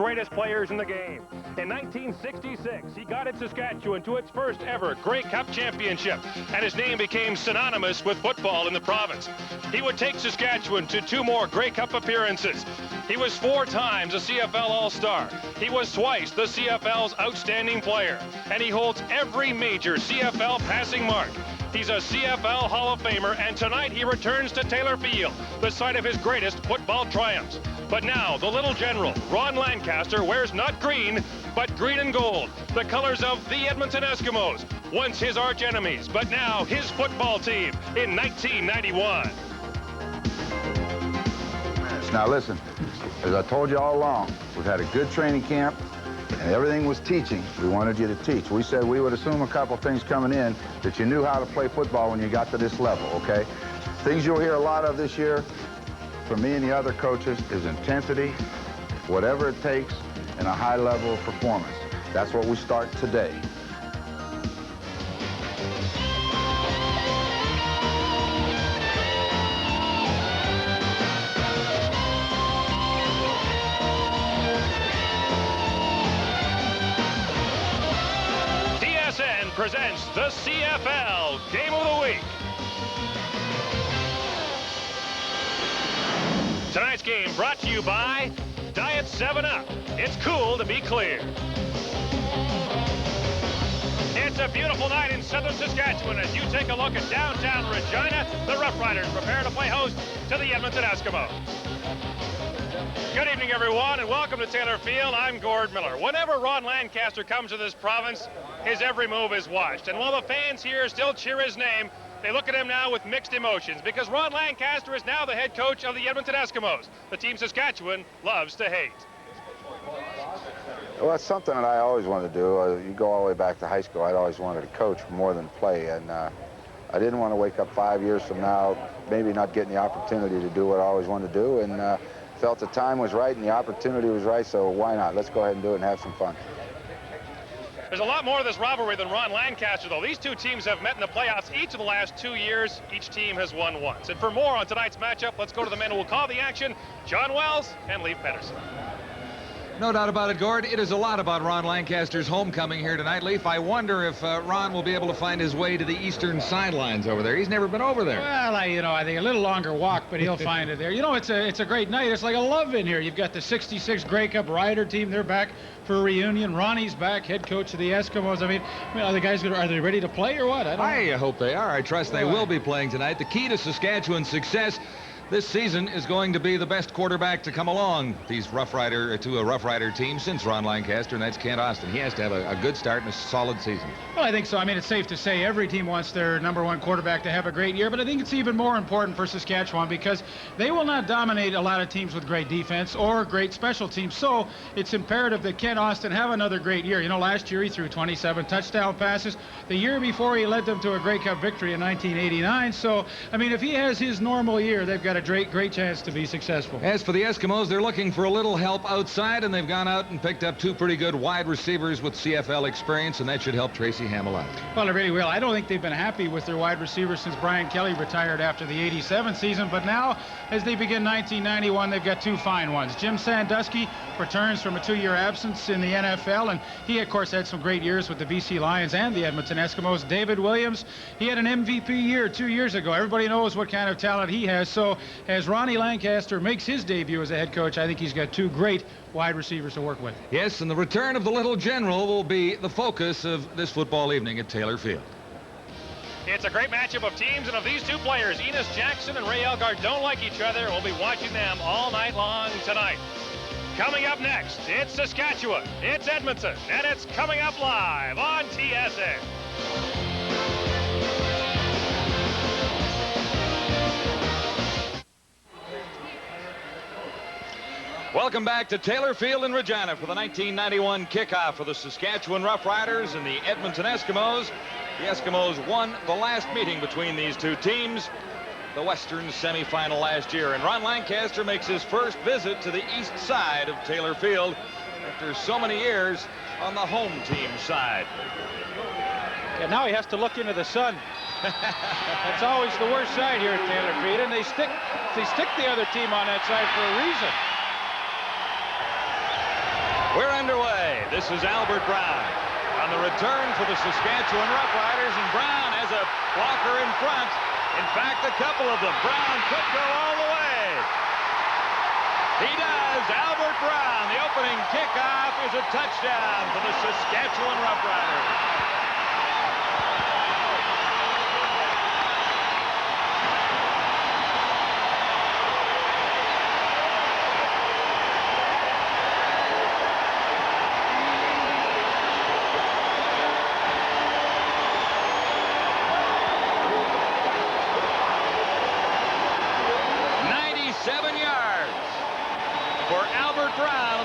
greatest players in the game. In 1966, he guided Saskatchewan to its first ever Grey Cup championship, and his name became synonymous with football in the province. He would take Saskatchewan to 2 more Grey Cup appearances. He was 4 times a CFL All-Star. He was twice the CFL's outstanding player, and he holds every major CFL passing mark. He's a CFL Hall of Famer, and tonight he returns to Taylor Field, the site of his greatest football triumphs. But now, the little general, Ron Lancaster, wears not green, but green and gold, the colors of the Edmonton Eskimos, once his arch enemies, but now his football team in 1991. Now listen, as I told you all along, we've had a good training camp, and everything was teaching. We wanted you to teach. We said we would assume a couple things coming in, that you knew how to play football when you got to this level, okay? Things you'll hear a lot of this year from me and the other coaches is intensity, whatever it takes, and a high level of performance. That's what we start today. Presents the CFL Game of the Week. Tonight's game brought to you by Diet 7-Up. It's cool to be clear. It's a beautiful night in southern Saskatchewan as you take a look at downtown Regina. The Roughriders prepare to play host to the Edmonton Eskimos. Good evening, everyone, and welcome to Taylor Field. I'm Gord Miller. Whenever Ron Lancaster comes to this province, his every move is watched. And while the fans here still cheer his name, they look at him now with mixed emotions because Ron Lancaster is now the head coach of the Edmonton Eskimos, the team Saskatchewan loves to hate. Well, it's something that I always wanted to do. You go all the way back to high school, I'd always wanted to coach more than play. And I didn't want to wake up 5 years from now, maybe not getting the opportunity to do what I always wanted to do. And felt the time was right and the opportunity was right, so why not? Let's go ahead and do it and have some fun. There's a lot more of this rivalry than Ron Lancaster, though. These two teams have met in the playoffs each of the last 2 years. Each team has won once. And for more on tonight's matchup, let's go to the men who will call the action, John Wells and Leif Pedersen. No doubt about it, Gord. It is a lot about Ron Lancaster's homecoming here tonight. Leif, I wonder if Ron will be able to find his way to the eastern sidelines over there. He's never been over there. Well, I think a little longer walk, but he'll find it there. You know, it's a great night. It's like a love in here. You've got the 66 Grey Cup Rider team. They're back for a reunion. Ronnie's back, head coach of the Eskimos. I mean, are the guys are they ready to play or what? I hope they are. I trust they will be playing tonight. The key to Saskatchewan's success this season is going to be the best quarterback to come along to a Rough Rider team since Ron Lancaster, and that's Kent Austin. He has to have a good start and a solid season. Well, I think so. I mean, it's safe to say every team wants their #1 quarterback to have a great year, but I think it's even more important for Saskatchewan because they will not dominate a lot of teams with great defense or great special teams. So it's imperative that Kent Austin have another great year. You know, last year he threw 27 touchdown passes. The year before he led them to a Grey Cup victory in 1989. So, I mean, if he has his normal year, they've got a great chance to be successful. As for the Eskimos, they're looking for a little help outside, and they've gone out and picked up 2 pretty good wide receivers with CFL experience, and that should help Tracy Hamill out. Well, it really will. I don't think they've been happy with their wide receivers since Brian Kelly retired after the '87 season, but now, as they begin 1991, they've got 2 fine ones. Jim Sandusky returns from a 2-year absence in the NFL, and he, of course, had some great years with the BC Lions and the Edmonton Eskimos. David Williams, he had an MVP year 2 years ago. Everybody knows what kind of talent he has, so as Ronnie Lancaster makes his debut as a head coach, I think he's got 2 great wide receivers to work with. Yes, and the return of the little general will be the focus of this football evening at Taylor Field. It's a great matchup of teams, and of these 2 players, Enos Jackson and Ray Elgart don't like each other. We'll be watching them all night long tonight. Coming up next, it's Saskatchewan, it's Edmonton, and it's coming up live on TSN. Welcome back to Taylor Field in Regina for the 1991 kickoff for the Saskatchewan Roughriders and the Edmonton Eskimos. The Eskimos won the last meeting between these 2 teams, the Western semifinal last year. And Ron Lancaster makes his first visit to the east side of Taylor Field after so many years on the home team side. And now he has to look into the sun. That's always the worst side here at Taylor Field, and they stick the other team on that side for a reason. This is Albert Brown on the return for the Saskatchewan Roughriders, and Brown has a blocker in front. In fact, a couple of them. Brown could go all the way. He does. Albert Brown, the opening kickoff is a touchdown for the Saskatchewan Roughriders.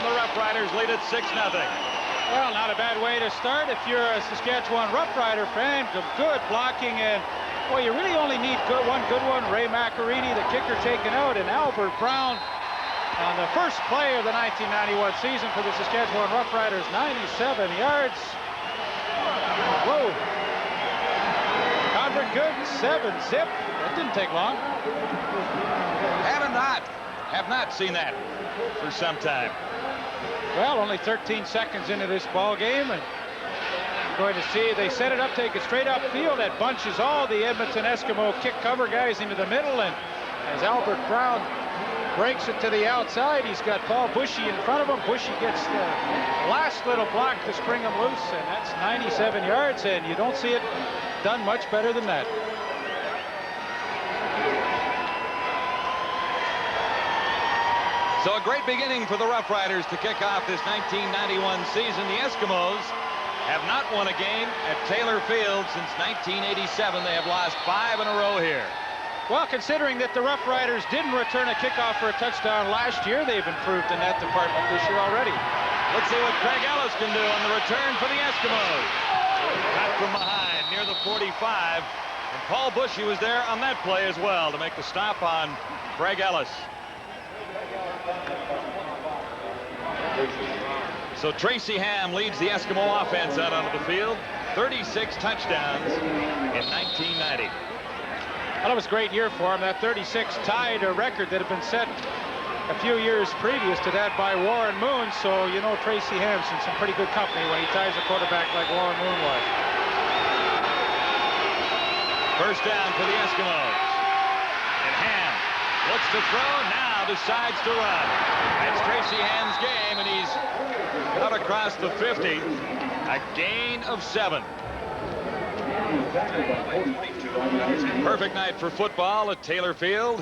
Roughriders lead at 6-0. Well, not a bad way to start if you're a Saskatchewan Roughrider fan. Good blocking, and well, you really only need one good one. Ray McAreedy, the kicker, taken out, and Albert Brown on the first play of the 1991 season for the Saskatchewan Roughriders, 97 yards. Whoa. Convert good, 7-zip. That didn't take long. Have not seen that for some time. Well, only 13 seconds into this ball game, and going to see they set it up, take it straight upfield. That bunches all the Edmonton Eskimo kick cover guys into the middle, and as Albert Brown breaks it to the outside, he's got Paul Bushy in front of him. Bushy gets the last little block to spring him loose, and that's 97 yards, and you don't see it done much better than that. So a great beginning for the Roughriders to kick off this 1991 season. The Eskimos have not won a game at Taylor Field since 1987. They have lost 5 in a row here. Well, considering that the Roughriders didn't return a kickoff for a touchdown last year, they've improved in that department this year already. Let's see what Craig Ellis can do on the return for the Eskimos. Cut from behind near the 45. And Paul Bushy was there on that play as well to make the stop on Craig Ellis. So Tracy Ham leads the Eskimo offense out onto the field. 36 touchdowns in 1990. Well, it was a great year for him. That 36 tied a record that had been set a few years previous to that by Warren Moon. So, you know, Tracy Ham's in some pretty good company when he ties a quarterback like Warren Moon was. First down for the Eskimos. And Ham looks to throw, now decides to run. That's Tracy Ham's game, and he's out across the 50. A gain of 7. Perfect night for football at Taylor Field.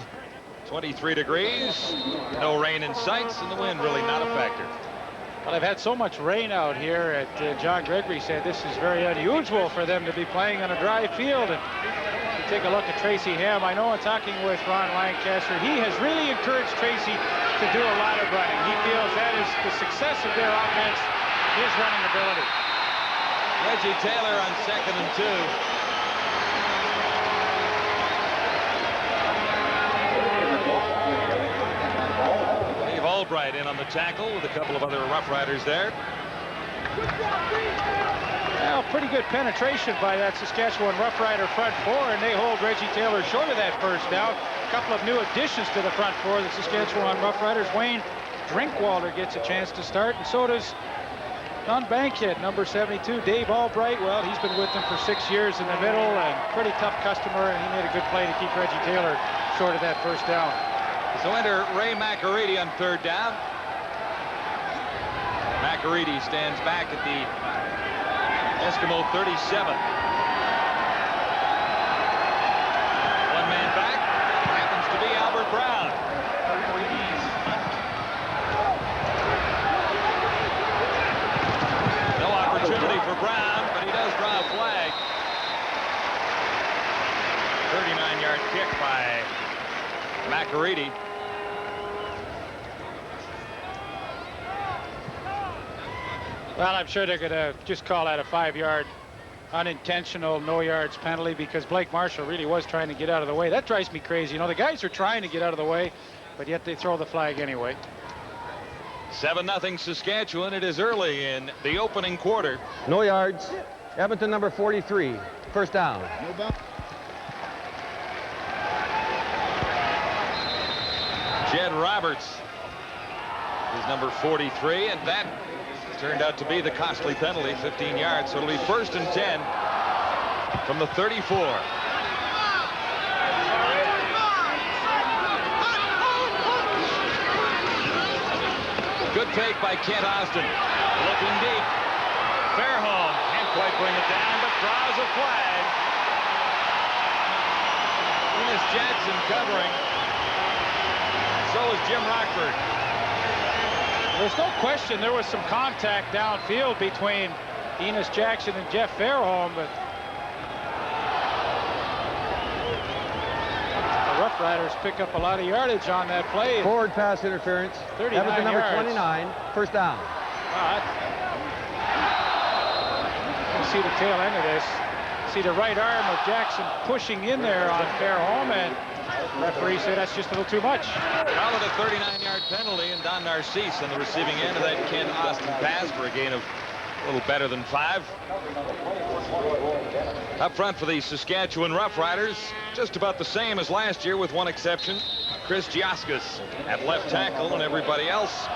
23 degrees, no rain in sight, and the wind really not a factor. Well, they've had so much rain out here. John Gregory said this is very unusual for them to be playing on a dry field. And you take a look at Tracy Ham. I know in talking with Ron Lancaster, he has really encouraged Tracy to do a lot of running. He feels that is the success of their offense, his running ability. Reggie Taylor on 2nd and 2. Albright in on the tackle with a couple of other Roughriders there. Well, pretty good penetration by that Saskatchewan Roughrider front four, and they hold Reggie Taylor short of that first down. A couple of new additions to the front four, the Saskatchewan Roughriders. Wayne Drinkwalder gets a chance to start, and so does non-Bankhead, number 72, Dave Albright. Well, he's been with them for 6 years in the middle, and pretty tough customer, and he made a good play to keep Reggie Taylor short of that first down. So enter Ray McAreedy on 3rd down. McAreedy stands back at the Eskimo 37. One man back happens to be Albert Brown. No opportunity for Brown, but he does draw a flag. 39-yard kick by McAreedy. Well, I'm sure they're going to just call that a 5-yard unintentional no yards penalty, because Blake Marshall really was trying to get out of the way. That drives me crazy. You know, the guys are trying to get out of the way, but yet they throw the flag anyway. 7-0 Saskatchewan. It is early in the opening quarter. No yards. Edmonton number 43. First down. Jed Roberts is number 43, and that turned out to be the costly penalty, 15 yards. So it'll be 1st and 10 from the 34. Good take by Kent Austin. Looking deep. Fairholm can't quite bring it down, but draws a flag. Enos Jackson covering. So is Jim Rockford. There's no question there was some contact downfield between Enos Jackson and Jeff Fairholm, but the Rough Riders pick up a lot of yardage on that play. Forward pass interference. 39 Edmonton number yards. 29. First down. You can see the tail end of this. See the right arm of Jackson pushing in there on Fairholm, and referee said that's just a little too much. Called it a 39-yard penalty, and Don Narcisse on the receiving end of that Ken Austin pass for a gain of a little better than 5. Up front for the Saskatchewan Roughriders, just about the same as last year with one exception. Chris Giaskas at left tackle, and everybody else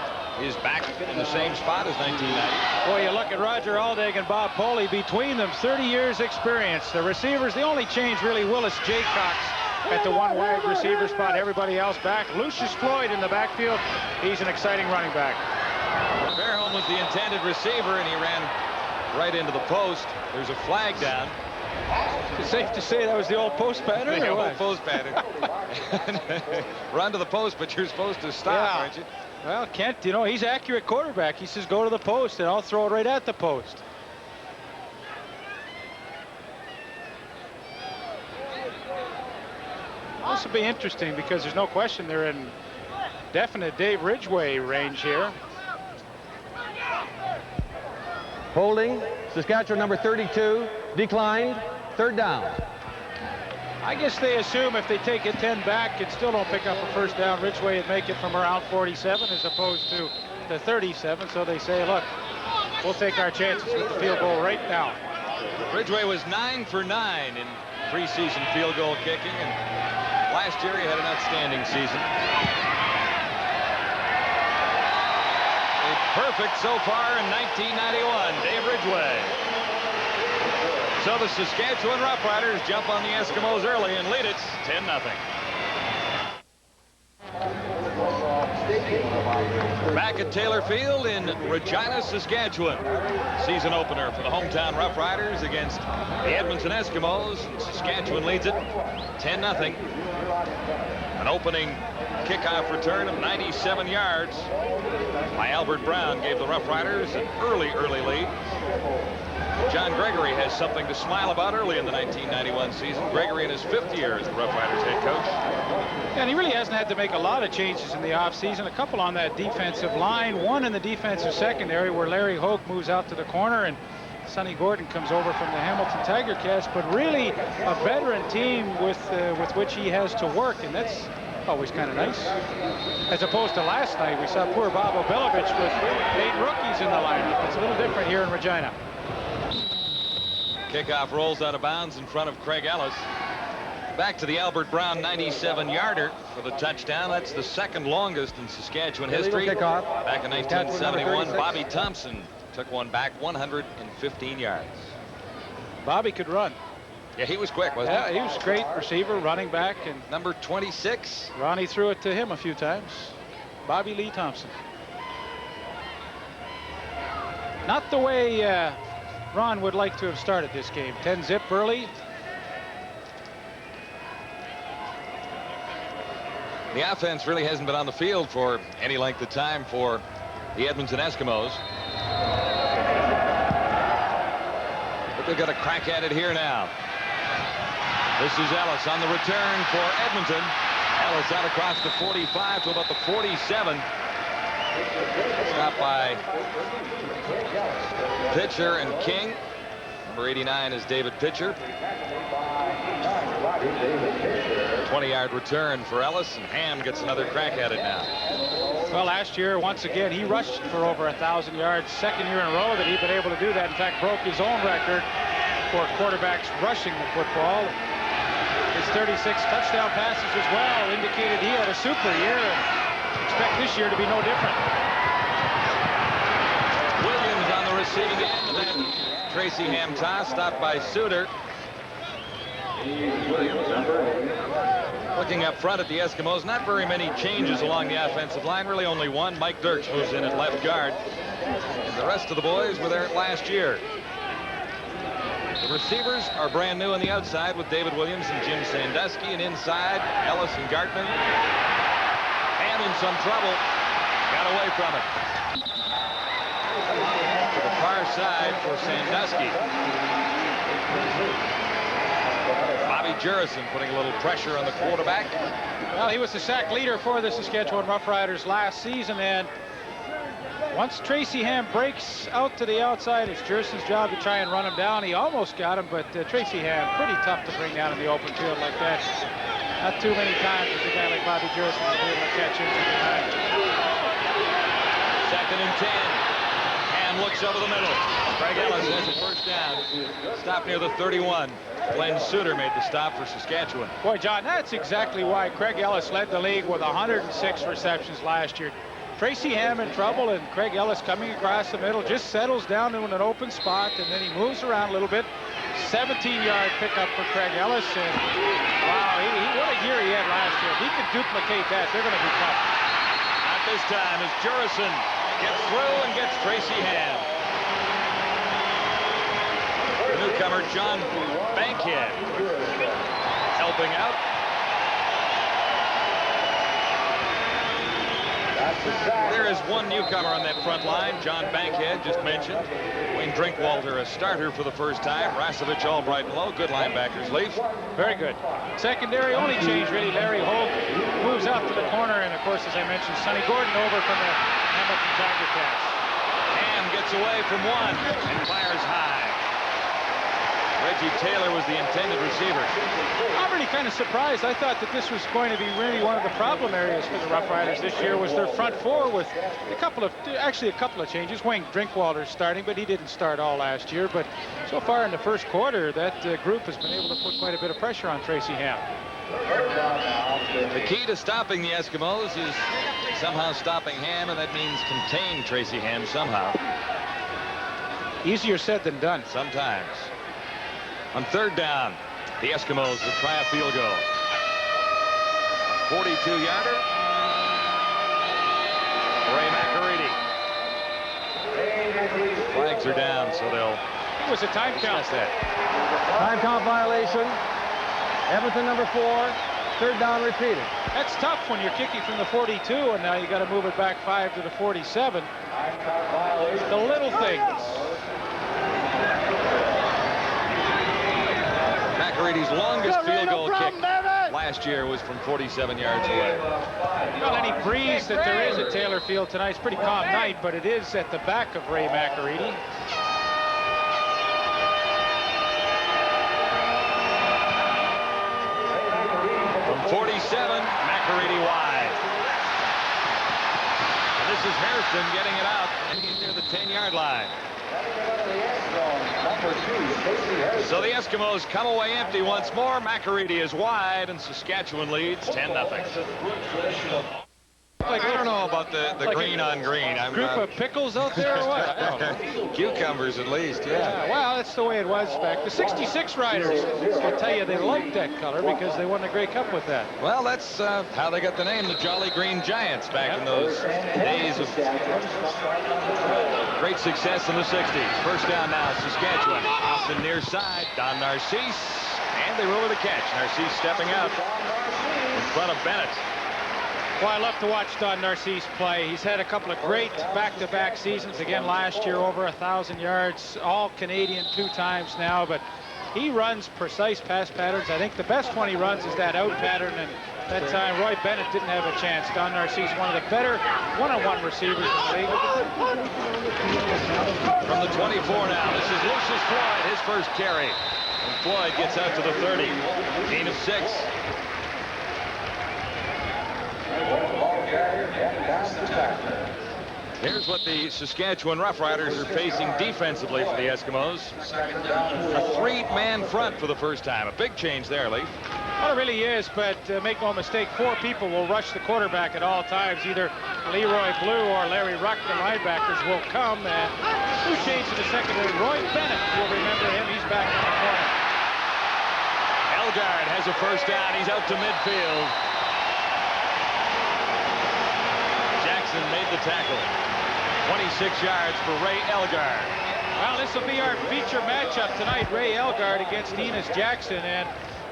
is back in the same spot as 1990. Boy, you look at Roger Aldag and Bob Poley, between them 30 years experience. The receivers, the only change really, Willis Jaycox at the one wide receiver spot, everybody else back. Lucius Floyd in the backfield. He's an exciting running back. Fairholm was the intended receiver, and he ran right into the post. There's a flag down. It's safe to say that was the old post pattern. The or old what? post pattern. Run to the post, but you're supposed to stop, Yeah. aren't you? Well, Kent, you know, he's accurate quarterback. He says go to the post, and I'll throw it right at the post. This will be interesting because there's no question they're in definite Dave Ridgway range here. Holding. Saskatchewan number 32. Declined. Third down. I guess they assume if they take it 10 back and still don't pick up a first down, Ridgway would make it from around 47 as opposed to the 37. So they say, look, we'll take our chances with the field goal right now. Ridgway was 9 for 9 in preseason field goal kicking, and last year he had an outstanding season. A perfect so far in 1991, Dave Ridgway. So the Saskatchewan Roughriders jump on the Eskimos early and lead it 10-0. Back at Taylor Field in Regina, Saskatchewan. Season opener for the hometown Roughriders against the Edmonton Eskimos. And Saskatchewan leads it 10-0. An opening kickoff return of 97 yards by Albert Brown gave the Roughriders an early lead. John Gregory has something to smile about early in the 1991 season. Gregory in his 5th year as the Roughriders head coach. And he really hasn't had to make a lot of changes in the offseason. A couple on that defensive line, one in the defensive secondary where Larry Hoke moves out to the corner and Sonny Gordon comes over from the Hamilton Tiger Cats. But really a veteran team with which he has to work, and that's always kind of nice. As opposed to last night, we saw poor Bob Obelovich with 8 rookies in the lineup. It's a little different here in Regina. Kickoff rolls out of bounds in front of Craig Ellis. Back to the Albert Brown 97-yarder for the touchdown. That's the 2nd longest in Saskatchewan history. Kickoff. Back in 1971, Bobby Thompson took one back 115 yards. Bobby could run. Yeah, he was quick, wasn't he? Yeah, he was a great receiver, running back, and Number 26. Ronnie threw it to him a few times. Bobby Lee Thompson. Not the way Ron would like to have started this game. 10-zip early. The offense really hasn't been on the field for any length of time for the Edmonton Eskimos. But they've got a crack at it here now. This is Ellis on the return for Edmonton. Ellis out across the 45 to about the 47. Stopped by Pitcher and King. Number 89 is David Pitcher. 20-yard return for Ellis, and Ham gets another crack at it now. Well, last year, once again, he rushed for over 1,000 yards. 2nd year in a row that he'd been able to do that. In fact, broke his own record for quarterbacks rushing the football. His 36 touchdown passes as well indicated he had a super year, and expect this year to be no different. William receiving end. And then Tracy Ham toss, stopped by Suter. Looking up front at the Eskimos, not very many changes along the offensive line. Really only one. Mike Dirks moves in at left guard. And the rest of the boys were there last year. The receivers are brand new on the outside with David Williams and Jim Sandusky. And inside, Ellis and Gartman. Ham in some trouble. Got away from it. To the far side for Sandusky. Bobby Jurison putting a little pressure on the quarterback. Well, he was the sack leader for the Saskatchewan Roughriders last season, and once Tracy Ham breaks out to the outside, it's Jurison's job to try and run him down. He almost got him, but Tracy Ham, pretty tough to bring down in the open field like that. Not too many times does a guy like Bobby Jurison is able to catch him from behind. 2nd and 10. Ham looks over the middle. Craig Ellis has a first down. Stop near the 31. Glenn Suter made the stop for Saskatchewan. Boy, John, that's exactly why Craig Ellis led the league with 106 receptions last year. Tracy Ham in trouble, and Craig Ellis coming across the middle just settles down in an open spot, and then he moves around a little bit. 17-yard pickup for Craig Ellis, and wow, what a year he had last year. If he could duplicate that, they're going to be tough. Not this time as Jurison gets through and gets Tracy Ham. The newcomer, John Bankhead, helping out. There is one newcomer on that front line, John Bankhead, just mentioned. Wayne Drinkwalder, a starter for the first time. Rasovich, Albright, and Lowe, good linebackers. Leaf. Very good. Secondary only change, really. Larry Holt moves out to the corner, and of course, as I mentioned, Sonny Gordon over from the Hamilton Tiger Cats. Ham gets away from one and fires high. Reggie Taylor was the intended receiver. I'm really kind of surprised. I thought that this was going to be really one of the problem areas for the Roughriders this year was their front four with a couple of changes. Wayne Drinkwalder starting, but he didn't start all last year. But so far in the first quarter, that group has been able to put quite a bit of pressure on Tracy Ham. The key to stopping the Eskimos is somehow stopping Ham, and that means contain Tracy Ham somehow. Easier said than done. Sometimes. On 3rd down, the Eskimos will try a field goal. 42-yarder. Ray McAreedy. Flags are down, so they'll... It was a time count. Time count violation. Edmonton number 4. 3rd down repeated. That's tough when you're kicking from the 42, and now you got to move it back 5 to the 47. The little things. McAreedy's longest field goal kick last year was from 47 yards away. Well, any breeze that there is at Taylor Field tonight, it's a pretty calm night, but it is at the back of Ray McAreedy. From 47, McAreedy wide. And this is Hairston getting it out, and he's near the 10-yard line. So the Eskimos come away empty once more. McAreedy is wide, and Saskatchewan leads 10-0. I don't know about the like green on green. I'm group of pickles out there or what? I don't know. Cucumbers at least, yeah. Well, that's the way it was back. The 66 Riders, I'll tell you, they liked that color because they won the Grey Cup with that. Well, that's how they got the name, the Jolly Green Giants, back in those days of great success in the 60s. First down now, Saskatchewan. Off the near side, Don Narcisse, and they roll with a catch. Narcisse stepping out in front of Bennett. Well, I love to watch Don Narcisse play. He's had a couple of great back-to-back seasons. Again, last year, over 1,000 yards, all Canadian 2 times now. But he runs precise pass patterns. I think the best one he runs is that out pattern. And that time, Roy Bennett didn't have a chance. Don Narcisse, one of the better one-on-one receivers in the league. From the 24 now, this is Lucius Floyd, his first carry. And Floyd gets out to the 30. Gain of 6. Here's what the Saskatchewan Roughriders are facing defensively for the Eskimos. A 3-man front for the first time. A big change there, Leaf. Well, it really is, but make no mistake, 4 people will rush the quarterback at all times. Either Leroy Blue or Larry Ruck, the linebackers, will come, and New change in the secondary. Roy Bennett, you'll remember him. He's back in the corner. Elgard has a first down. He's out to midfield. Jackson made the tackle. 26 yards for Ray Elgard. Well, this will be our feature matchup tonight. Ray Elgard against Enos Jackson. And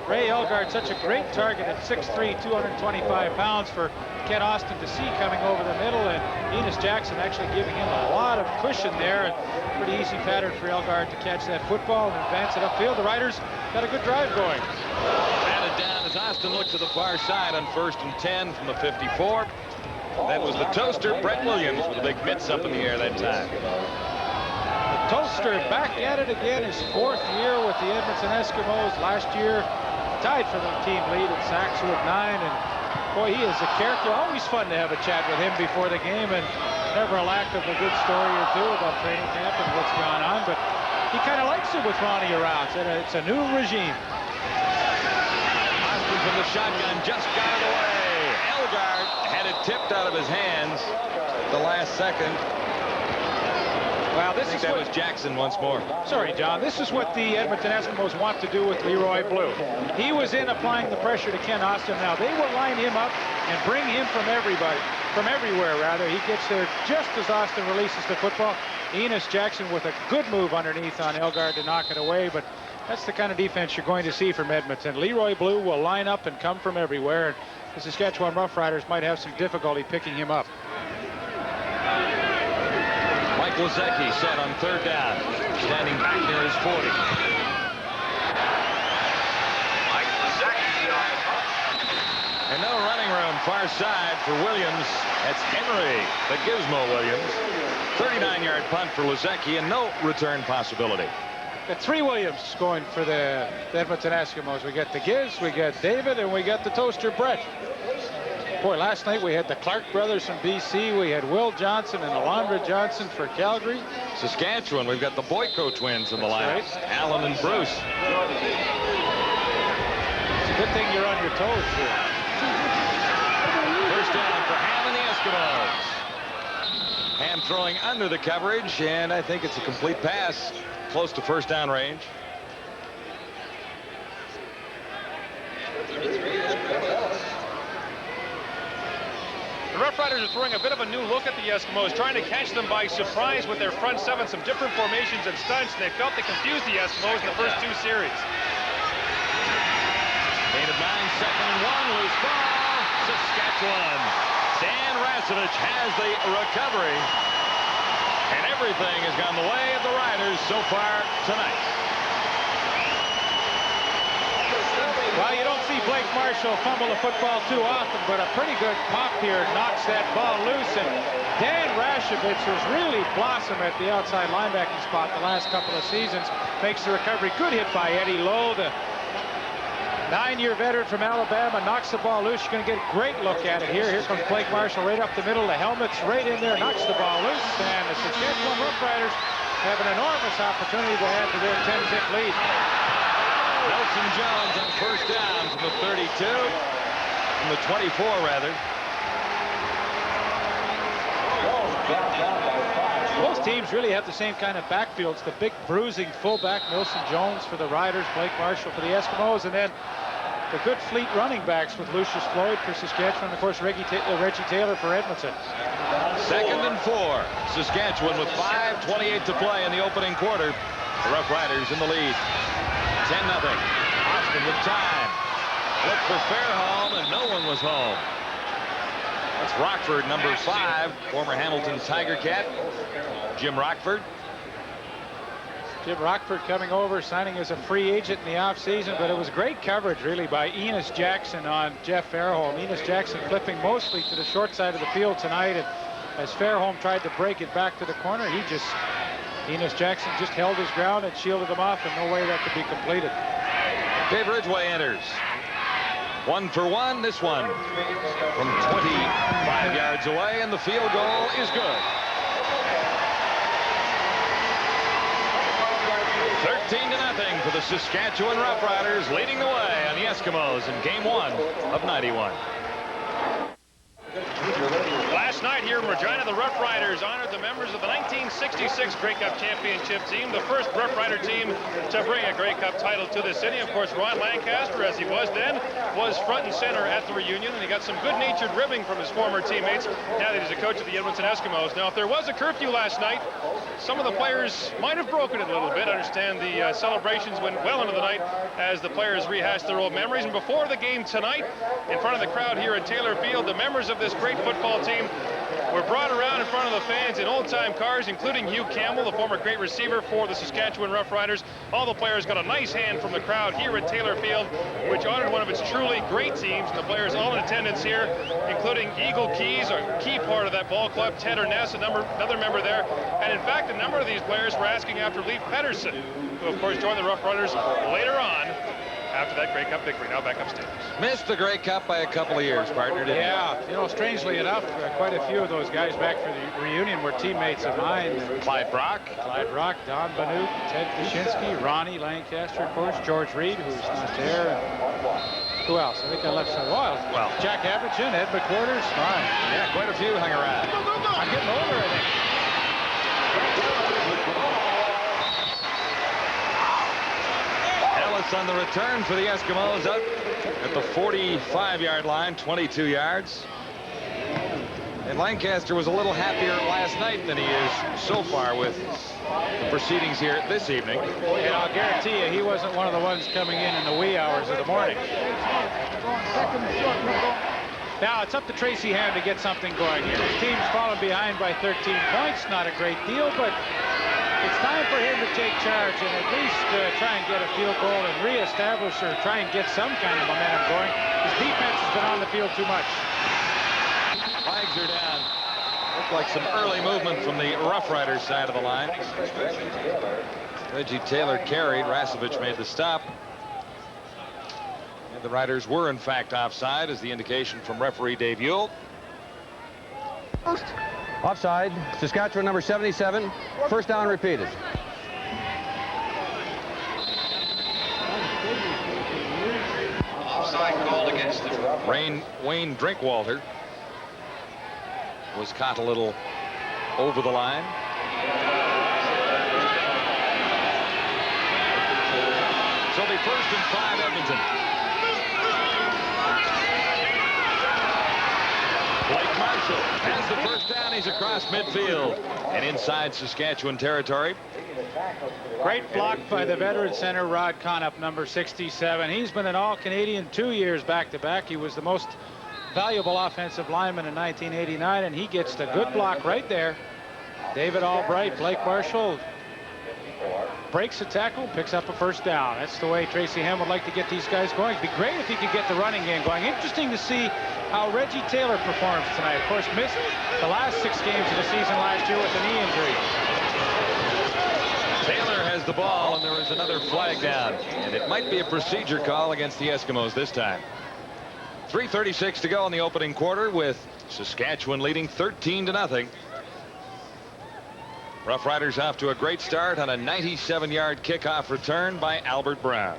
Ray Elgard, such a great target at 6'3", 225 pounds for Ken Austin to see coming over the middle. And Enos Jackson actually giving him a lot of cushion there. And pretty easy pattern for Elgard to catch that football and advance it upfield. The Riders got a good drive going. Batted down as Austin looked to the far side on 1st and 10 from the 54. That was the toaster, Brett Williams, with a big mitts up in the air that time. The toaster back at it again, his 4th year with the Edmonton Eskimos. Last year, tied for the team lead in sacks with 9. And boy, he is a character. Always fun to have a chat with him before the game, and never a lack of a good story or two about training camp and what's going on. But he kind of likes it with Ronnie around. It's a new regime. Austin from the shotgun just got it away. Elgard had it tipped out of his hands the last second. Well, this is that what was Jackson once more. Sorry, John. This is what the Edmonton Eskimos want to do with Leroy Blue. He was in applying the pressure to Ken Austin. Now they will line him up and bring him from everywhere rather. He gets there just as Austin releases the football. Enos Jackson with a good move underneath on Elgard to knock it away, but that's the kind of defense you're going to see from Edmonton. Leroy Blue will line up and come from everywhere. The Saskatchewan Roughriders might have some difficulty picking him up. Mike Lozecki set on 3rd down, standing back near his 40. Mike Lozecki. And no running room far side for Williams. That's Henry, the Gizmo Williams. 39-yard punt for Lozecki and no return possibility. Got 3 Williams going for the Edmonton Eskimos. We got the Giz, we got David, and we got the toaster Brett. Boy, last night we had the Clark brothers from BC. We had Will Johnson and Alondra Johnson for Calgary. Saskatchewan, we've got the Boyko twins in the lineup. Right. Alan and Bruce. It's a good thing you're on your toes here. First down for Ham and the Eskimos. Ham throwing under the coverage, and I think it's a complete pass. Close to first down range. The Roughriders are throwing a bit of a new look at the Eskimos, trying to catch them by surprise with their front seven, some different formations and stunts, and they felt they confused the Eskimos in the first 2 series. Gain of 9, 2nd and 1, loose ball, Saskatchewan. Dan Rasevich has the recovery, and everything has gone the way of the Riders so far tonight. Well, you don't see Blake Marshall fumble the football too often, but a pretty good pop here knocks that ball loose. And Dan Rasevich, who's really blossomed at the outside linebacking spot the last couple of seasons, makes the recovery. Good hit by Eddie Lowe, the 9-year veteran from Alabama, knocks the ball loose. You're going to get a great look at it here. Here comes Blake Marshall right up the middle. The helmet's right in there, knocks the ball loose. And the Saskatchewan Roughriders have an enormous opportunity to add to their 10-zip lead. Nelson Jones on first down from the 32, from the 24 rather. Both teams really have the same kind of backfields. The big bruising fullback, Nelson Jones for the Riders, Blake Marshall for the Eskimos, and then the good fleet running backs with Lucius Floyd for Saskatchewan, and of course Reggie Taylor for Edmonton. 2nd and 4. Saskatchewan with 5:28 to play in the opening quarter. The Roughriders in the lead. 10-0. Austin with time. Look for Fairholm, and no one was home. That's Rockford, number 5, former Hamilton Tiger Cat, Jim Rockford. Jim Rockford coming over, signing as a free agent in the offseason, but it was great coverage, really, by Enos Jackson on Jeff Fairholm. Enos Jackson flipping mostly to the short side of the field tonight, and as Fairholm tried to break it back to the corner, Enos Jackson just held his ground and shielded him off, and no way that could be completed. Dave Ridgway enters. 1 for 1, this one from 25 yards away, and the field goal is good. 13-0 for the Saskatchewan Roughriders, leading the way on the Eskimos in Game 1 of '91. Last night, here in Regina, the Roughriders honored the members of the 1966 Grey Cup championship team, the first Rough Rider team to bring a Grey Cup title to the city. Of course, Ron Lancaster, as he was then, was front and center at the reunion, and he got some good-natured ribbing from his former teammates now that he's a coach of the Edmonton Eskimos. Now, if there was a curfew last night, some of the players might have broken it a little bit. I understand the celebrations went well into the night as the players rehashed their old memories. And before the game tonight, in front of the crowd here at Taylor Field, the members of this great football team were brought around in front of the fans in old-time cars, including Hugh Campbell, the former great receiver for the Saskatchewan Roughriders. All the players got a nice hand from the crowd here at Taylor Field, which honored one of its truly great teams. And the players all in attendance here, including Eagle Keys, a key part of that ball club, Ted Ernest, another member there. And in fact, a number of these players were asking after Leif Pedersen, who of course joined the Roughriders later on after that Grey Cup victory. Now back upstairs. Missed the Grey Cup by a couple of years, partner, didn't Yeah, you know, strangely enough, quite a few of those guys back for the reunion were teammates of mine. Clyde Brock, Don Banuk, Ted Kaczynski, Ronnie Lancaster, of course, George Reed, who's not there. Who else? I think I left some. Well, Jack Averchin, Ed McQuarters, fine. Yeah, quite a few hung around. I'm getting older, I think. Ellis on the return for the Eskimos out at the 45-yard line, 22 yards. And Lancaster was a little happier last night than he is so far with the proceedings here this evening. And I'll guarantee you, he wasn't one of the ones coming in the wee hours of the morning. Now, it's up to Tracy Ham to get something going here. His team's fallen behind by 13 points. Not a great deal, but it's time for him to take charge and at least try and get a field goal and reestablish or try and get some kind of momentum going. His defense has been on the field too much. Flags are down. Looked like some early movement from the Rough Riders side of the line. Reggie Taylor carried. Rasevich made the stop. And the Riders were, in fact, offside, as the indication from referee Dave Ewell. Offside, Saskatchewan number 77. First down repeated. Offside called against him. Wayne Drinkwalter was caught a little over the line. So it'll be 1st and 5, Edmonton. Blake Marshall has the first down. He's across midfield and inside Saskatchewan territory. Great block by the veteran center, Rod Conop, number 67. He's been an All-Canadian 2 years back-to-back. He was the most valuable offensive lineman in 1989, and he gets the good block right there. David Albright, Blake Marshall breaks the tackle, picks up a first down. That's the way Tracy Ham would like to get these guys going. It'd be great if he could get the running game going. Interesting to see how Reggie Taylor performs tonight. Of course, missed the last 6 games of the season last year with a knee injury. Taylor has the ball, and there is another flag down. And it might be a procedure call against the Eskimos this time. 3:36 to go in the opening quarter, with Saskatchewan leading 13-0. Rough Riders off to a great start on a 97-yard kickoff return by Albert Brown.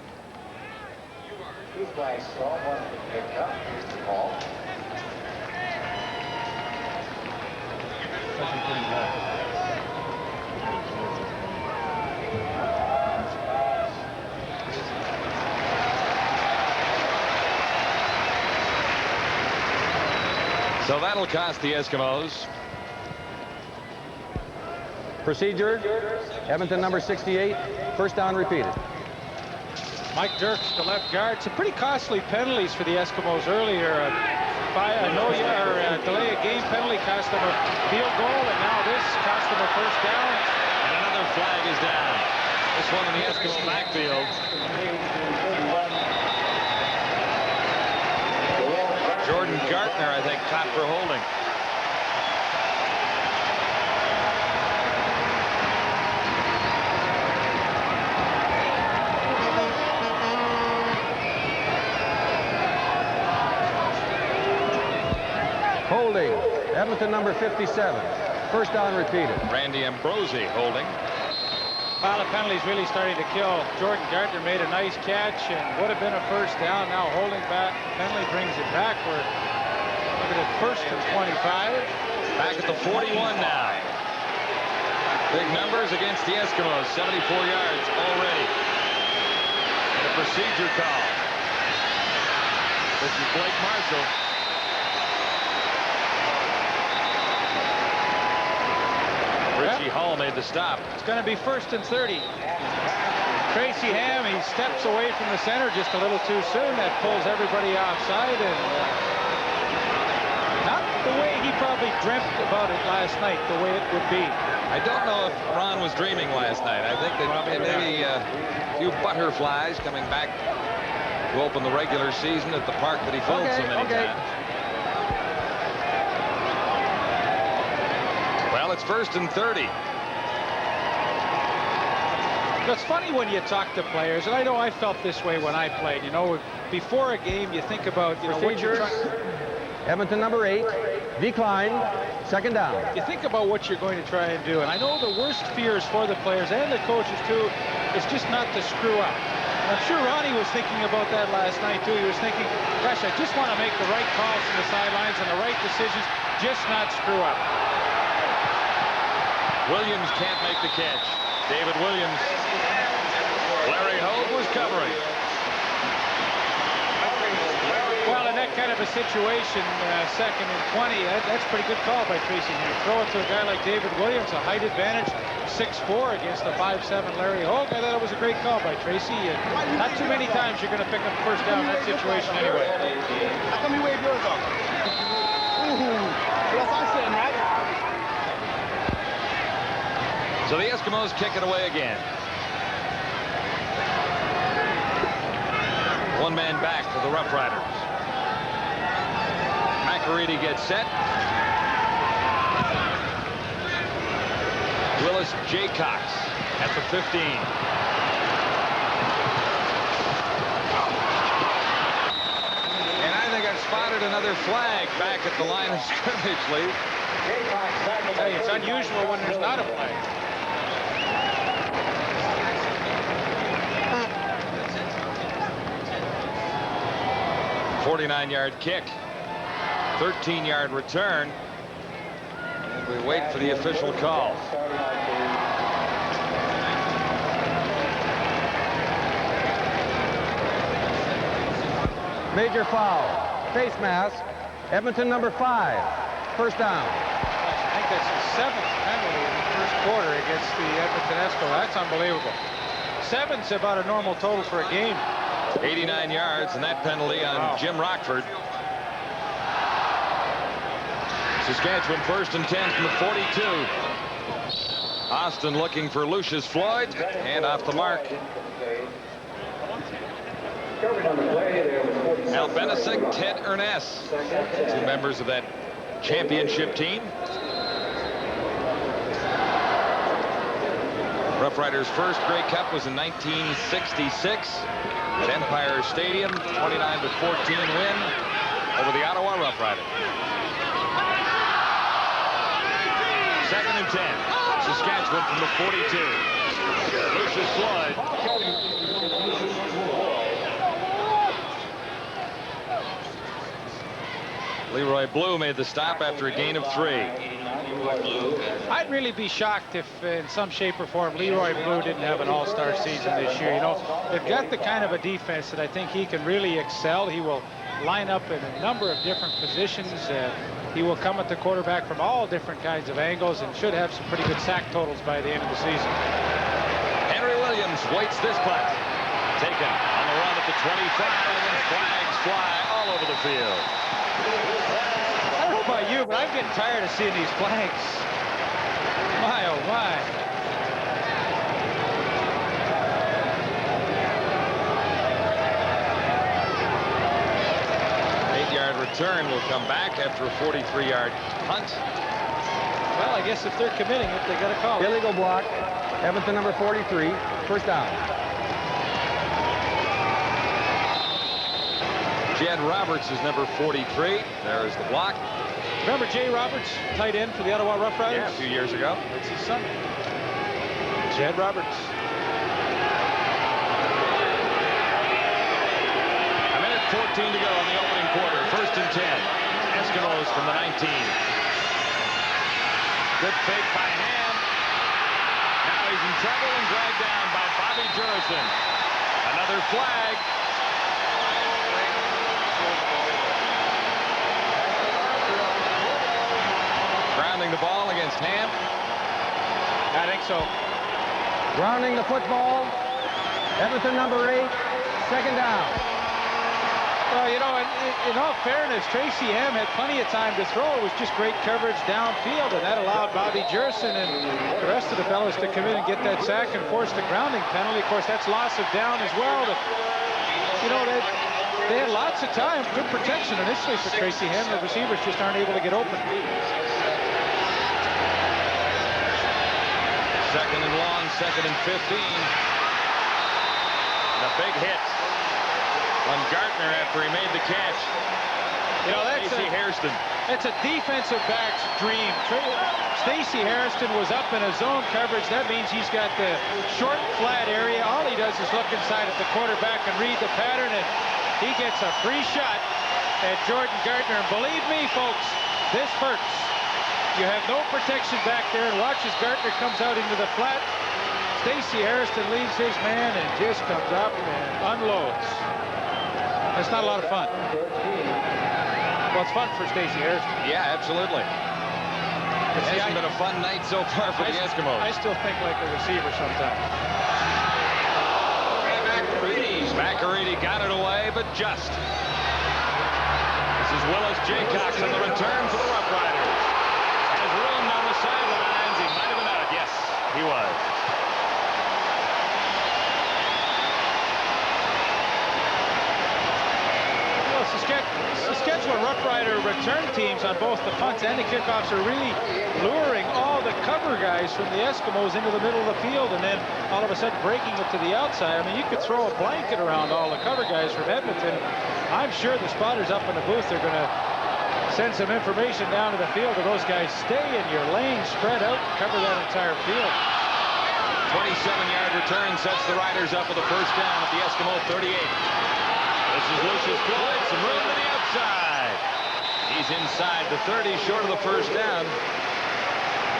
So that'll cost the Eskimos. Procedure, Edmonton number 68. First down repeated. Mike Dirks, the left guard. Some pretty costly penalties for the Eskimos earlier. Delay a game penalty cost them a field goal, and now this cost them a first down. And another flag is down. This one in the Eskimo backfield. Jordan Gartner, I think, caught for holding. Holding, Edmonton number 57. First down repeated. Randy Ambrosi holding. Well, the penalty's really starting to kill. Jordan Gardner made a nice catch and would have been a first down. Now holding back. The penalty brings it back. We're looking at 1st and 25. Back at the 41 now. Big numbers against the Eskimos. 74 yards already. And a procedure call. This is Blake Marshall. Richie Hall made the stop. It's going to be 1st and 30. Tracy Ham, he steps away from the center just a little too soon. That pulls everybody offside, and not the way he probably dreamt about it last night, the way it would be. I don't know if Ron was dreaming last night. I think that maybe a few butterflies coming back to open the regular season at the park that he filled so many times. Well, it's 1st and 30. It's funny when you talk to players, and I know I felt this way when I played. You know, before a game, you think about, you know, what you're trying. Edmonton number 8, declined, 2nd down. You think about what you're going to try and do, and I know the worst fears for the players and the coaches too is just not to screw up. And I'm sure Ronnie was thinking about that last night too. He was thinking, gosh, I just want to make the right calls from the sidelines and the right decisions, just not screw up. Williams can't make the catch. David Williams. Larry Hogue was covering. Well, in that kind of a situation, 2nd and 20, that's a pretty good call by Tracy Ham. Throw it to a guy like David Williams, a height advantage, 6'4" against a 5'7" Larry Hogue. I thought it was a great call by Tracy. Not too many times you're going to pick up 1st down in that situation anyway. How come you wave yours off? That's what I'm saying, right? So the Eskimos kick it away again. One man back for the Roughriders. McEready gets set. Willis Jaycox at the 15. And I think I've spotted another flag back at the line of scrimmage, Lee. Hey, it's unusual when there's not a flag. 49-yard kick, 13-yard return, and we wait for the official call. Major foul, face mask, Edmonton number 5, 1st down. I think that's the 7th penalty in the 1st quarter against the Edmonton Eskimos. That's unbelievable. 7's about a normal total for a game. 89 yards, and that penalty on Jim Rockford. Saskatchewan 1st and 10 from the 42. Austin looking for Lucius Floyd, and off the mark. Al Benisic, Ted Ernest, 2 members of that championship team. Roughriders' first Grey Cup was in 1966 at Empire Stadium, 29-14 win over the Ottawa Roughriders. 2nd and 10. Saskatchewan from the 42. Lucius Floyd. Leroy Blue made the stop after a gain of 3. I'd really be shocked if in some shape or form Leroy Blue didn't have an all-star season this year. You know, they've got the kind of a defense that I think he can really excel. He will line up in a number of different positions. He will come at the quarterback from all different kinds of angles and should have some pretty good sack totals by the end of the season. Henry Williams waits this punt. Taken on the run at the 25, and flags fly all over the field. I don't know about you, but I'm getting tired of seeing these flags. My, oh my. Eight-yard return will come back after a 43-yard punt. Well, I guess if they're committing it, they got to call it. Illegal block, Edmonton number 43, 1st down. Jed Roberts is number 43. There is the block. Remember Jay Roberts, tight end for the Ottawa Roughriders? Yeah, a few years ago. That's his son. Jed Roberts. A minute 14 to go in the opening quarter. 1st and 10. Eskimos from the 19. Good fake by Ham. Now he's in trouble and dragged down by Bobby Jurison. Another flag. Grounding the ball against Ham. I think so. Grounding the football. Edmonton number 8, second down. Well, you know, in all fairness, Tracy Ham had plenty of time to throw. It was just great coverage downfield, and that allowed Bobby Jurison and the rest of the fellows to come in and get that sack and force the grounding penalty. Of course, that's loss of down as well. But, you know, they had lots of time. Good protection initially for Tracy Ham. The receivers just aren't able to get open. Second and long, second and 15. And a big hit on Gartner after he made the catch. You know, that's a defensive back's dream. Stacey Hairston was up in a zone coverage. That means he's got the short, flat area. All he does is look inside at the quarterback and read the pattern, and he gets a free shot at Jordan Gartner. And believe me, folks, this hurts. You have no protection back there, and watch as Gartner comes out into the flat. Stacey Hairston leaves his man and just comes up and unloads. That's not a lot of fun. Well, it's fun for Stacey Hairston. Yeah, absolutely. It hasn't been a fun night so far for the Eskimos. I still think like a receiver sometimes. McAreedy got it away, but just. This is Willis Jaycox on the return for the Roughriders. Has room on the sidelines. He might have been out. Yes, he was. Saskatchewan Roughrider return teams on both the punts and the kickoffs are really luring all the cover guys from the Eskimos into the middle of the field and then all of a sudden breaking it to the outside. I mean, you could throw a blanket around all the cover guys from Edmonton. I'm sure the spotters up in the booth are going to send some information down to the field to those guys. Stay in your lane, spread out, cover that entire field. 27-yard return sets the Riders up with a first down at the Eskimo 38. This is Lucius Floyd, some room to the outside. He's inside the 30, short of the first down.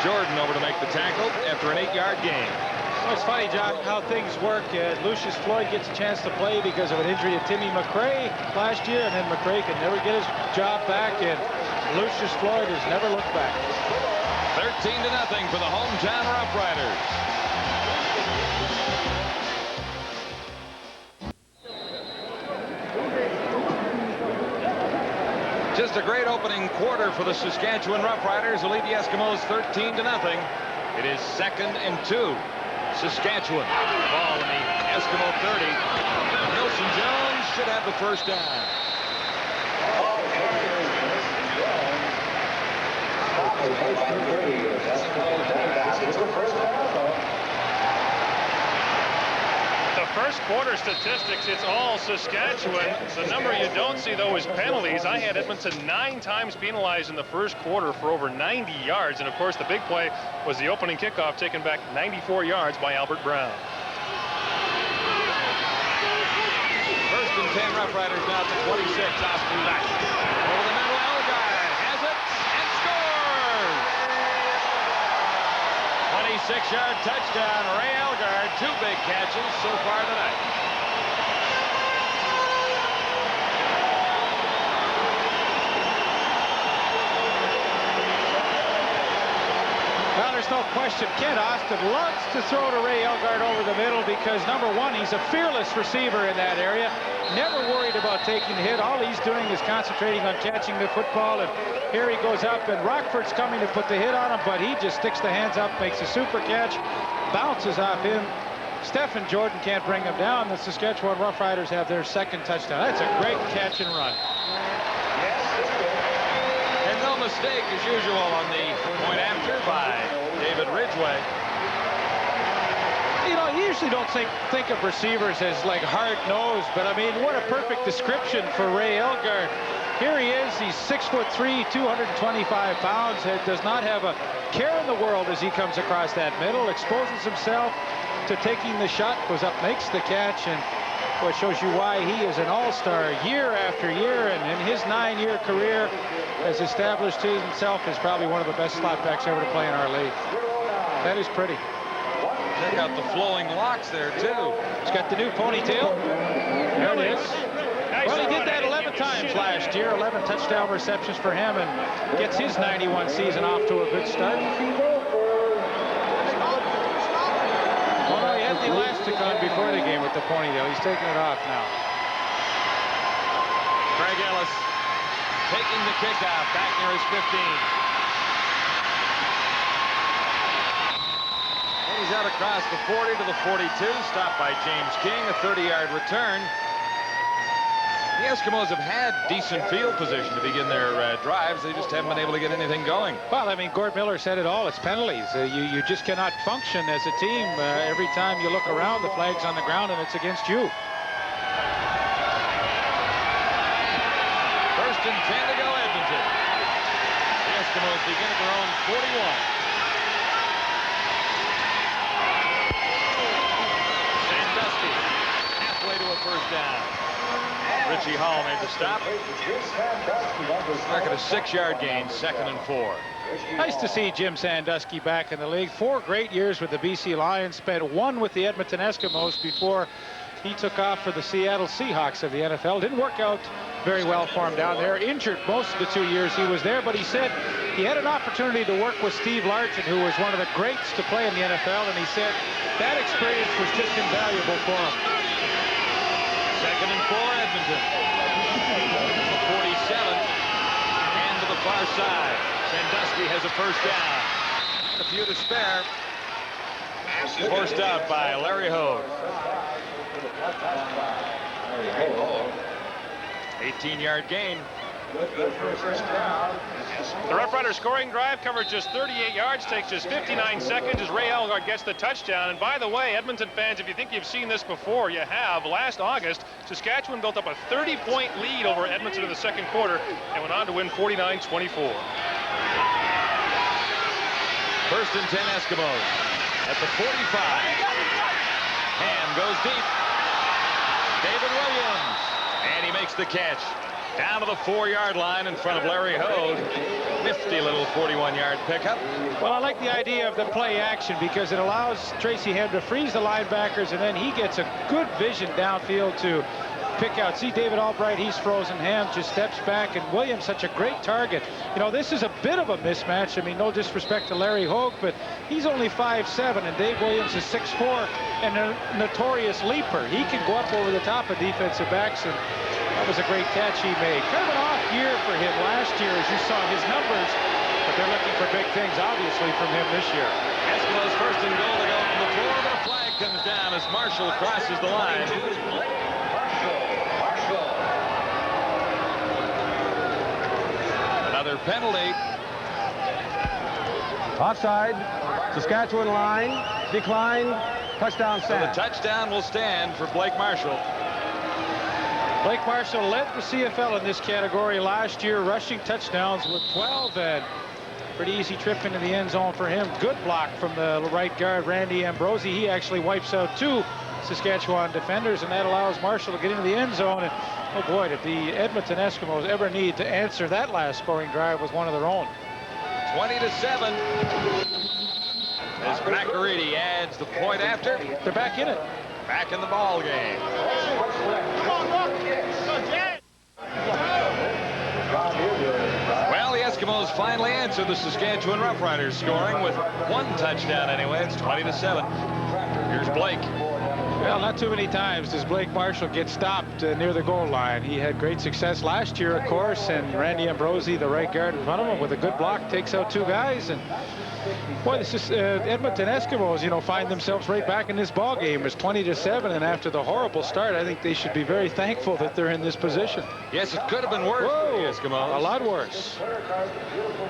Jordan over to make the tackle after an 8-yard gain. Well, it's funny, John, how things work. Lucius Floyd gets a chance to play because of an injury to Timmy McRae last year, and then McRae could never get his job back, and Lucius Floyd has never looked back. 13-0 for the hometown Roughriders. Just a great opening quarter for the Saskatchewan Roughriders, who lead the Eskimos 13-0. It is 2nd and 2. Saskatchewan. Ball in the Eskimo 30. Wilson Jones should have the first down. The first quarter statistics, it's all Saskatchewan. The number you don't see, though, is penalties. I had Edmonton 9 times penalized in the first quarter for over 90 yards. And, of course, the big play was the opening kickoff taken back 94 yards by Albert Brown. 1st and 10 Roughriders now at the 26. Austin Lack. Over the middle, Elgard has it and scores! 26-yard touchdown. Ray Elgard, 2 big catches so far tonight. Well, there's no question. Kent Austin loves to throw to Ray Elgard over the middle because, number one, he's a fearless receiver in that area. Never worried about taking the hit. All he's doing is concentrating on catching the football. And here he goes up, and Rockford's coming to put the hit on him, but he just sticks the hands up, makes a super catch, bounces off him. Stephen Jordan can't bring him down. The Saskatchewan Roughriders have their 2nd touchdown. That's a great catch and run. And no mistake, as usual, on the point after by David Ridgway. You know, you usually don't think of receivers as like hard-nosed, but I mean, what a perfect description for Ray Elgard. Here he is. He's 6'3", 225 pounds. Does not have a care in the world as he comes across that middle. Exposes himself to taking the shot. Goes up, makes the catch, and well, it shows you why he is an all-star year after year. And in his 9-year career, has established himself as probably one of the best slapbacks ever to play in our league. That is pretty. Check out the flowing locks there, too. He's got the new ponytail. There it is. Well, he did that 11 times last year, 11 touchdown receptions for him, and gets his 91 season off to a good start. Oh, no, he had the elastic on before the game with the ponytail. He's taking it off now. Craig Ellis taking the kickoff back near his 15. And he's out across the 40 to the 42, stopped by James King, a 30-yard return. The Eskimos have had decent field position to begin their drives. They just haven't been able to get anything going. Well, I mean, Gord Miller said it all. It's penalties. You just cannot function as a team. Every time you look around, the flag's on the ground, and it's against you. First and 10 to go, Edmonton. The Eskimos begin at their own 41. Sandusky halfway to a first down. Richie Hall made the stop. Mark at a 6-yard gain, 2nd and 4. Nice to see Jim Sandusky back in the league. 4 great years with the BC Lions. Spent 1 with the Edmonton Eskimos before he took off for the Seattle Seahawks of the NFL. Didn't work out very well for him down there. Injured most of the 2 years he was there, but he said he had an opportunity to work with Steve Largent, who was one of the greats to play in the NFL, and he said that experience was just invaluable for him. 2nd and 4, Edmonton. 47, and to the far side. Sandusky has a first down. A few to spare. Forced out by Larry Hogue. 18-yard gain. The Roughriders scoring drive covered just 38 yards, takes just 59 seconds as Ray Elgard gets the touchdown. And by the way, Edmonton fans, if you think you've seen this before, you have. Last August, Saskatchewan built up a 30-point lead over Edmonton in the second quarter and went on to win 49-24. First and 10 Eskimos at the 45. Ham goes deep. David Williams, and he makes the catch. Down to the 4-yard line in front of Larry Hogue. Nifty little 41-yard pickup. Well, I like the idea of the play action because it allows Tracy Ham to freeze the linebackers, and then he gets a good vision downfield to pick out. See David Albright, he's frozen. Ham just steps back, and Williams such a great target. You know, this is a bit of a mismatch. I mean, no disrespect to Larry Hogue, but he's only 5'7", and Dave Williams is 6'4", and a notorious leaper. He can go up over the top of defensive backs, and that was a great catch he made. Kind of an off year for him last year, as you saw his numbers, but they're looking for big things, obviously, from him this year. Eskimos first and goal to go from the 4, but a flag comes down as Marshall crosses the line. Another penalty. Offside. Saskatchewan line. Declined. Touchdown So the stand. touchdown will stand for Blake Marshall. Blake Marshall led the CFL in this category last year, rushing touchdowns with 12, and pretty easy trip into the end zone for him. Good block from the right guard, Randy Ambrosi. He actually wipes out 2 Saskatchewan defenders, and that allows Marshall to get into the end zone. And oh boy, did the Edmonton Eskimos ever need to answer that last scoring drive with one of their own. 20-7. As McEready adds the point after. They're back in it. Back in the ball game. Well, the Eskimos finally answer the Saskatchewan Roughriders, scoring with 1 touchdown anyway. It's 20-7. Here's Blake. Well, not too many times does Blake Marshall get stopped near the goal line. He had great success last year, of course, and Randy Ambrosi, the right guard in front of him, with a good block, takes out 2 guys. And boy, this is Edmonton Eskimos, you know, find themselves right back in this ball game. It's 20-7, and after the horrible start, I think they should be very thankful that they're in this position. Yes, it could have been worse for the Eskimos. A lot worse.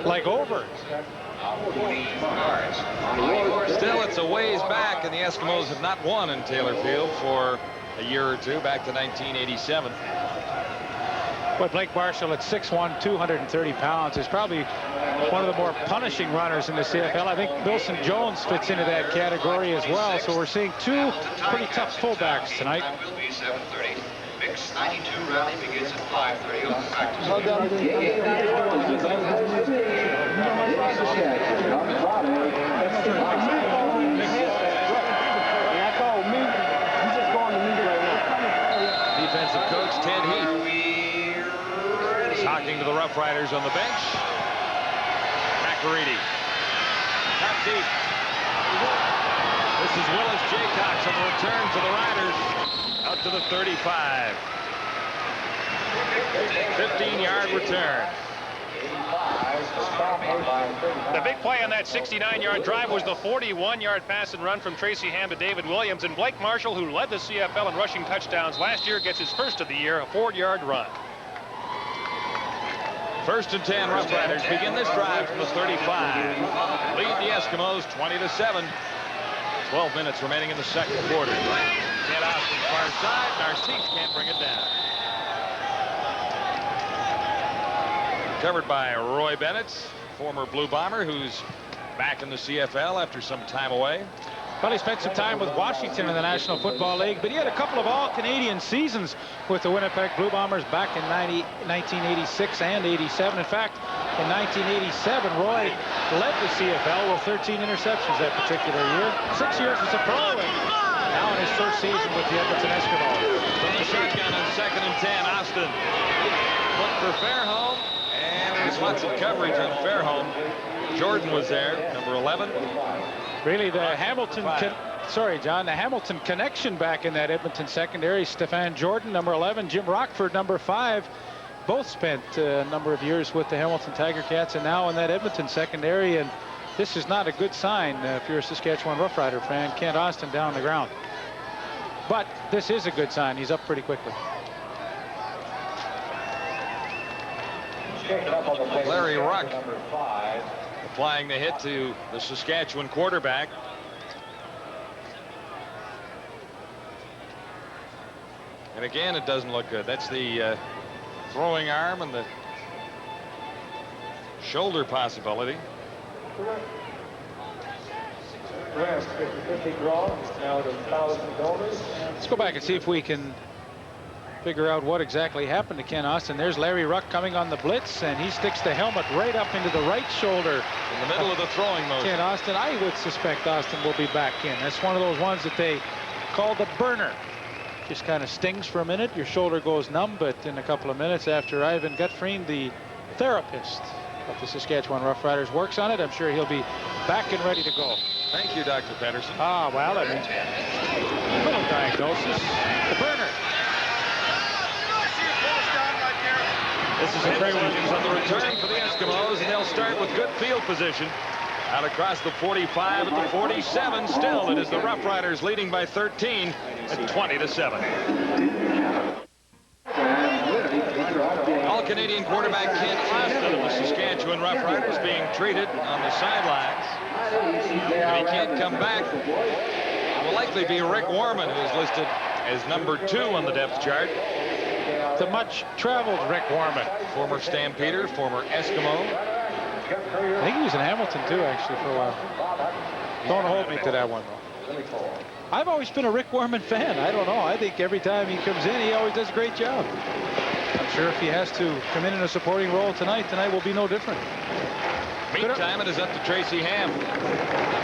Like over. Still, it's a ways back, and the Eskimos have not won in Taylor Field for a year or 2, back to 1987. But Blake Marshall at 6'1", 230 pounds is probably one of the more punishing runners in the CFL. I think Wilson Jones fits into that category as well. So we're seeing 2 pretty tough fullbacks tonight. 692 rally begins at 5:30 on practice. Defensive coach Ted Heath talking to the Roughriders on the bench. McEready. Not deep. This is Willis Jaycox on the return for the Riders. Out to the 35. 15-yard return. The big play on that 69-yard drive was the 41-yard pass and run from Tracy Ham to David Williams. And Blake Marshall, who led the CFL in rushing touchdowns last year, gets his first of the year, a 4-yard run. 1st and 10, Roughriders begin this drive from the 35. Lead the Eskimos 20-7. 12 minutes remaining in the second quarter. Get out to the far side. Narcisse can't bring it down. Covered by Roy Bennett, former Blue Bomber, who's back in the CFL after some time away. Well, he spent some time with Washington in the National Football League, but he had a couple of all-Canadian seasons with the Winnipeg Blue Bombers back in 1986 and 87. In fact, in 1987, Roy led the CFL with 13 interceptions that particular year. 6 years as a pro, and now in his first season with the Edmonton Eskimos. From the shotgun on 2nd and 10, Austin. Look for Fairholm, and there's lots of coverage on Fairholm. Jordan was there, number 11. Really, the Hamilton, the Hamilton connection back in that Edmonton secondary. Stefan Jordan, number 11, Jim Rockford, number 5. Both spent a number of years with the Hamilton Tiger Cats and now in that Edmonton secondary. And this is not a good sign if you're a Saskatchewan Roughrider fan. Kent Austin down on the ground. But this is a good sign. He's up pretty quickly. Larry Ruck applying the hit to the Saskatchewan quarterback. And again, it doesn't look good. That's the throwing arm and the shoulder possibility. Let's go back and see if we can figure out what exactly happened to Ken Austin. There's Larry Ruck coming on the blitz, and he sticks the helmet right up into the right shoulder. In the middle of the throwing motion. Ken Austin, I would suspect Austin will be back in. That's one of those ones that they call the burner. Just kind of stings for a minute. Your shoulder goes numb, but in a couple of minutes after Ivan Gutfrein, the therapist of the Saskatchewan Roughriders, works on it, I'm sure he'll be back and ready to go. Thank you, Dr. Pedersen. Ah, well, I mean, little diagnosis. The burner. This is Henry Williams on the return for the Eskimos, and they'll start with good field position. Out across the 45 at the 47. Still, it is the Roughriders leading by 13 at 20-7. All-Canadian quarterback Kent Austin of the Saskatchewan Roughriders being treated on the sidelines. If he can't come back, it will likely be Rick Warman, who is listed as number 2 on the depth chart. The much-traveled Rick Warman. Former Stampeder, former Eskimo. I think he was in Hamilton, too, actually, for a while. Don't hold me to that one, though. I've always been a Rick Warman fan. I don't know. I think every time he comes in, he always does a great job. I'm sure if he has to come in a supporting role tonight will be no different. Meantime, it is up to Tracy Ham.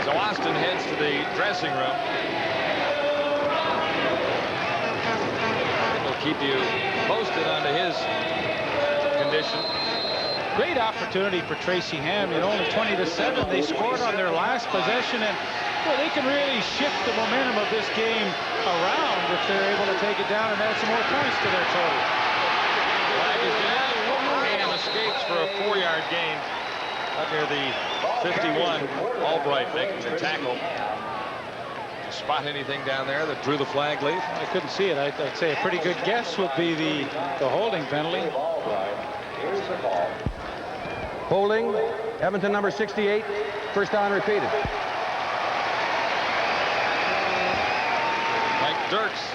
So Austin heads to the dressing room. We'll keep you posted on his condition. Great opportunity for Tracy Ham. You know, only 20-7. They scored on their last possession, and well, they can really shift the momentum of this game around if they're able to take it down and add some more points to their total. Flag is down. Ham escapes for a 4-yard gain up near the 51. Albright making the tackle. To spot anything down there that drew the flag, Leaf? I couldn't see it. I'd say a pretty good guess would be the holding penalty. Holding, Edmonton number 68, first down repeated. Mike Dirks.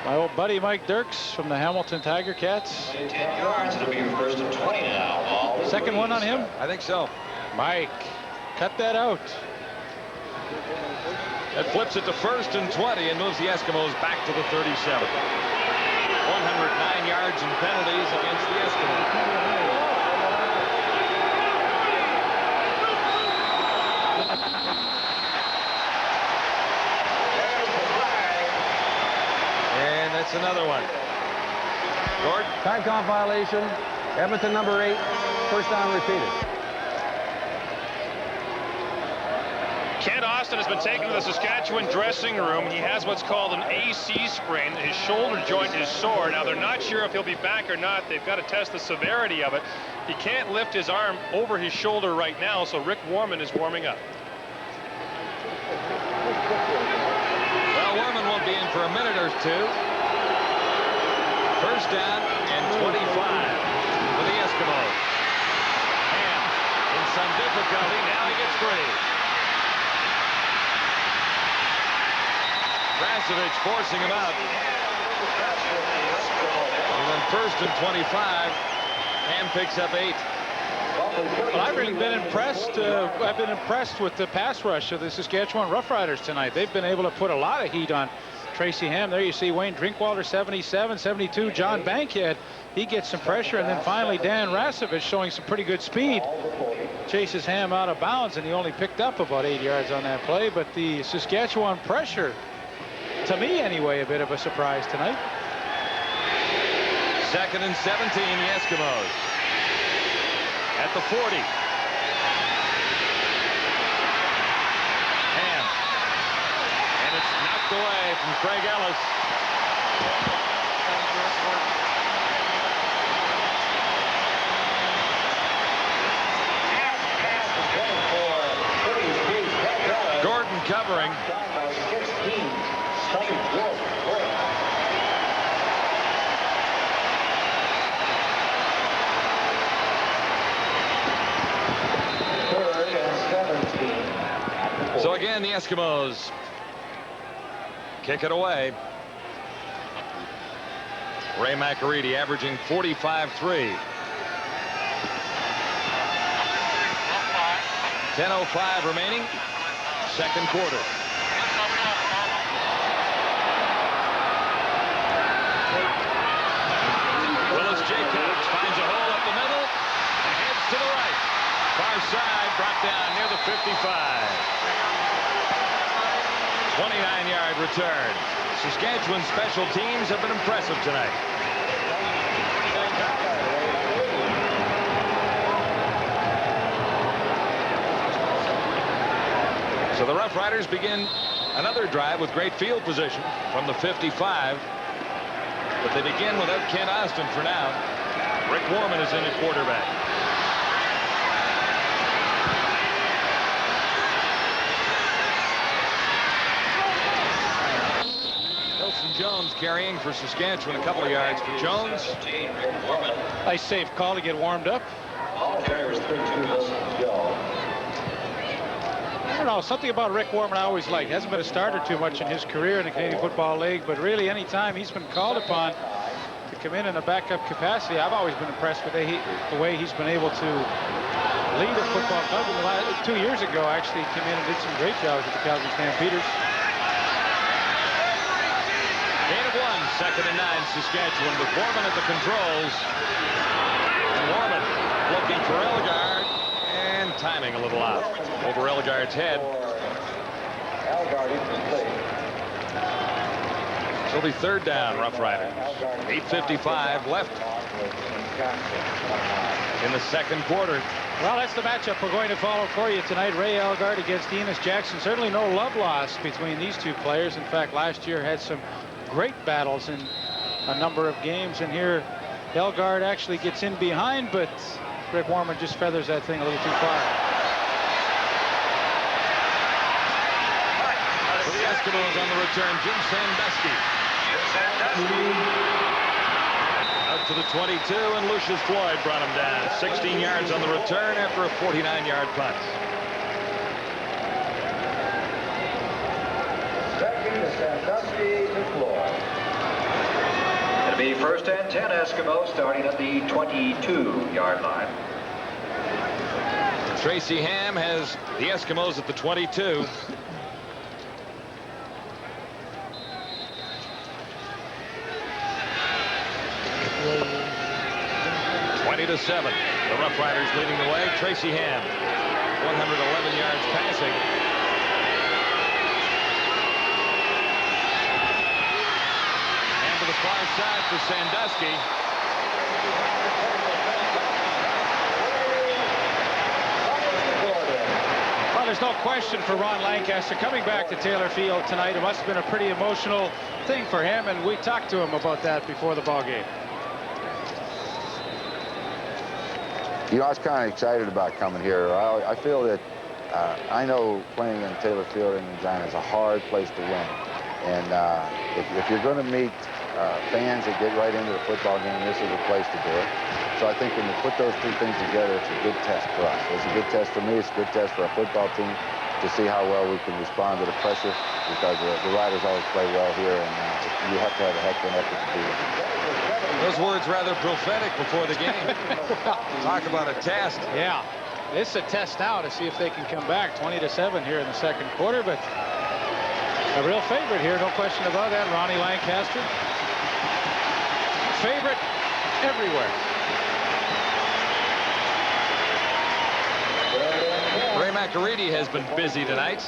My old buddy Mike Dirks from the Hamilton Tiger Cats. 10 yards, it'll be your first and 20 now. Second one on him? I think so. Mike, cut that out. That flips it to 1st and 20 and moves the Eskimos back to the 37. 109 yards and penalties against the Eskimos. And that's another one. Gordon. Time count violation. Edmonton number 8. First down repeated. Kent Austin has been taken to the Saskatchewan dressing room. He has what's called an AC sprain. His shoulder joint is sore. Now, they're not sure if he'll be back or not. They've got to test the severity of it. He can't lift his arm over his shoulder right now, so Rick Warman is warming up. Well, Warman won't be in for a minute or two. First down and 25 for the Eskimos. Ham in some difficulty. Now he gets free. Rasevich forcing him out. And then 1st and 25. Ham picks up 8. Well, I've really been impressed. I've been impressed with the pass rush of the Saskatchewan Roughriders tonight. They've been able to put a lot of heat on Tracy Ham. There you see Wayne Drinkwalder, 77, 72. John Bankhead, he gets some pressure. And then finally Dan Rasevich showing some pretty good speed. Chases Ham out of bounds, and he only picked up about 8 yards on that play. But the Saskatchewan pressure, to me anyway, a bit of a surprise tonight. 2nd and 17, the Eskimos. At the 40. Ham. And it's knocked away from Craig Ellis. Gordon covering. So again, the Eskimos kick it away. Ray McAreedy averaging 45-3. 10:05 remaining. Second quarter. Willis Jacobs finds a hole up the middle and heads to the right. Far side, brought down near the 55. 29-yard return. Saskatchewan special teams have been impressive tonight. So the Roughriders begin another drive with great field position from the 55. But they begin without Kent Austin for now. Rick Warman is in at quarterback. Jones carrying for Saskatchewan, a couple of yards for Jones. Nice safe call to get warmed up. All players 32 Jones. I don't know, something about Rick Warman I always liked. He hasn't been a starter too much in his career in the Canadian Football League, but really any time he's been called upon to come in a backup capacity, I've always been impressed with the way he's been able to lead a football club. 2 years ago, actually, he came in and did some great jobs with the Calgary Stampeders. 2nd and 9, Saskatchewan with Warman at the controls. And Warman looking for Elgard and timing a little out over Elgard's head. It'll be 3rd down, Roughriders. 8:55 left in the second quarter. Well, that's the matchup we're going to follow for you tonight. Ray Elgard against Enos Jackson. Certainly no love lost between these two players. In fact, last year had some great battles in a number of games, and here Elgard actually gets in behind, but Rick Warman just feathers that thing a little too far. For the Eskimos on the return, Jim Sandusky. Out to the 22, and Lucius Floyd brought him down. 16 yards on the return after a 49-yard punt. It'll be 1st and 10 Eskimos starting at the 22-yard line. Tracy Ham has the Eskimos at the 22. 20-7. The Roughriders leading the way. Tracy Ham, 111 yards passing. And to the far side for Sandusky. Well, there's no question for Ron Lancaster coming back to Taylor Field tonight. It must have been a pretty emotional thing for him, and we talked to him about that before the ball game. You know, I was kind of excited about coming here. I feel that I know playing in Taylor Field in Regina is a hard place to win. And if you're going to meet fans that get right into the football game, this is a place to do it. So I think when you put those two things together, it's a good test for us. It's a good test for me. It's a good test for our football team to see how well we can respond to the pressure, because the Riders always play well here, and you have to have a heck of an effort to do it. Those words rather prophetic before the game. Talk about a test. Yeah, it's a test now to see if they can come back. 20-7 here in the second quarter, but a real favorite here, no question about that. Ronnie Lancaster, favorite everywhere. Ray McAreedy has been busy tonight.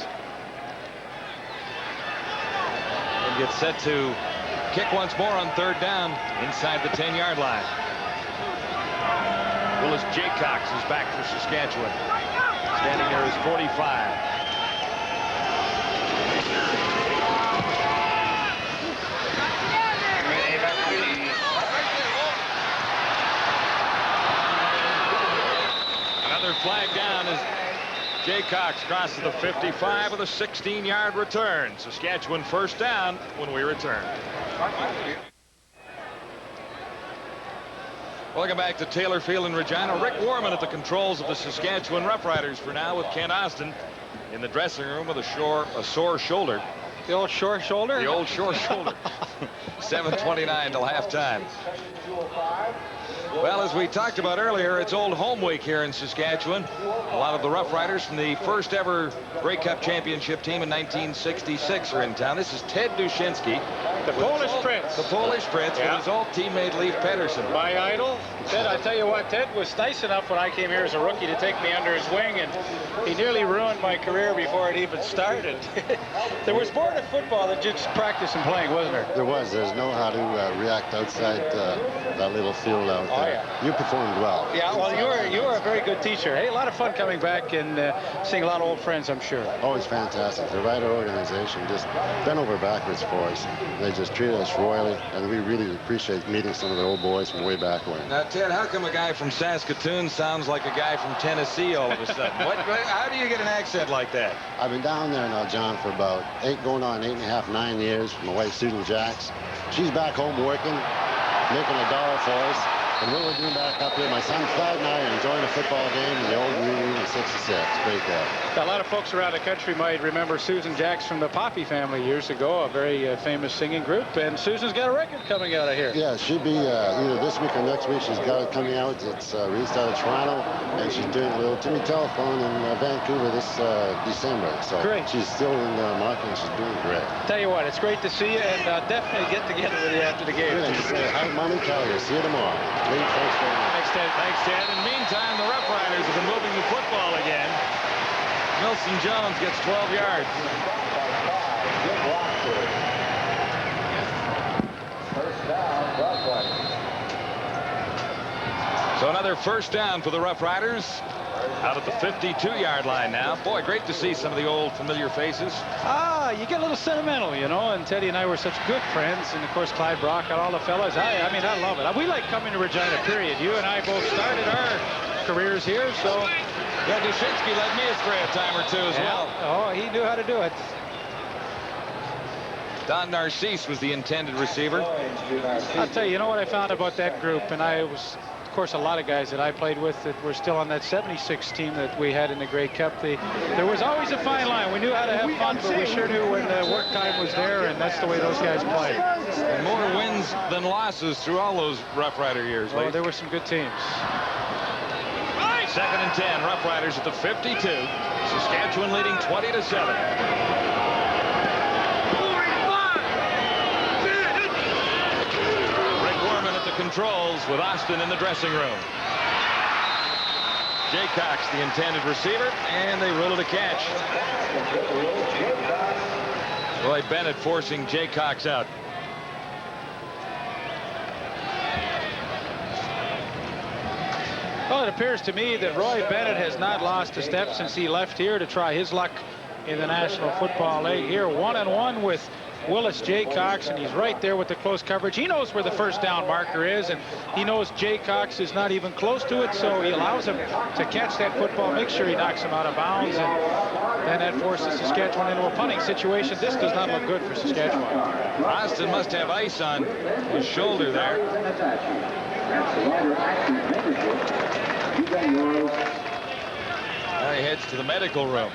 And gets set to kick once more on third down inside the 10-yard line. Willis Jaycox is back for Saskatchewan. Standing there is 45. Another flag down as Jaycox crosses the 55 with a 16-yard return. Saskatchewan first down when we return. Welcome back to Taylor Field in Regina. Rick Warman at the controls of the Saskatchewan Roughriders for now, with Ken Austin in the dressing room with a sore shoulder. The old short shoulder? The old short shoulder. 7:29 till halftime. Well, as we talked about earlier, it's old home week here in Saskatchewan. A lot of the Roughriders from the first ever Grey Cup championship team in 1966 are in town. This is Ted Dushinsky. The Polish Prince. The Polish Prince, Yeah. with his old teammate Leif Pedersen. My idol. Ted, I tell you what, Ted was nice enough when I came here as a rookie to take me under his wing, and he nearly ruined my career before it even started. There was more to football than just practice and playing, wasn't there? There was. There's know how to react outside that little field out there. Oh, yeah. You performed well. Yeah, well, you were a very good teacher. Hey, a lot of fun coming back and seeing a lot of old friends, I'm sure. Always fantastic. The Rider organization just bent over backwards for us. They just treated us royally, and we really appreciate meeting some of the old boys from way back when. Now, Ted, how come a guy from Saskatoon sounds like a guy from Tennessee all of a sudden? How do you get an accent like that? I've been down there now, John, for about 8.5, 9 years. My wife, Susan Jacks. She's back home working, making $1 for us. And what we're doing back up here, my son Clyde and I are enjoying a football game in the old Union in 66. Great day. A lot of folks around the country might remember Susan Jacks from the Poppy family years ago, a very famous singing group. And Susan's got a record coming out of here. Yeah, she'll be either this week or next week. She's got it coming out. It's released out of Toronto, and she's doing a little Timmy Telephone in Vancouver this December. So Great. She's still in the market, and she's doing great. Tell you what, it's great to see you, and definitely get together with you after the game. Good. Say hi, Mommy Calgary. See you tomorrow. Great, thanks very much. Thanks, Ted. Thanks, Ted. In the meantime, the Roughriders have been moving the football again. Wilson Jones gets 12 yards. So another first down for the Roughriders. Out at the 52-yard line now. Boy, great to see some of the old familiar faces. You get a little sentimental, you know, and Teddy and I were such good friends, and of course Clyde Brock and all the fellas. I mean, I love it. We like coming to Regina, period. You and I both started our careers here, so. Yeah, Dushinsky led me astray a time or two as well. Oh, he knew how to do it. Don Narcisse was the intended receiver. I'll tell you, you know what I found about that group, and I was, of course, a lot of guys that I played with that were still on that 76 team that we had in the Grey Cup. There was always a fine line. We knew how to have fun, but we sure knew when the work time was there, and that's the way those guys played. And more wins than losses through all those Rough Rider years. Oh, there were some good teams. 2nd and 10, Roughriders at the 52. Saskatchewan leading 20-7. Rick Warman at the controls with Austin in the dressing room. Jaycox, the intended receiver, and they rule it a catch. Roy Bennett forcing Jaycox out. Well, it appears to me that Roy Bennett has not lost a step since he left here to try his luck in the National Football League. Here, one-on-one with Willis Jaycox, and he's right there with the close coverage. He knows where the first down marker is, and he knows Jaycox is not even close to it, so he allows him to catch that football, make sure he knocks him out of bounds, and then that forces Saskatchewan into a punting situation. This does not look good for Saskatchewan. Austin must have ice on his shoulder there. Now he heads to the medical room.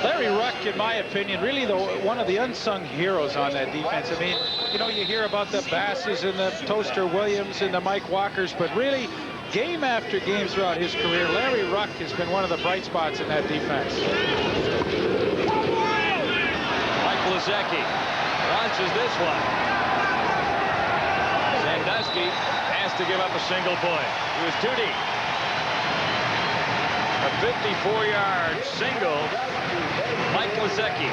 Larry Ruck, in my opinion, really one of the unsung heroes on that defense. I mean, you know, you hear about the Basses and the Toaster Williams and the Mike Walkers, but really, game after game throughout his career, Larry Ruck has been one of the bright spots in that defense. Mike Lozecki launches this one. Sandusky has to give up a single point. He was too deep. A 54-yard single, Mike Lozecki.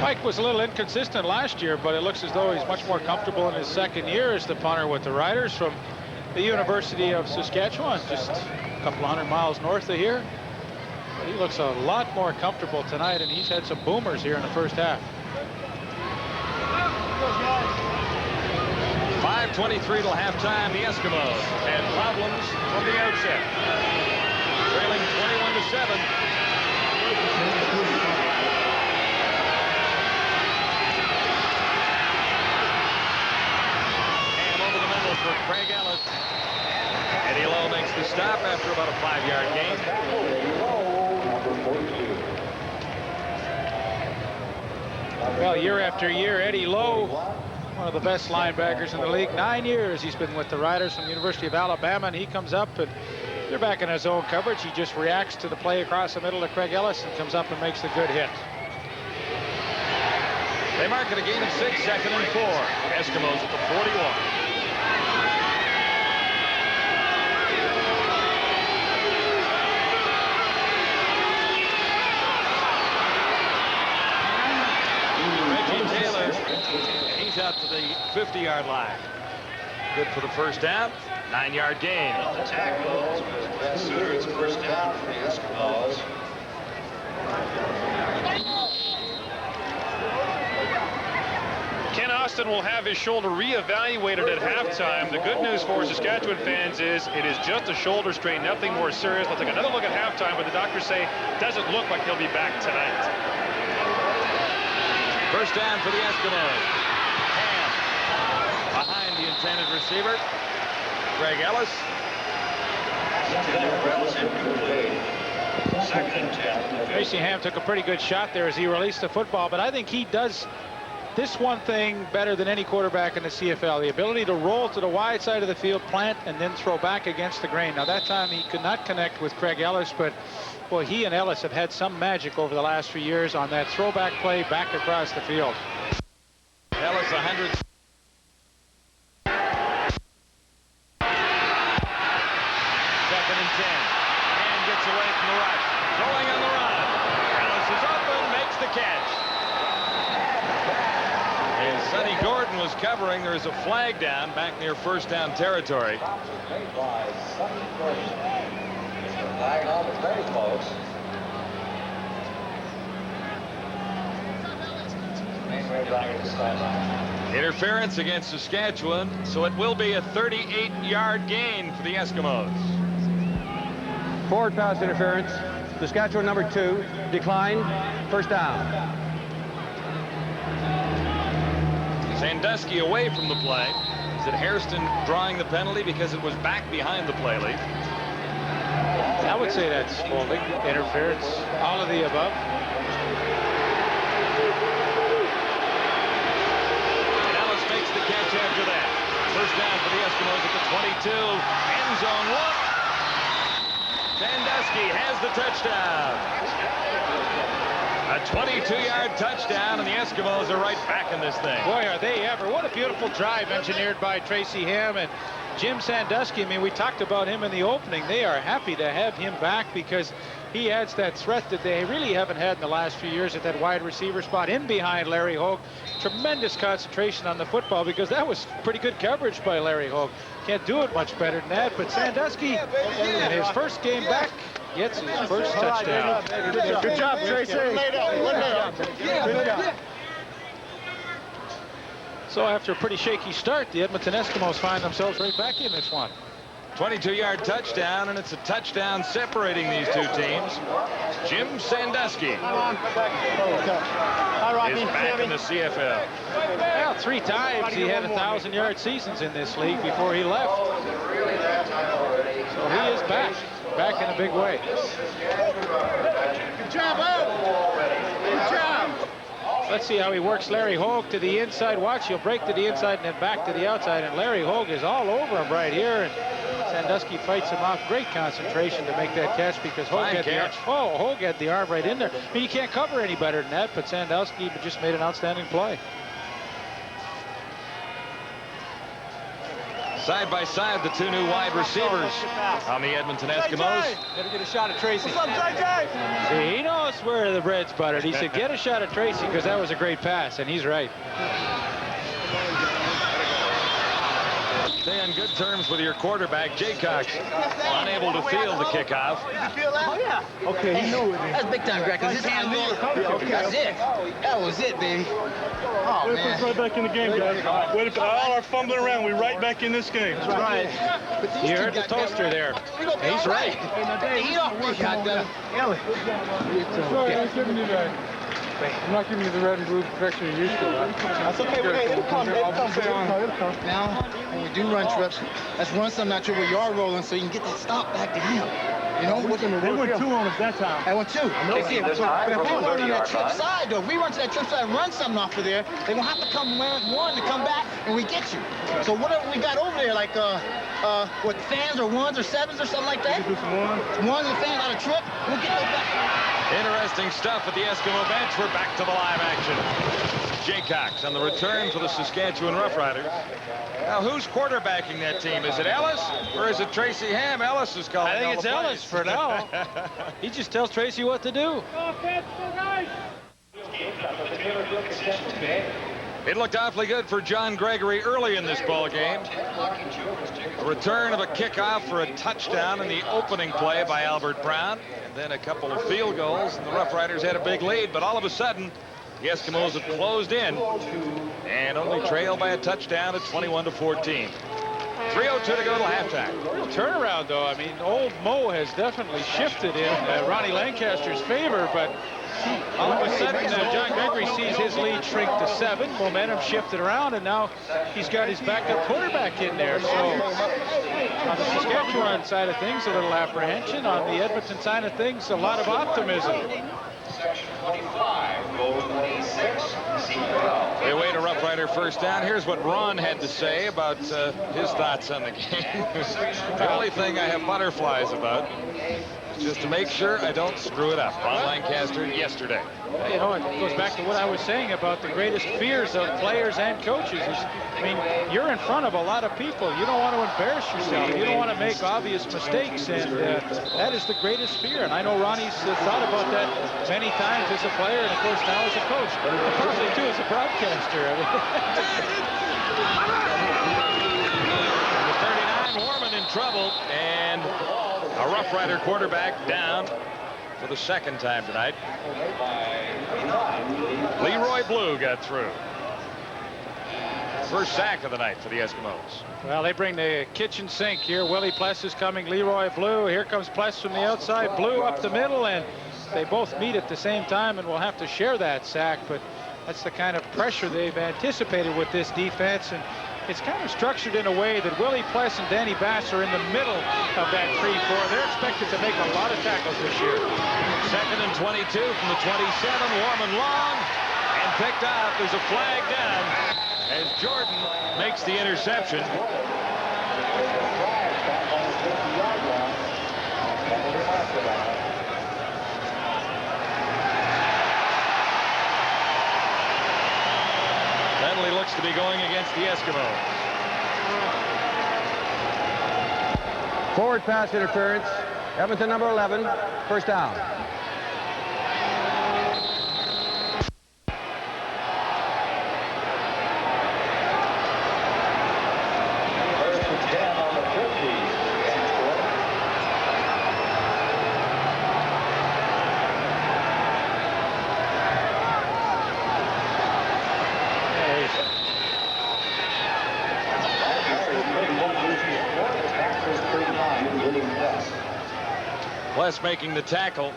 Mike was a little inconsistent last year, but it looks as though he's much more comfortable in his second year as the punter with the Riders from the University of Saskatchewan, just a couple hundred miles north of here. But he looks a lot more comfortable tonight, and he's had some boomers here in the first half. 5:23 till halftime. The Eskimos had problems from the outset. Trailing 21-7. And over the middle for Craig Ellis. Eddie Lowe makes the stop after about a 5-yard gain. Well, year after year, Eddie Lowe, one of the best linebackers in the league. 9 years he's been with the Riders from the University of Alabama, and he comes up and they're back in his zone coverage. He just reacts to the play across the middle to Craig Ellis and comes up and makes the good hit. They mark it a gain of 6, 2nd and 4. Eskimos at the 41. Out to the 50-yard line. Good for the first down. 9-yard gain. The tackle it's first down for the Eskimos. Ken Austin will have his shoulder reevaluated at halftime. The good news for Saskatchewan fans is it is just a shoulder strain, nothing more serious. We'll take another look at halftime, but the doctors say it doesn't look like he'll be back tonight. First down for the Eskimos. Behind the intended receiver, Craig Ellis. Tracy Ham took a pretty good shot there as he released the football, but I think he does this one thing better than any quarterback in the CFL, the ability to roll to the wide side of the field, plant, and then throw back against the grain. Now, that time he could not connect with Craig Ellis, but well, he and Ellis have had some magic over the last few years on that throwback play back across the field. Ellis 100. Away from the rush, going on the run. Ellis is open, makes the catch. And Sonny Gordon was covering. There is a flag down back near first down territory. Flag on, but very close. Interference against Saskatchewan, so it will be a 38-yard gain for the Eskimos. Forward pass interference. Saskatchewan number 2. Decline. First down. Sandusky away from the play. Is it Hairston drawing the penalty because it was back behind the play lead? I would say that's holding, interference, all of the above. Ellis makes the catch after that. First down for the Eskimos at the 22. End zone look. Sandusky has the touchdown. A 22-yard touchdown, and the Eskimos are right back in this thing. Boy, are they ever. What a beautiful drive engineered by Tracy Ham and Jim Sandusky. I mean, we talked about him in the opening. They are happy to have him back because he adds that threat that they really haven't had in the last few years at that wide receiver spot in behind Larry Hogue. Tremendous concentration on the football because that was pretty good coverage by Larry Hogue. Can't do it much better than that, but Sandusky in his first game back gets his first touchdown. Good job, Tracy. Good job. So after a pretty shaky start, the Edmonton Eskimos find themselves right back in this one. 22-yard touchdown, and it's a touchdown separating these two teams. Jim Sandusky is back in the CFL. Well, 3 times he had 1,000-yard seasons in this league before he left. So he is back in a big way. Good job, Good job. Let's see how he works Larry Hogue to the inside. Watch, he'll break to the inside and then back to the outside, and Larry Hogue is all over him right here. And Sandusky fights him off. Great concentration to make that catch because Hogue Hogue had the arm right in there. I mean, you can't cover any better than that, but Sandusky just made an outstanding play. Side by side, the two new wide receivers on the Edmonton Eskimos. Gotta get a shot at Tracy. What's up, JJ? See, he knows where the bread's buttered. He said, get a shot at Tracy because that was a great pass, and he's right. Stay on good terms with your quarterback, Jaycox, unable to field the kickoff. Oh, yeah. Okay, he knew it. That's big time, Greg, because his hand moved. That's it. That was it, baby. Oh, man. Right back in the game, guys. Wait, all our fumbling around, we're right back in this game. That's right. You heard the toaster there. He's right. He don't work out there. Sorry, I'm giving you that. I'm not giving you the red and blue protection you're used to. That's okay. Hey, it'll come. It'll come. Now, when we do run trips, let's run something out here where you are rolling so you can get that stop back to him. You know? They went 2 on us that time. I went 2. But if we run on that trip side, though, if we run to that trip side and run something off of there, they're going to have to come 1 to come back and we get you. So whatever we got over there, like what, fans or 1s or 7s or something like that? Do some 1s and fans on a trip, we'll get those back. Interesting stuff at the Eskimo bench. We're back to the live action. Jaycox on the return for the Saskatchewan Roughriders. Now, who's quarterbacking that team? Is it Ellis or is it Tracy Ham? Ellis is calling. I think it's Ellis for now. He just tells Tracy what to do. It looked awfully good for John Gregory early in this ball game. A return of a kickoff for a touchdown in the opening play by Albert Brown, and then a couple of field goals, and the Roughriders had a big lead, but all of a sudden, the Eskimos have closed in and only trailed by a touchdown at 21-14. 3:02 to go till halftime. Real turnaround, though. I mean, old Mo has definitely shifted in Ronnie Lancaster's favor, but all of a sudden, John Gregory sees his lead shrink to 7. Momentum shifted around, and now he's got his backup quarterback in there. So on the Saskatchewan side of things, a little apprehension. On the Edmonton side of things, a lot of optimism. They await a Rough Rider first down. Here's what Ron had to say about his thoughts on the game. The only thing I have butterflies about is just to make sure I don't screw it up. Ron Lancaster yesterday. You know, it goes back to what I was saying about the greatest fears of players and coaches. I mean, you're in front of a lot of people. You don't want to embarrass yourself. You don't want to make obvious mistakes, and that is the greatest fear. And I know Ronnie's thought about that many times as a player, and of course now as a coach. And probably too as a broadcaster. Number 39, Warman in trouble, and a Rough Rider quarterback down for the second time tonight. Leroy Blue got through. First sack of the night for the Eskimos. Well, they bring the kitchen sink here. Willie Pless is coming. Leroy Blue. Here comes Pless from the outside. Blue up the middle, and they both meet at the same time and will have to share that sack. But that's the kind of pressure they've anticipated with this defense. And it's kind of structured in a way that Willie Pless and Danny Bass are in the middle of that 3-4. They're expected to make a lot of tackles this year. Second and 22 from the 27. Warman long and picked up. There's a flag down as Jordan makes the interception. against the Eskimos. Forward pass interference. Edmonton number 11. First down. West making the tackle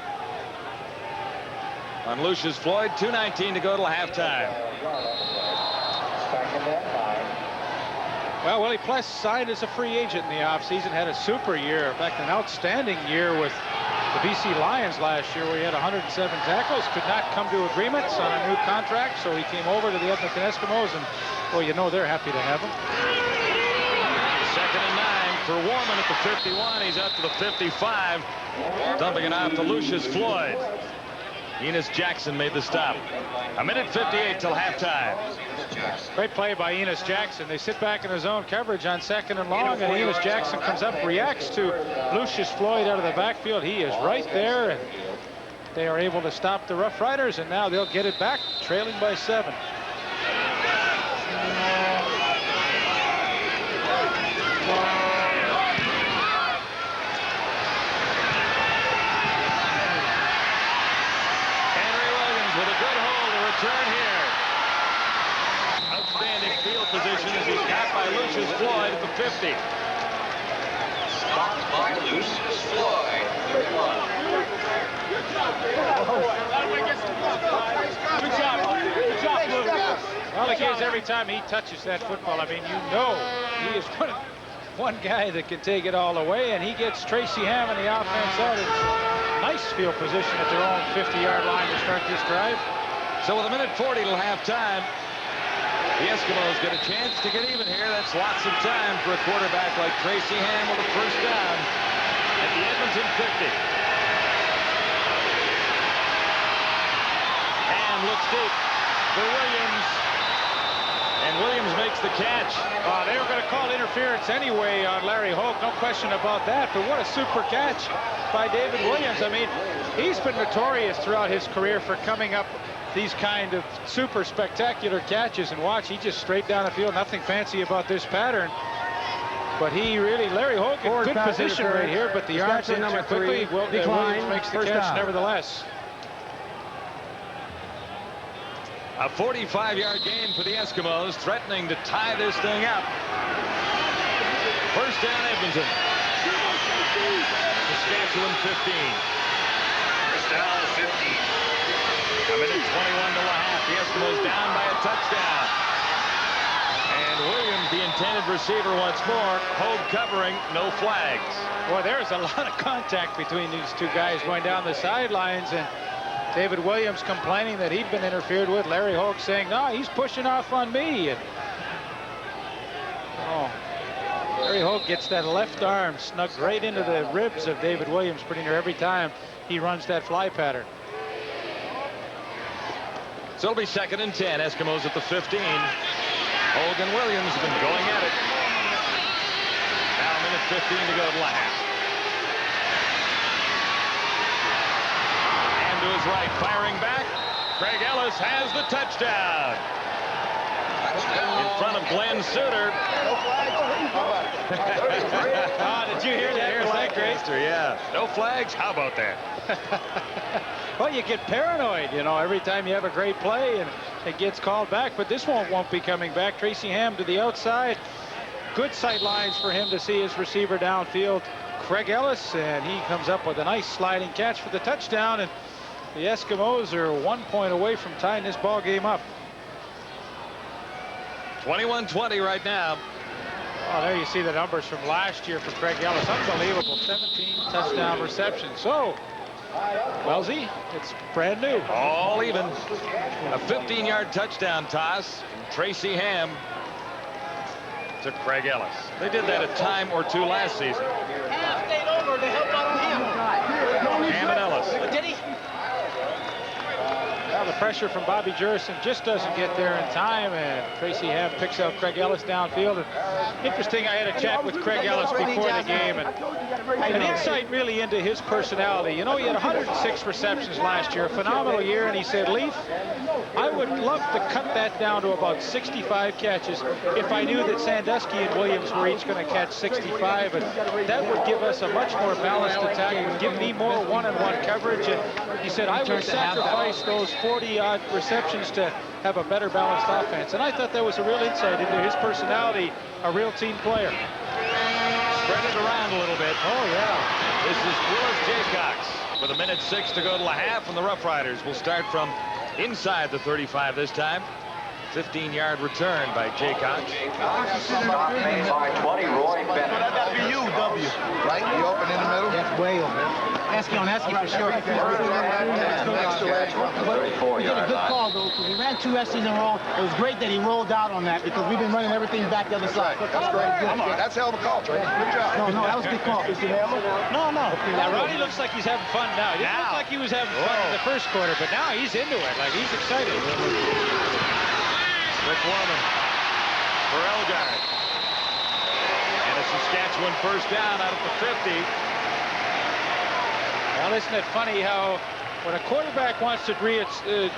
on Lucius Floyd. 2:19 to go till halftime. Well, Willie Pless signed as a free agent in the offseason, had a super year, in fact, an outstanding year with the BC Lions last year, where he had 107 tackles, could not come to agreements on a new contract, so he came over to the Edmonton Eskimos, and, well, you know they're happy to have him. 2nd and 9 for Warman at the 51. He's up to the 55. Dumping it off to Lucius Floyd. Enos Jackson made the stop. 1:58 till halftime. Great play by Enos Jackson. They sit back in his own coverage on 2nd and long, and Enos Jackson comes up, reacts to Lucius Floyd out of the backfield. He is right there, and they are able to stop the Roughriders, and now they'll get it back, trailing by 7. Turn here. Outstanding field position as he's got by Lucius Floyd at the 50. Stopped by Lucius Floyd. Good job, Lucas. Well, it gives every time he touches that football. I mean, you know he is one guy that can take it all away, and he gets Tracy Ham and the offense out. It's nice field position at their own 50-yard line to start this drive. So with 1:40 till halftime, the Eskimos get a chance to get even here. That's lots of time for a quarterback like Tracy Ham with a first down at the Edmonton 50. Ham looks deep for Williams, and Williams makes the catch. They were going to call interference anyway on Larry Hoke, no question about that, but what a super catch by David Williams. I mean, he's been notorious throughout his career for coming up these kind of super spectacular catches, and watch, he just straight down the field, nothing fancy about this pattern, but he really, Larry Hoke in good position right here, but the arms in too quickly. Williams makes the catch nevertheless. A 45-yard gain for the Eskimos, threatening to tie this thing up. First down, Edmonton. Saskatchewan 15. First down, 15. 1:21 to a half. The Eskimos down by a touchdown. And Williams, the intended receiver once more. Hogue covering, no flags. Well, there's a lot of contact between these two guys going down the sidelines, and David Williams complaining that he'd been interfered with. Larry Hogue saying, no, he's pushing off on me. And, Larry Hogue gets that left arm snugged right into the ribs of David Williams pretty near every time he runs that fly pattern. So it'll be 2nd and 10. Eskimos at the 15. Hogue and Williams have been going at it. Now 1:15 to go to half. And to his right, firing back. Craig Ellis has the touchdown. In front of Glenn Suter. Did you hear that? Flag racer, yeah. No flags? How about that? Well, you get paranoid, you know, every time you have a great play and it gets called back, but this one won't be coming back. Tracy Ham to the outside. Good sight lines for him to see his receiver downfield, Craig Ellis, and he comes up with a nice sliding catch for the touchdown, and the Eskimos are 1 point away from tying this ball game up. 21-20 right now. Oh, there you see the numbers from last year for Craig Ellis. Unbelievable, 17 touchdown receptions. So, Wellesley, it's brand new. All even. A 15-yard touchdown toss from Tracy Ham to Craig Ellis. They did that a time or two last season. Ham stayed over to help out on him. Ham and Ellis. Did he? Well, the pressure from Bobby Jurison, just doesn't get there in time, and Tracy Ham picks out Craig Ellis downfield. And interesting, I had a chat with Craig Ellis before the game, and an insight really into his personality. You know, he had 106 receptions last year, a phenomenal year, and he said, Leaf, I would love to cut that down to about 65 catches if I knew that Sandusky and Williams were each going to catch 65, and that would give us a much more balanced attack. It would give me more one-on-one coverage, and he said I would sacrifice those 40-odd receptions to have a better balanced offense. And I thought that was a real insight into his personality, a real team player. Spread it around a little bit. Oh, yeah. This is Willis Jaycox with 1:06 to go to the half, and the Roughriders will start from inside the 35 this time. 15-yard return by Jaycox. Stop made by 20, Roy Bennett. That got to be you, W. Right? You open in the middle? That's way over. Esky on Esky for sure. Next to Edmonton, the 34-yard We did a good line. call, though, because he ran 2 Eskys in a row. It was great that he rolled out on that, because we've been running everything back the other side. That's great. That's a hell of a call, Trey. Good job. No, that was a good call. Is he hammer? No. Now, Ronnie looks like he's having fun now. He didn't look like he was having fun in the first quarter, but now he's into it. Like, he's excited. Rick Warman for Elgard. And a Saskatchewan first down out of the 50. Well, isn't it funny how when a quarterback wants to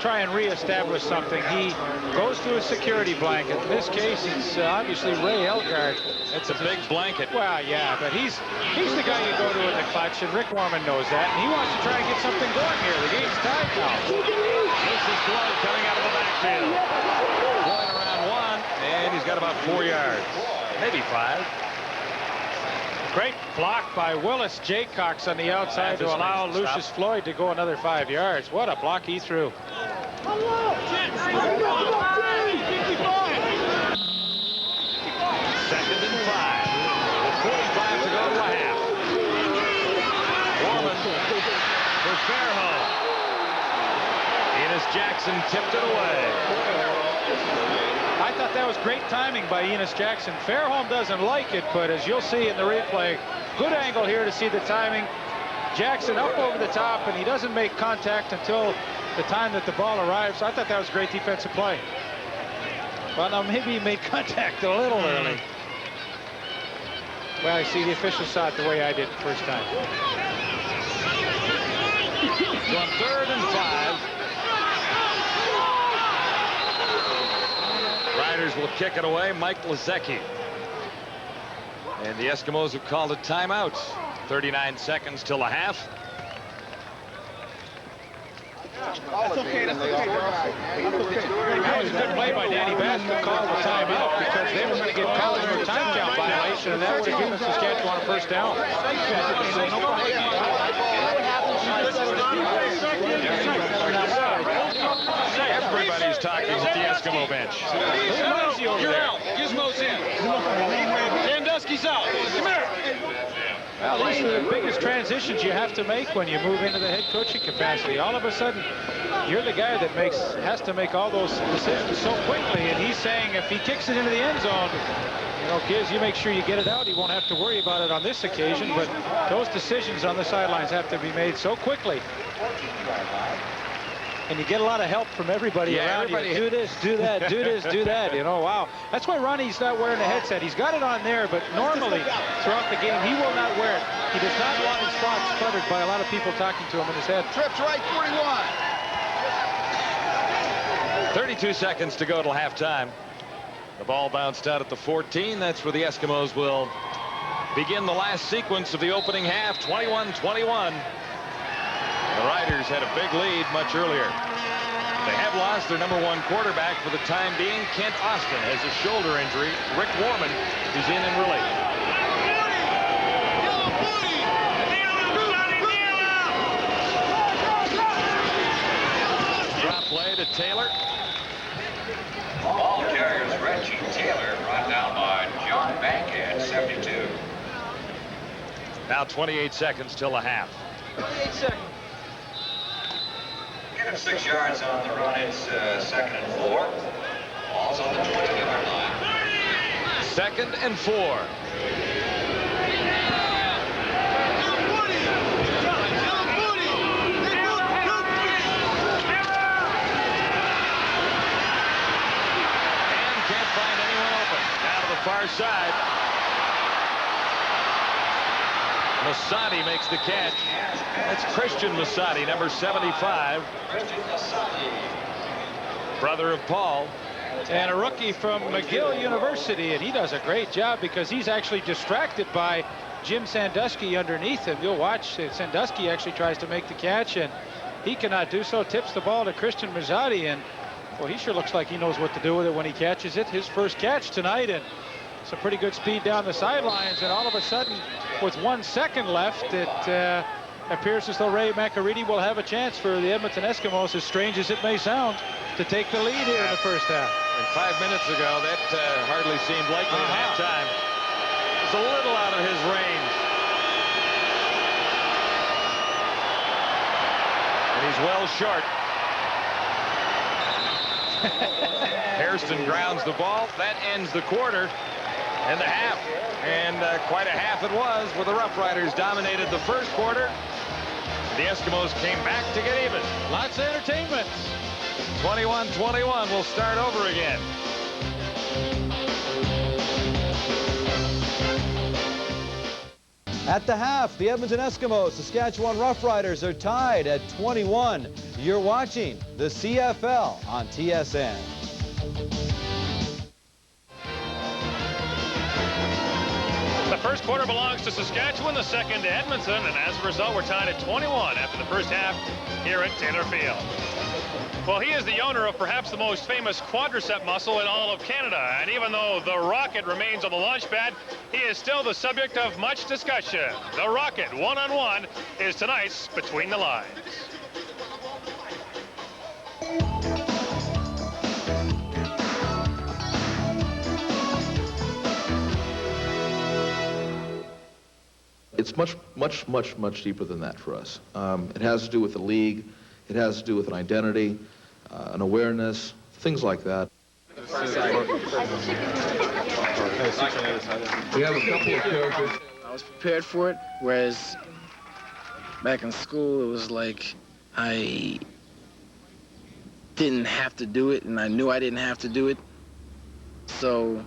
try and reestablish something, he goes to a security blanket. In this case, it's obviously Ray Elgard. It's a big blanket. Well, yeah, but he's the guy you go to in the clutch, and Rick Warman knows that, and he wants to try and get something going here. The game's tied now. This is Floyd coming out of the backfield. Floyd around 1, and he's got about 4 yards, maybe 5. Great block by Willis Jaycox on the outside to allow Lucius Floyd to go another 5 yards. What a block he threw. Second and 5. With 45 to go to a half. Warman for Fairholm. Enos Jackson tipped it away. I thought that was great timing by Enos Jackson. Fairholm doesn't like it, but as you'll see in the replay, good angle here to see the timing. Jackson up over the top, and he doesn't make contact until the time that the ball arrives. I thought that was a great defensive play. Well, now maybe he made contact a little early. Well, I see the official saw it the way I did the first time. So on 3rd and 5. Riders will kick it away. Mike Lazecki. And the Eskimos have called a timeout. 39 seconds till a half. That's okay. That's okay. That was a good play by Danny Bass to call the timeout, because they were going to get called for a time count violation, and that would have given Saskatchewan a first down. Everybody's talking at the Eskimo bench. You're out. Gizmo's in. Sandusky's out. Come here. Well, these are the biggest transitions you have to make when you move into the head coaching capacity. All of a sudden, you're the guy that has to make all those decisions so quickly, and he's saying if he kicks it into the end zone, you know, Giz, you make sure you get it out. He won't have to worry about it on this occasion, but those decisions on the sidelines have to be made so quickly. And you get a lot of help from everybody around you. Do this, do that, do this, do that. You know, wow. That's why Ronnie's not wearing a headset. He's got it on there, but normally throughout the game, he will not wear it. He does not want his thoughts cluttered by a lot of people talking to him in his head. Trips right, 41. 32 seconds to go till halftime. The ball bounced out at the 14. That's where the Eskimos will begin the last sequence of the opening half. 21-21. The Riders had a big lead much earlier. They have lost their #1 quarterback for the time being. Kent Austin has a shoulder injury. Rick Warman is in relief. Drop play to Taylor. Ball carriers Reggie Taylor brought down by John Bank at 72. Now 28 seconds till a half. 28 seconds. Get him 6 yards on the run. It's 2nd and 4. Ball's on the 20-yard line. 2nd and 4. Masadi makes the catch. That's Christian Masadi, number 75. Brother of Paul. And a rookie from McGill University, and he does a great job because he's actually distracted by Jim Sandusky underneath him. You'll watch Sandusky actually tries to make the catch, and he cannot do so. Tips the ball to Christian Masadi, and well, he sure looks like he knows what to do with it when he catches it. His first catch tonight, and some pretty good speed down the sidelines, and all of a sudden, with 1 second left, it appears as though Ray McAreedy will have a chance for the Edmonton Eskimos, as strange as it may sound, to take the lead here in the first half. And 5 minutes ago, that hardly seemed likely at halftime. It's a little out of his range. And he's well short. Hairston grounds the ball. That ends the quarter and the half. And quite a half it was, where the Roughriders dominated the first quarter. The Eskimos came back to get even. Lots of entertainment. 21-21. We'll start over again. At the half, the Edmonton Eskimos, Saskatchewan Roughriders are tied at 21. You're watching the CFL on TSN. The first quarter belongs to Saskatchewan, the second to Edmonton, and as a result, we're tied at 21 after the first half here at Taylor Field. Well, he is the owner of perhaps the most famous quadricep muscle in all of Canada, and even though the Rocket remains on the launch pad, he is still the subject of much discussion. The Rocket, one-on-one, is tonight's Between the Lines. It's much deeper than that for us. It has to do with the league. It has to do with an identity, an awareness, things like that. We have a couple of characters. I was prepared for it, whereas back in school, it was like I didn't have to do it, and I knew I didn't have to do it. So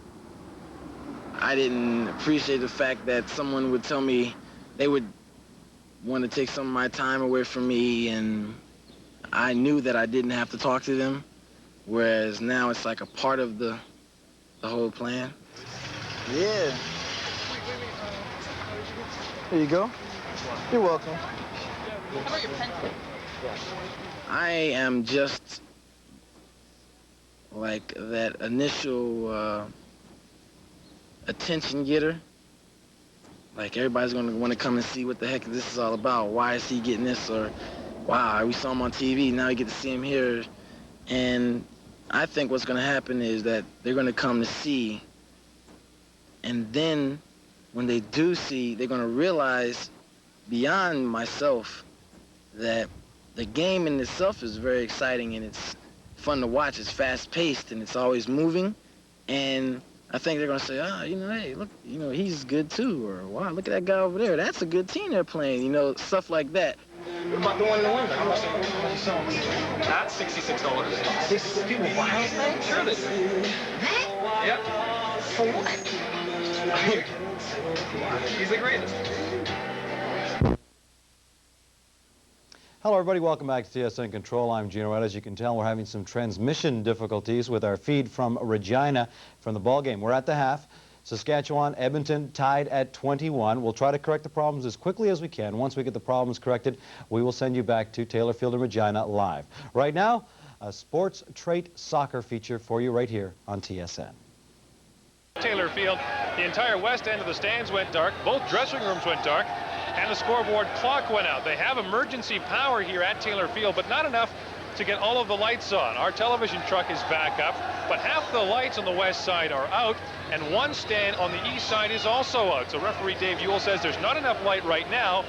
I didn't appreciate the fact that someone would tell me they would want to take some of my time away from me, and I knew that I didn't have to talk to them, whereas now it's like a part of the whole plan. Yeah. Here you go. You're welcome. I am just like that initial attention getter. Like everybody's gonna want to come and see what the heck this is all about. Why is he getting this? Or, wow, we saw him on TV, now we get to see him here. And I think what's gonna happen is that they're gonna come to see, and then when they do see, they're gonna realize beyond myself that the game in itself is very exciting and it's fun to watch. It's fast-paced and it's always moving. And I think they're going to say, hey, look, he's good too. Or, wow, look at that guy over there. That's a good team they're playing, stuff like that. What about the one in the window? How much are you selling? That's $66. 66 people buy this thing? Sure they do. That? Yep. For what? He's the greatest. Hello, everybody. Welcome back to TSN Control. I'm Gino. As you can tell, we're having some transmission difficulties with our feed from Regina from the ball game. We're at the half. Saskatchewan, Edmonton tied at 21. We'll try to correct the problems as quickly as we can. Once we get the problems corrected, we will send you back to Taylor Field in Regina live. Right now, a sports trait soccer feature for you right here on TSN. Taylor Field, the entire west end of the stands went dark. Both dressing rooms went dark. And the scoreboard clock went out. They have emergency power here at Taylor Field, but not enough to get all of the lights on. Our television truck is back up, but half the lights on the west side are out, and one stand on the east side is also out. So referee Dave Ewell says there's not enough light right now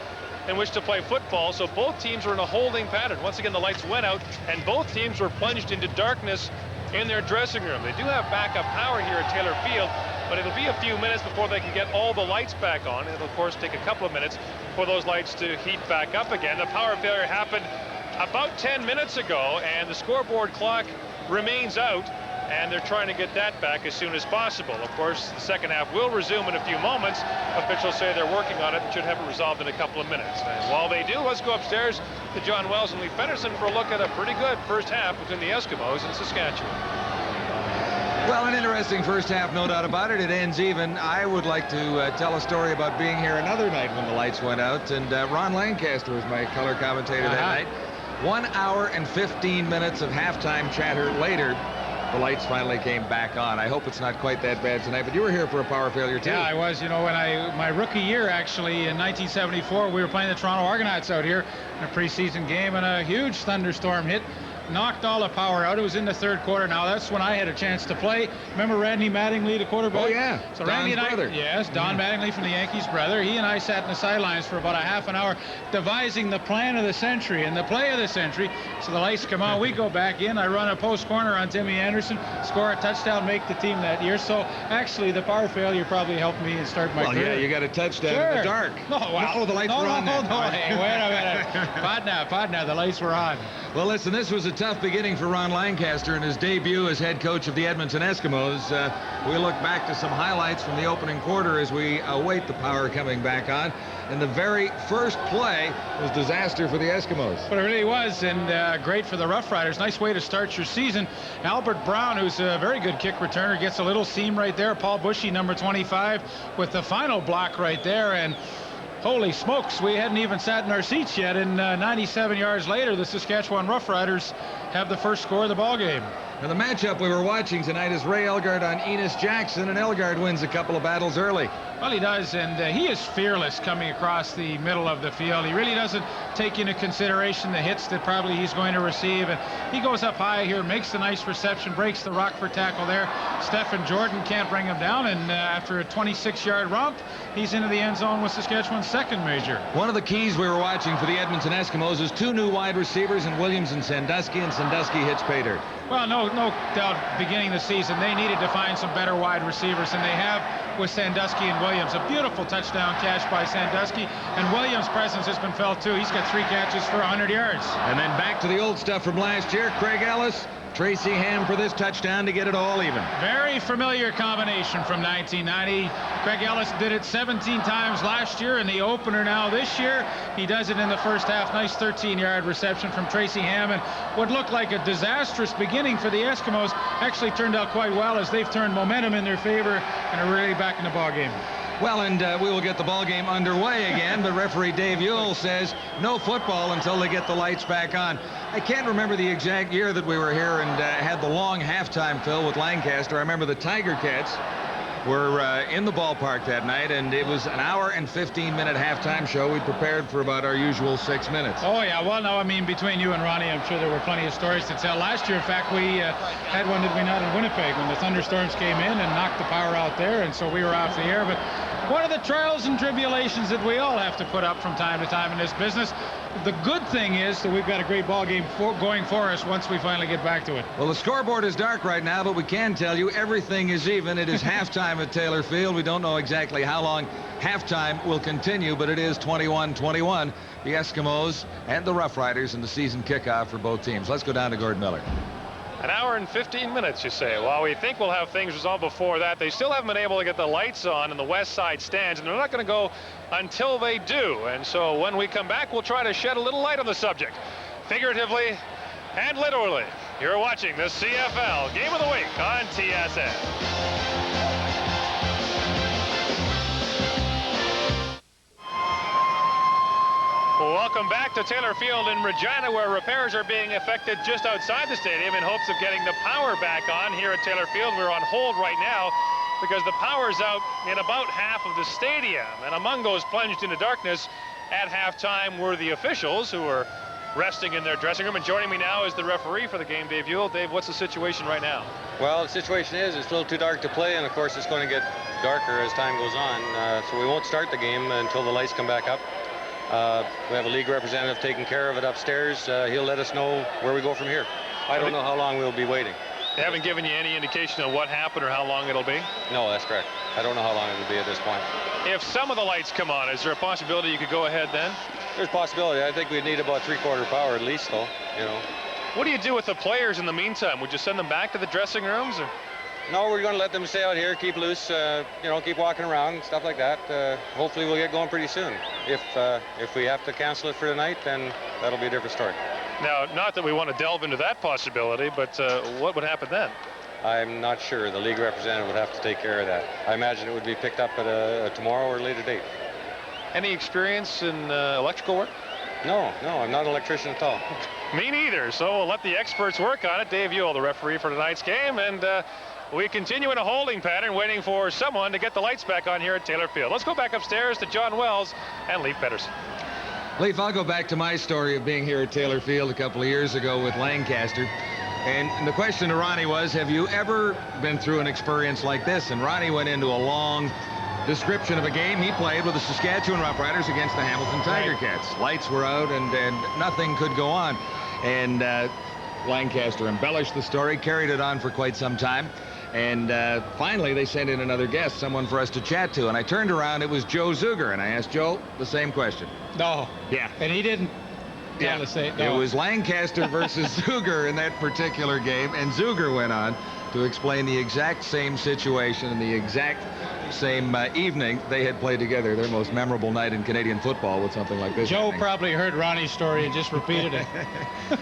in which to play football, so both teams are in a holding pattern. Once again, the lights went out, and both teams were plunged into darkness in their dressing room. They do have backup power here at Taylor Field, but it'll be a few minutes before they can get all the lights back on. It'll, of course, take a couple of minutes for those lights to heat back up again. The power failure happened about 10 minutes ago, and the scoreboard clock remains out. and they're trying to get that back as soon as possible. Of course, the second half will resume in a few moments. Officials say they're working on it and should have it resolved in a couple of minutes. And while they do, let's go upstairs to John Wells and Lee Pedersen for a look at a pretty good first half between the Eskimos and Saskatchewan. Well, an interesting first half, no doubt about it. It ends even. I would like to tell a story about being here another night when the lights went out, and Ron Lancaster was my color commentator that night. 1 hour and 15 minutes of halftime chatter later, the lights finally came back on. I hope it's not quite that bad tonight, but you were here for a power failure too. Yeah, I was. You know, when my rookie year, actually, in 1974, we were playing the Toronto Argonauts out here in a preseason game, and a huge thunderstorm hit. Knocked all the power out. It was in the third quarter. Now that's when I had a chance to play. Remember Randy Mattingly, the quarterback? Oh yeah, so Don's Randy and brother. Yes, Don Mattingly from the Yankees' brother. He and I sat in the sidelines for about a half an hour devising the plan of the century and the play of the century. So the lights come on, we go back in. I run a post corner on Timmy Anderson, score a touchdown, make the team that year. So actually, the power failure probably helped me and start my career. Yeah, you got a touchdown in the dark. No, well, the lights were on. No, hey, wait a minute. Podna, the lights were on. Well, listen, this was a tough beginning for Ron Lancaster in his debut as head coach of the Edmonton Eskimos. We look back to some highlights from the opening quarter as we await the power coming back on. And the very first play was disaster for the Eskimos. But it really was, and great for the Roughriders. Nice way to start your season. Albert Brown, who's a very good kick returner, gets a little seam right there. Paul Bushy, number 25, with the final block right there. And holy smokes, we hadn't even sat in our seats yet, and 97 yards later, the Saskatchewan Roughriders have the first score of the ball game. Now, the matchup we were watching tonight is Ray Elgard on Enos Jackson, and Elgard wins a couple of battles early. Well, he does, and he is fearless coming across the middle of the field. He really doesn't take into consideration the hits that probably he's going to receive, and he goes up high here, makes the nice reception, breaks the Rockford tackle there. Stephen Jordan can't bring him down, and after a 26-yard romp, he's into the end zone with Saskatchewan's second major. One of the keys we were watching for the Edmonton Eskimos is two new wide receivers in Williams and Sandusky hits pay dirt. Well, no doubt, beginning the season, they needed to find some better wide receivers, and they have with Sandusky and Williams. A beautiful touchdown catch by Sandusky, and Williams' presence has been felt too. He's got 3 catches for 100 yards. And then back to the old stuff from last year. Craig Ellis, Tracy Ham for this touchdown to get it all even. Very familiar combination from 1990. Craig Ellis did it 17 times last year in the opener now this year. He does it in the first half. Nice 13-yard reception from Tracy Ham, and what looked like a disastrous beginning for the Eskimos actually turned out quite well as they've turned momentum in their favor and are really back in the ballgame. Well, and we will get the ball game underway again, but referee Dave Ewell says no football until they get the lights back on. I can't remember the exact year that we were here and had the long halftime, Phil, with Lancaster. I remember the Tiger Cats were in the ballpark that night, and it was an hour and 15-minute halftime show. We prepared for about our usual 6 minutes. Oh, yeah. Well, no, I mean, between you and Ronnie, I'm sure there were plenty of stories to tell. Last year, in fact, we had one, did we not, in Winnipeg when the thunderstorms came in and knocked the power out there, and so we were off the air. But one of the trials and tribulations that we all have to put up from time to time in this business. The good thing is that we've got a great ball game going for us once we finally get back to it. Well, the scoreboard is dark right now, but we can tell you everything is even. It is halftime at Taylor Field. We don't know exactly how long halftime will continue, but it is 21-21. The Eskimos and the Roughriders in the season kickoff for both teams. Let's go down to Gord Miller. An hour and 15 minutes, you say. Well, we think we'll have things resolved before that. They still haven't been able to get the lights on in the west side stands, and they're not going to go until they do. And so when we come back, we'll try to shed a little light on the subject, figuratively and literally. You're watching the CFL Game of the Week on TSN. Welcome back to Taylor Field in Regina, where repairs are being effected just outside the stadium in hopes of getting the power back on here at Taylor Field. We're on hold right now because the power's out in about half of the stadium. And among those plunged into darkness at halftime were the officials who were resting in their dressing room. And joining me now is the referee for the game, Dave Ewell. Dave, what's the situation right now? Well, the situation is it's a little too dark to play, and of course it's going to get darker as time goes on. So we won't start the game until the lights come back up. We have a league representative taking care of it upstairs. He'll let us know where we go from here. I don't know how long we'll be waiting. They haven't given you any indication of what happened or how long it'll be? No, that's correct. I don't know how long it'll be at this point. If some of the lights come on, is there a possibility you could go ahead then? There's a possibility. I think we'd need about 3/4 power at least, though, you know. What do you do with the players in the meantime? Would you send them back to the dressing rooms? Or? No, we're going to let them stay out here, keep loose, you know, keep walking around, stuff like that. Hopefully we'll get going pretty soon. If we have to cancel it for tonight, then that'll be a different story. Now, not that we want to delve into that possibility, but what would happen then? I'm not sure. The league representative would have to take care of that. I imagine it would be picked up at a tomorrow or later date. Any experience in electrical work? No, I'm not an electrician at all. Me neither, so we'll let the experts work on it. Dave Ewell, the referee for tonight's game, and we continue in a holding pattern, waiting for someone to get the lights back on here at Taylor Field. Let's go back upstairs to John Wells and Leif Pedersen. Leif, I'll go back to my story of being here at Taylor Field a couple of years ago with Lancaster. And the question to Ronnie was, have you ever been through an experience like this? And Ronnie went into a long description of a game he played with the Saskatchewan Roughriders against the Hamilton Tiger Cats. Lights were out and nothing could go on. And Lancaster embellished the story, carried it on for quite some time. And finally, they sent in another guest, someone for us to chat to. And I turned around, it was Joe Zuger, and I asked Joe the same question. No. Yeah. And he didn't tell us it. No. It was Lancaster versus Zuger in that particular game, and Zuger went on to explain the exact same situation and the exact same evening they had played together, their most memorable night in Canadian football with something like this. Joe probably heard Ronnie's story and just repeated it.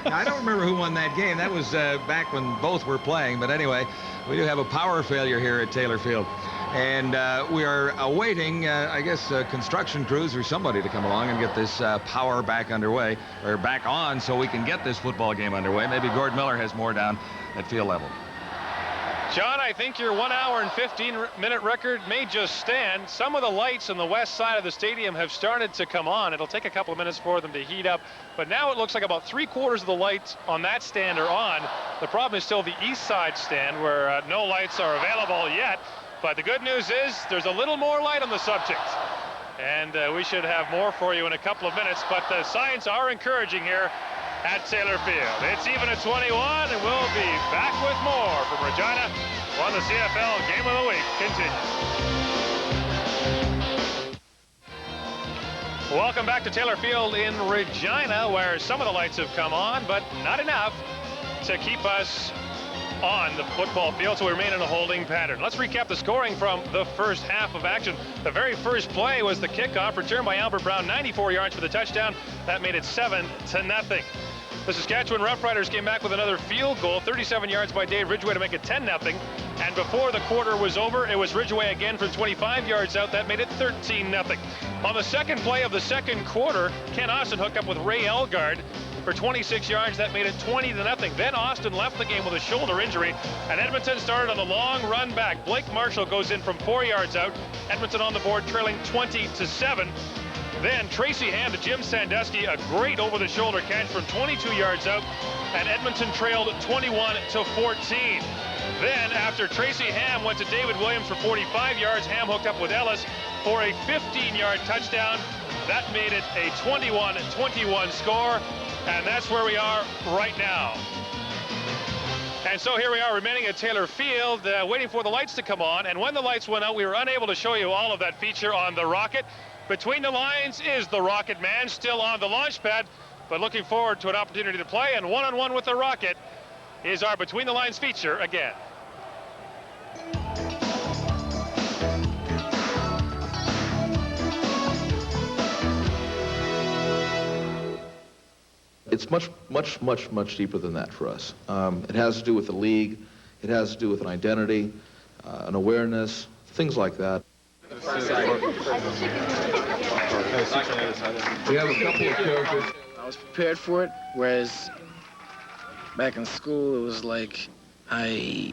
Now, I don't remember who won that game. That was back when both were playing. But anyway, we do have a power failure here at Taylor Field. And we are awaiting, I guess, construction crews or somebody to come along and get this power back underway, or back on, so we can get this football game underway. Maybe Gord Miller has more down at field level. John, I think your 1 hour and 15-minute record may just stand. Some of the lights on the west side of the stadium have started to come on. It'll take a couple of minutes for them to heat up, but now it looks like about 3/4 of the lights on that stand are on. The problem is still the east side stand, where no lights are available yet. But the good news is there's a little more light on the subject, and we should have more for you in a couple of minutes. But the signs are encouraging here at Taylor Field. It's even at 21, and we'll be back with more from Regina when the CFL Game of the Week continues. Welcome back to Taylor Field in Regina, where some of the lights have come on, but not enough to keep us on the football field, so we remain in a holding pattern. Let's recap the scoring from the first half of action. The very first play was the kickoff, returned by Albert Brown, 94 yards for the touchdown. That made it 7-0. The Saskatchewan Roughriders came back with another field goal, 37 yards by Dave Ridgway to make it 10-0. And before the quarter was over, it was Ridgway again from 25 yards out. That made it 13-0. On the second play of the second quarter, Ken Austin hooked up with Ray Elgard for 26 yards. That made it 20-0. Then Austin left the game with a shoulder injury, and Edmonton started on the long run back. Blake Marshall goes in from 4 yards out. Edmonton on the board, trailing 20-7. Then Tracy Ham to Jim Sandusky, a great over-the-shoulder catch from 22 yards out, and Edmonton trailed 21-14. Then, after Tracy Ham went to David Williams for 45 yards, Ham hooked up with Ellis for a 15-yard touchdown. That made it a 21-21 score, and that's where we are right now. And so here we are remaining at Taylor Field, waiting for the lights to come on. And when the lights went out, we were unable to show you all of that feature on the Rocket. Between the lines is the Rocket Man, still on the launch pad, but looking forward to an opportunity to play. And one-on-one with the Rocket is our Between the Lines feature again. It's much deeper than that for us. It has to do with the league. It has to do with an identity, an awareness, things like that. We have a couple of characters. I was prepared for it, whereas back in school, it was like I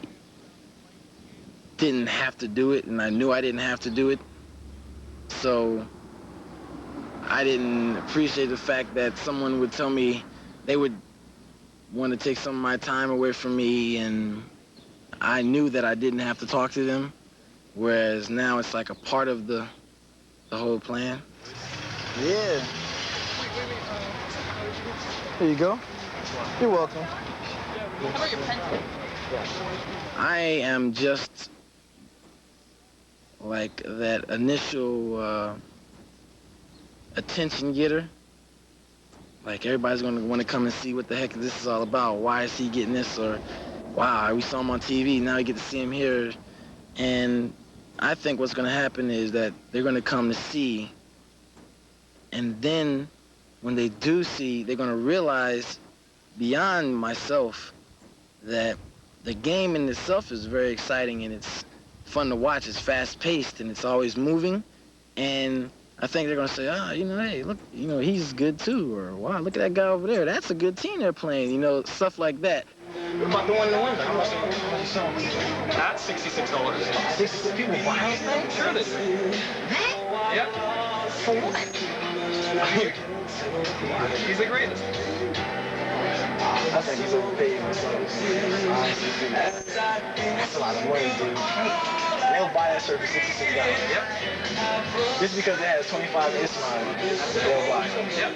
didn't have to do it, and I knew I didn't have to do it. So I didn't appreciate the fact that someone would tell me they would want to take some of my time away from me, and I knew that I didn't have to talk to them, whereas now it's like a part of the whole plan. Yeah. Here you go. You're welcome. How about your pencil? I am just like that initial attention getter, Like, everybody's going to want to come and see what the heck this is all about. Why is he getting this? Or, wow, we saw him on TV, now we get to see him here. And I think what's going to happen is that they're going to come to see, and then when they do see, they're going to realize beyond myself that the game in itself is very exciting and it's fun to watch. It's fast-paced and it's always moving. And I think they're going to say, hey, look, he's good too. Or, wow, look at that guy over there. That's a good team they're playing, stuff like that. What about the one in the window? That's $66. 66 people buy those things? Sure they do. Yep. For what? He's the greatest. I think he's overpaid himself. That's a lot of money, dude. They'll buy that shirt for $66. Yep. Just because it has 25 Islam, they'll buy it. Yep.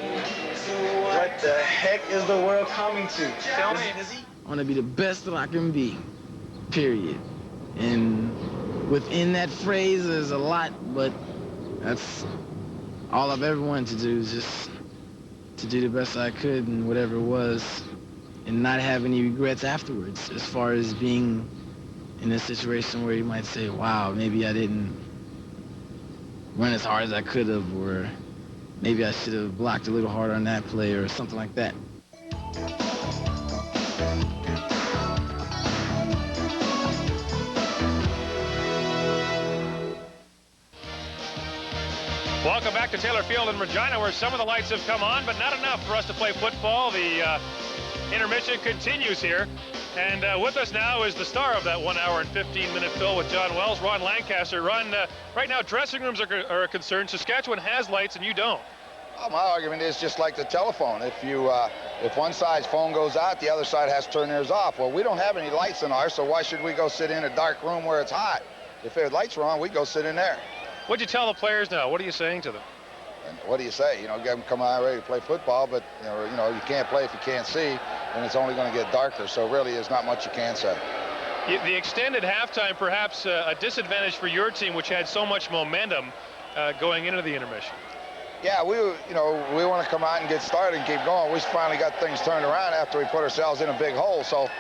What the heck is the world coming to? Tell me. I want to be the best that I can be, period. And within that phrase, there's a lot, but that's all I've ever wanted to do, is just to do the best I could and whatever it was, and not have any regrets afterwards, as far as being in a situation where you might say, wow, maybe I didn't run as hard as I could have, or maybe I should have blocked a little harder on that play or something like that. Welcome back to Taylor Field in Regina, where some of the lights have come on, but not enough for us to play football. The intermission continues here. And with us now is the star of that 1 hour and 15-minute fill with John Wells, Ron Lancaster. Ron, right now dressing rooms are a concern. Saskatchewan has lights and you don't. Well, my argument is just like the telephone. If one side's phone goes out, the other side has to turn theirs off. Well, we don't have any lights in ours, so why should we go sit in a dark room where it's hot? If the lights were on, we'd go sit in there. What'd you tell the players now? What are you saying to them? And what do you say? Get them come out ready to play football, but you can't play if you can't see, and it's only going to get darker. So really, there's not much you can say. The extended halftime, perhaps a disadvantage for your team, which had so much momentum going into the intermission. Yeah, we want to come out and get started and keep going. We finally got things turned around after we put ourselves in a big hole. So,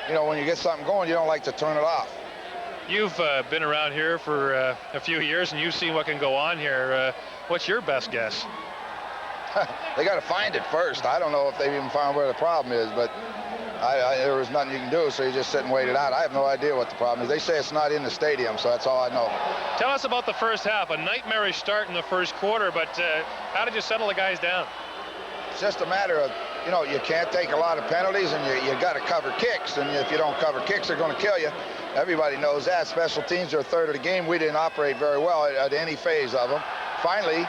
when you get something going, you don't like to turn it off. You've been around here for a few years, and you've seen what can go on here. What's your best guess? They got to find it first. I don't know if they've even found where the problem is, but there was nothing you can do, so you just sit and wait it out. I have no idea what the problem is. They say it's not in the stadium, so that's all I know. Tell us about the first half. A nightmarish start in the first quarter, but how did you settle the guys down? It's just a matter of, you can't take a lot of penalties, and you got to cover kicks, and if you don't cover kicks, they're going to kill you. Everybody knows that. Special teams are a third of the game. We didn't operate very well at any phase of them. Finally,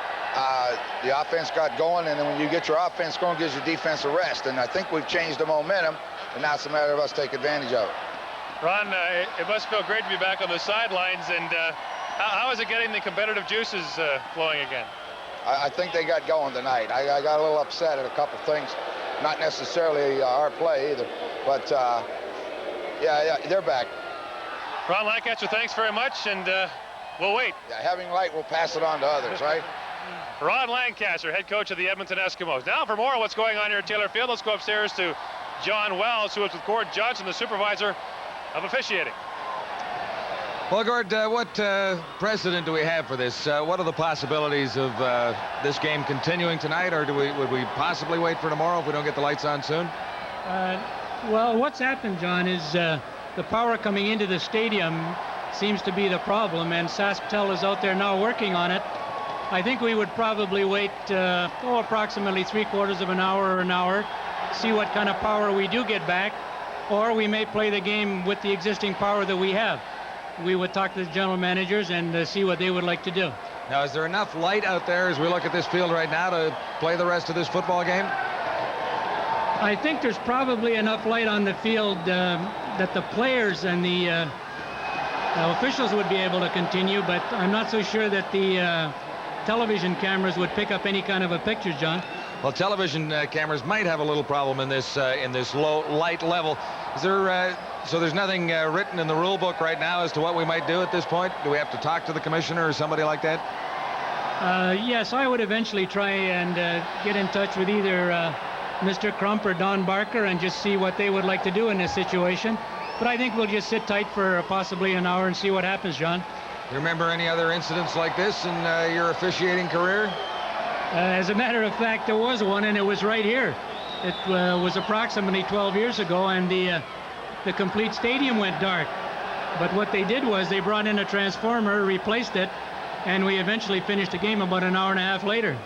the offense got going, and then when you get your offense going, it gives your defense a rest. And I think we've changed the momentum, and now it's a matter of us taking advantage of it. Ron, it must feel great to be back on the sidelines. And how is it getting the competitive juices flowing again? I think they got going tonight. I got a little upset at a couple things, not necessarily our play either, but yeah, they're back. Ron Lancaster, thanks very much, and we'll wait. Yeah, having light, we'll pass it on to others, right? Ron Lancaster, head coach of the Edmonton Eskimos. Now for more on what's going on here at Taylor Field, let's go upstairs to John Wells, who is with Gord Johnson, the supervisor of officiating. Well, Gord, what precedent do we have for this? What are the possibilities of this game continuing tonight, or would we possibly wait for tomorrow if we don't get the lights on soon? Well, what's happened, John, is the power coming into the stadium seems to be the problem, and SaskTel is out there now working on it. I think we would probably wait approximately 3/4 of an hour or an hour, see what kind of power we do get back, or we may play the game with the existing power that we have. We would talk to the general managers and see what they would like to do. Now, is there enough light out there as we look at this field right now to play the rest of this football game? I think there's probably enough light on the field that the players and the officials would be able to continue, but I'm not so sure that the television cameras would pick up any kind of a picture, John. Well, television cameras might have a little problem in this low light level. Is there so there's nothing written in the rule book right now as to what we might do at this point? Do we have to talk to the commissioner or somebody like that? Yes, I would eventually try and get in touch with either Mr. Crump or Don Barker and just see what they would like to do in this situation. But I think we'll just sit tight for possibly an hour and see what happens, John. You remember any other incidents like this in your officiating career? As a matter of fact, there was one, and it was right here. It was approximately 12 years ago, and the complete stadium went dark. But what they did was they brought in a transformer, replaced it, and we eventually finished the game about an hour and a half later.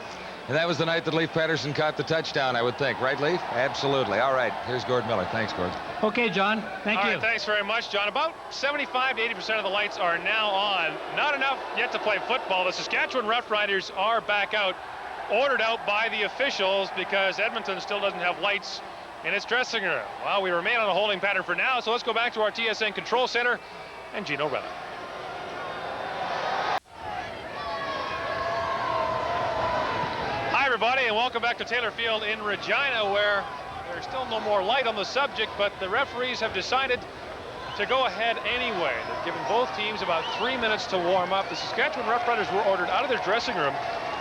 And that was the night that Leif Pettersson caught the touchdown, I would think. Right, Leif? Absolutely. All right. Here's Gord Miller. Thanks, Gord. Okay, John. Thank you. All right, thanks very much, John. About 75 to 80% of the lights are now on. Not enough yet to play football. The Saskatchewan Roughriders are back out, ordered out by the officials because Edmonton still doesn't have lights in its dressing room. Well, we remain on a holding pattern for now, so let's go back to our TSN Control Center and Gino Reda. Hi, everybody, and welcome back to Taylor Field in Regina, where there's still no more light on the subject, but the referees have decided to go ahead anyway. They've given both teams about 3 minutes to warm up. The Saskatchewan Roughriders were ordered out of their dressing room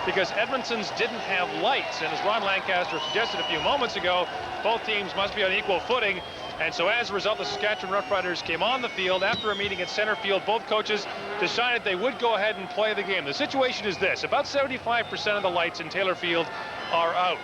because Edmonton's didn't have lights. And as Ron Lancaster suggested a few moments ago, both teams must be on equal footing. And so as a result, the Saskatchewan Roughriders came on the field. After a meeting at center field, both coaches decided they would go ahead and play the game. The situation is this: about 75% of the lights in Taylor Field are out.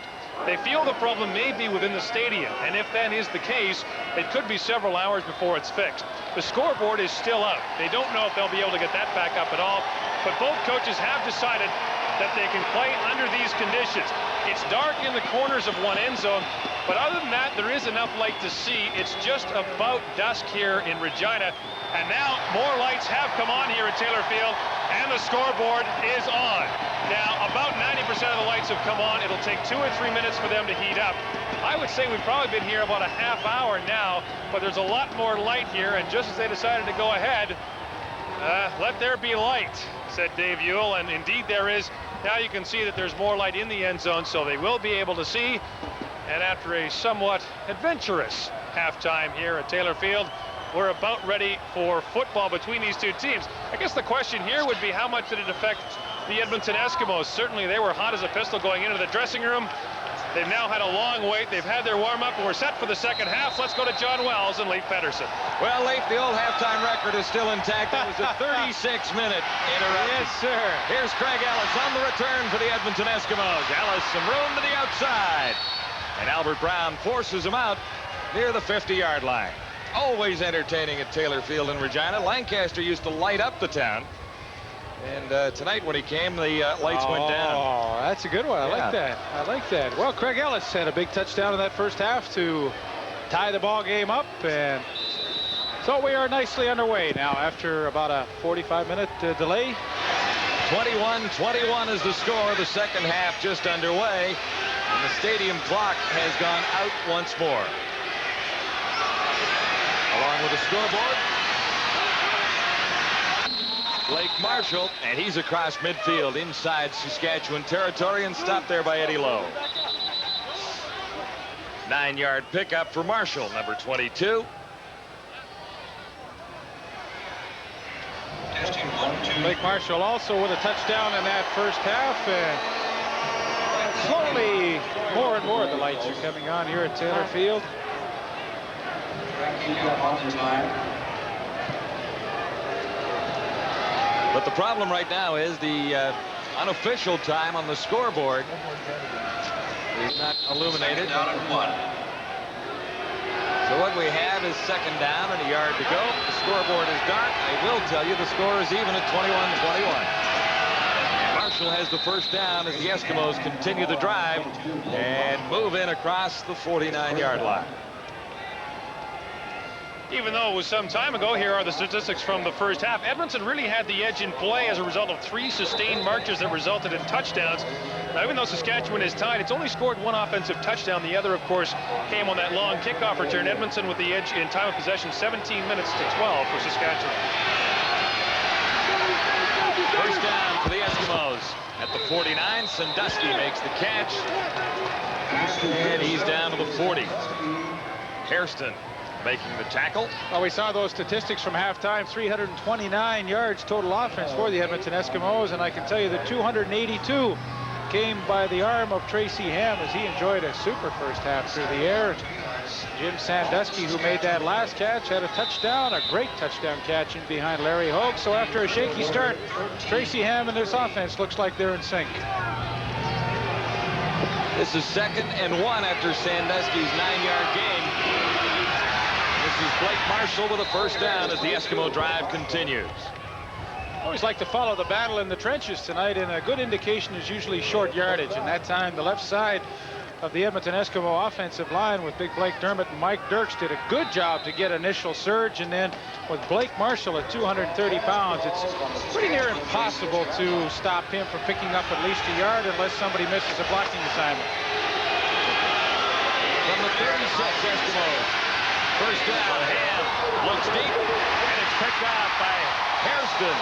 They feel the problem may be within the stadium, and if that is the case, it could be several hours before it's fixed. The scoreboard is still out. They don't know if they'll be able to get that back up at all, but both coaches have decided that they can play under these conditions. It's dark in the corners of one end zone, but other than that, there is enough light to see. It's just about dusk here in Regina, and now more lights have come on here at Taylor Field, and the scoreboard is on. Now, about 90% of the lights have come on. It'll take 2 or 3 minutes for them to heat up. I would say we've probably been here about a half hour now, but there's a lot more light here, and just as they decided to go ahead, let there be light, said Dave Ewell, and indeed there is. Now you can see that there's more light in the end zone, so they will be able to see. And after a somewhat adventurous halftime here at Taylor Field, we're about ready for football between these two teams. I guess the question here would be, how much did it affect the Edmonton Eskimos? Certainly they were hot as a pistol going into the dressing room. They've now had a long wait. They've had their warm-up, and we're set for the second half. Let's go to John Wells and Leif Pettersson. Well, Leif, the old halftime record is still intact. It was a 36-minute interruption. Yes, sir. Here's Craig Ellis on the return for the Edmonton Eskimos. Ellis, some room to the outside. And Albert Brown forces him out near the 50-yard line. Always entertaining at Taylor Field in Regina. Lancaster used to light up the town. And tonight when he came, the lights went down. Oh, that's a good one. I Yeah. like that. I like that. Well, Craig Ellis had a big touchdown in that first half to tie the ball game up. And so we are nicely underway now after about a 45-minute delay. 21-21 is the score. The second half just underway. And the stadium clock has gone out once more. Along with the scoreboard, Blake Marshall, and he's across midfield inside Saskatchewan territory and stopped there by Eddie Lowe. 9-yard pickup for Marshall, number 22. Blake Marshall also with a touchdown in that first half. And slowly, more and more, the lights are coming on here at Taylor Field. But the problem right now is the unofficial time on the scoreboard is not illuminated. Down and 1. So what we have is second down and a yard to go. The scoreboard is dark. I will tell you the score is even at 21-21. Marshall has the first down as the Eskimos continue the drive and move in across the 49-yard line. Even though it was some time ago, here are the statistics from the first half. Edmonton really had the edge in play as a result of 3 sustained marches that resulted in touchdowns. Now, even though Saskatchewan is tied, it's only scored 1 offensive touchdown. The other, of course, came on that long kickoff return. Edmonton with the edge in time of possession, 17 minutes to 12 for Saskatchewan. First down for the Eskimos at the 49. Sandusky makes the catch, and he's down to the 40. Hairston making the tackle. Well, we saw those statistics from halftime. 329 yards total offense for the Edmonton Eskimos, and I can tell you that 282 came by the arm of Tracy Ham as he enjoyed a super first half through the air. Jim Sandusky, who made that last catch, had a touchdown, a great touchdown catch in behind Larry Hogue. So after a shaky start, Tracy Ham and this offense looks like they're in sync. This is 2nd and 1 after Sandusky's 9-yard gain. This is Blake Marshall with a first down as the Eskimo drive continues. Always like to follow the battle in the trenches tonight, and a good indication is usually short yardage. And that time, the left side of the Edmonton Eskimo offensive line with Big Blake Dermott and Mike Dirks did a good job to get initial surge. And then with Blake Marshall at 230 pounds, it's pretty near impossible to stop him from picking up at least a yard unless somebody misses a blocking assignment. From the 36 Eskimos, first down, Ham looks deep, and it's picked out by Hairston.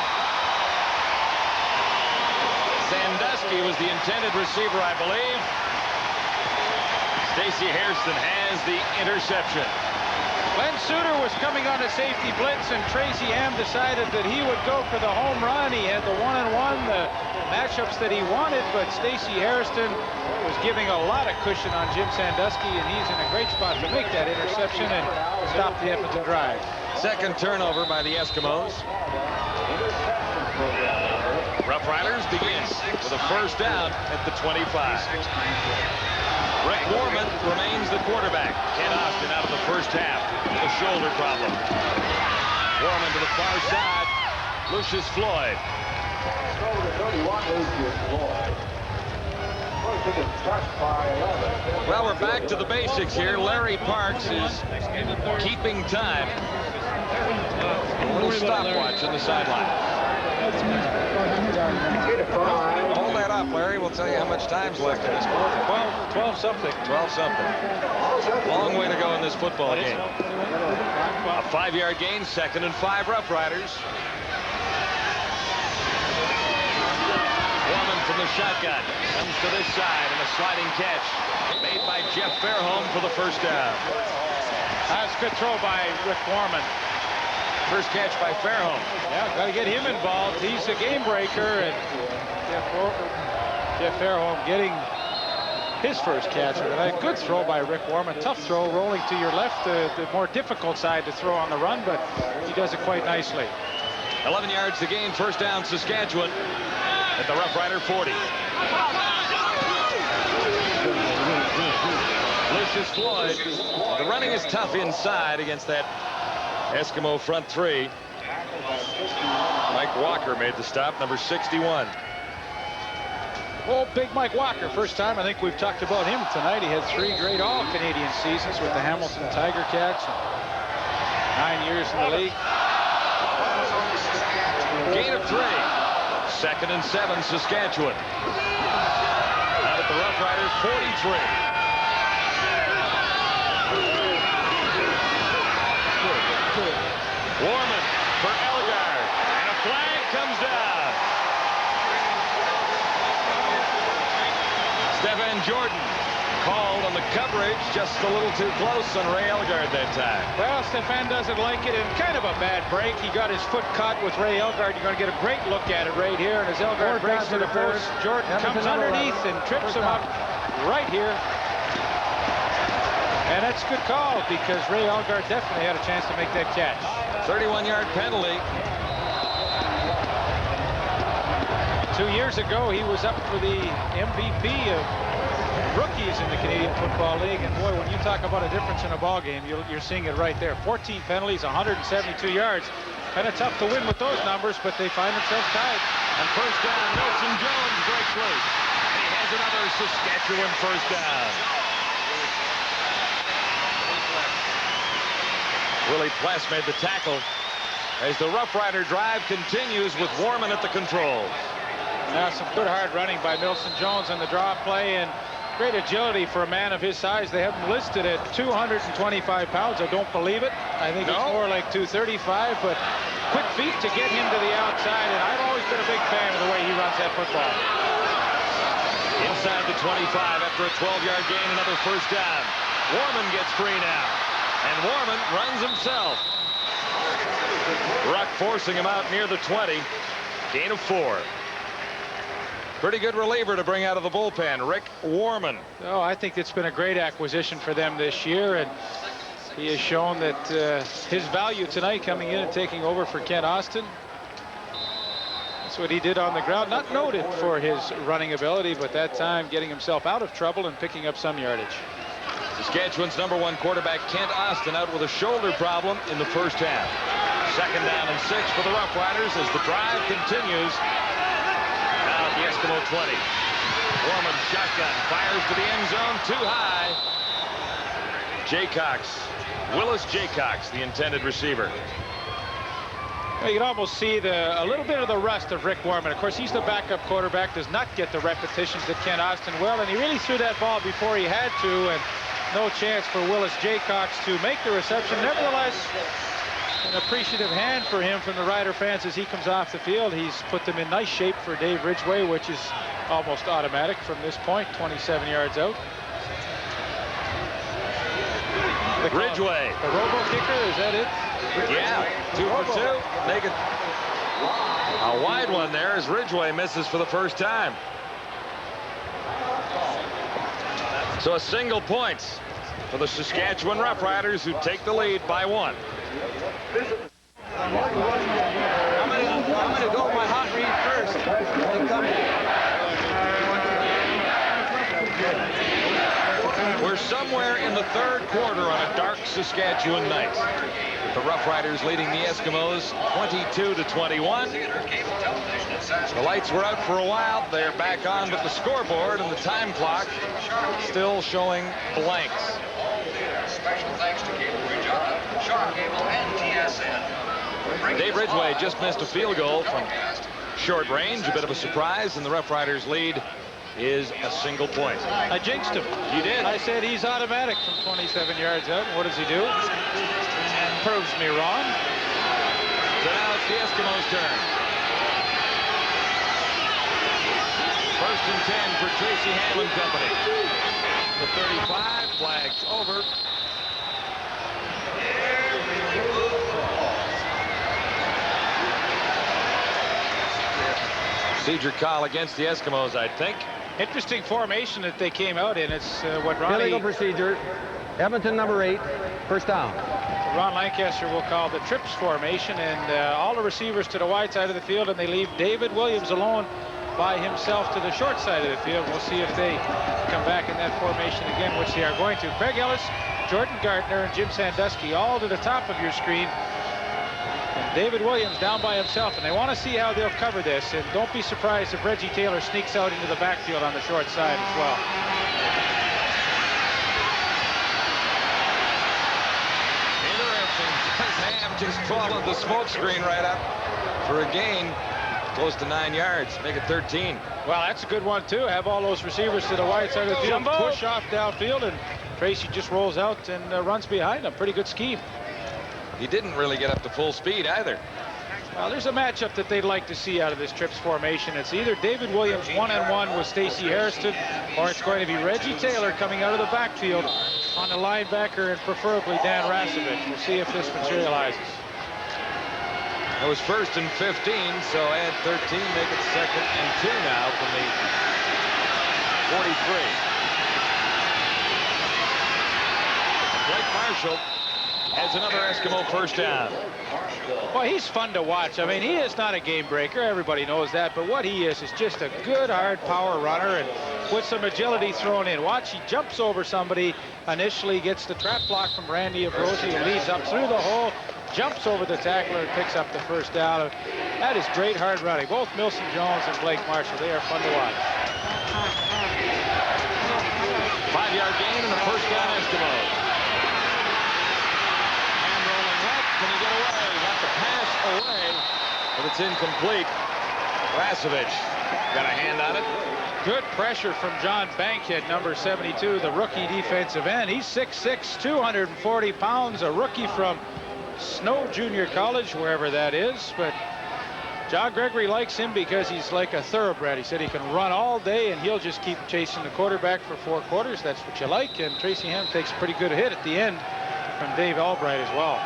Sandusky was the intended receiver, I believe. Stacey Hairston has the interception. Glenn Suter was coming on a safety blitz, and Tracy Ham decided that he would go for the home run. He had the one-on-one, the matchups that he wanted, but Stacey Hairston was giving a lot of cushion on Jim Sandusky, and he's in a great spot to make that interception and stop the Edmonton drive. Second turnover by the Eskimos. Roughriders begin with a first down at the 25. Rick Warman remains the quarterback. Ken Austin out of the first half with a shoulder problem. Warman to the far side. Lucius Floyd. Well, we're back to the basics here. Larry Parks is keeping time. A little stopwatch on the sideline. Hold that up, Larry. We'll tell you how much time's left in this quarter. 12 something. 12 something. Long way to go in this football game. A 5-yard gain, 2nd and 5 Roughriders. Warman from the shotgun. Comes to this side and a sliding catch made by Jeff Fairholm for the first down. That's a good throw by Rick Warman. First catch by Fairholm. Yeah, got to get him involved. He's a game breaker, and Jeff Fairholm getting his first catch of the night. Good throw by Rick Warman. Tough throw, rolling to your left, the more difficult side to throw on the run, but he does it quite nicely. 11 yards to gain, first down Saskatchewan at the Roughrider 40. Lucius Floyd. The running is tough inside against that Eskimo front three. Mike Walker made the stop, number 61. Oh, big Mike Walker. First time I think we've talked about him tonight. He had 3 great all-Canadian seasons with the Hamilton Tiger Cats. 9 years in the league. Gain of 3. 2nd and 7, Saskatchewan. Out at the Roughriders 43. Warman for Elgard, and a flag comes down. Stephen Jordan called on the coverage, just a little too close on Ray Elgard that time. Well, Stefan doesn't like it, and kind of a bad break. He got his foot caught with Ray Elgard. You're going to get a great look at it right here, and as Elgard breaks to the post, Jordan comes underneath and trips him up right here. And that's a good call, because Ray Elgard definitely had a chance to make that catch. 31-yard penalty. 2 years ago, he was up for the MVP of rookies in the Canadian Football League. And boy, when you talk about a difference in a ball game, you're seeing it right there. 14 penalties, 172 yards. Kind of tough to win with those numbers, but they find themselves tied. And first down, Nelson Jones breaks loose. And he has another Saskatchewan first down. Willie Pless made the tackle as the Rough Rider drive continues with Warman at the controls. Now some good hard running by Milson Jones on the draw play, and great agility for a man of his size. They have him listed at 225 pounds. I don't believe it. I think it's more like 235, but quick feet to get him to the outside, and I've always been a big fan of the way he runs that football. Inside the 25 after a 12-yard gain, another first down. Warman gets free now. And Warman runs himself. Ruck forcing him out near the 20. Gain of 4. Pretty good reliever to bring out of the bullpen, Rick Warman. Oh, I think it's been a great acquisition for them this year, and he has shown that his value tonight coming in and taking over for Kent Austin. That's what he did on the ground. Not noted for his running ability, but that time getting himself out of trouble and picking up some yardage. Saskatchewan's #1 quarterback Kent Austin out with a shoulder problem in the first half. 2nd down and 6 for the Roughriders as the drive continues. Down at the Eskimo 20. Warman shotgun fires to the end zone, too high. Jaycox, Willis Jaycox, the intended receiver. You can almost see a little bit of the rust of Rick Warman. Of course, he's the backup quarterback, does not get the repetitions that Kent Austin will, and he really threw that ball before he had to, and no chance for Willis Jaycox to make the reception. Nevertheless, an appreciative hand for him from the Rider fans as he comes off the field. He's put them in nice shape for Dave Ridgway, which is almost automatic from this point, 27 yards out. Ridgway. The robo kicker, is that it? Yeah, 2 for 2. Make it a wide one there as Ridgway misses for the first time. So a single point for the Saskatchewan Roughriders, who take the lead by 1. I'm gonna go my hot read first. We're somewhere in the 3rd quarter on a dark Saskatchewan night, with the Roughriders leading the Eskimos 22-21. The lights were out for a while. They're back on, but the scoreboard and the time clock still showing blanks. Special thanks to Cable Regina, Shaw Cable, and TSN. Dave Ridgway just missed a field goal from short range, a bit of a surprise, and the Roughriders lead is a single point. I jinxed him. You did. I said he's automatic from 27 yards out. What does he do? Proves me wrong. So now it's the Eskimos' turn. 1st and 10 for Tracy Hamlin Company. The 35, flags over. Procedure call against the Eskimos, I think. Interesting formation that they came out in. It's what Ronnie... Illegal procedure. Edmonton #8, 1st down. Ron Lancaster will call the trips formation, and all the receivers to the wide side of the field, and they leave David Williams alone by himself to the short side of the field. We'll see if they come back in that formation again, which they are going to. Craig Ellis, Jordan Gardner, and Jim Sandusky all to the top of your screen. And David Williams down by himself, and they want to see how they'll cover this. And don't be surprised if Reggie Taylor sneaks out into the backfield on the short side as well. Interesting. Ham just followed the smoke screen right up for a gain close to 9 yards. Make it 13. Well, that's a good one, too. Have all those receivers to the wide side of the field, push off downfield, and Tracy just rolls out and runs behind him. Pretty good scheme. He didn't really get up to full speed either. Well, there's a matchup that they'd like to see out of this trips formation. It's either David Williams one-on-one with Stacey Hairston, or it's going to be Reggie Taylor coming out of the backfield on the linebacker, and preferably Dan Rasevich. We'll see if this materializes. It was 1st and 15, so add 13, make it 2nd and 2 now from the 43. Blake Marshall has another Eskimo 1st down. Well, he's fun to watch. I mean, he is not a game breaker. Everybody knows that. But what he is just a good, hard power runner, and with some agility thrown in. Watch, he jumps over somebody initially, gets the trap block from Randy Ambrosi, and leads up through the hole, jumps over the tackler, and picks up the 1st down. That is great hard running. Both Milson Jones and Blake Marshall, they are fun to watch. 5-yard gain and a 1st down Eskimos. Can he get away? Got the pass away, but it's incomplete. Rasevich got a hand on it. Good pressure from John Bankhead, number 72, the rookie defensive end. He's 6'6", 240 pounds, a rookie from Snow Junior College, wherever that is. But John Gregory likes him because he's like a thoroughbred. He said he can run all day, and he'll just keep chasing the quarterback for 4 quarters. That's what you like. And Tracy Ham takes a pretty good hit at the end from Dave Albright as well.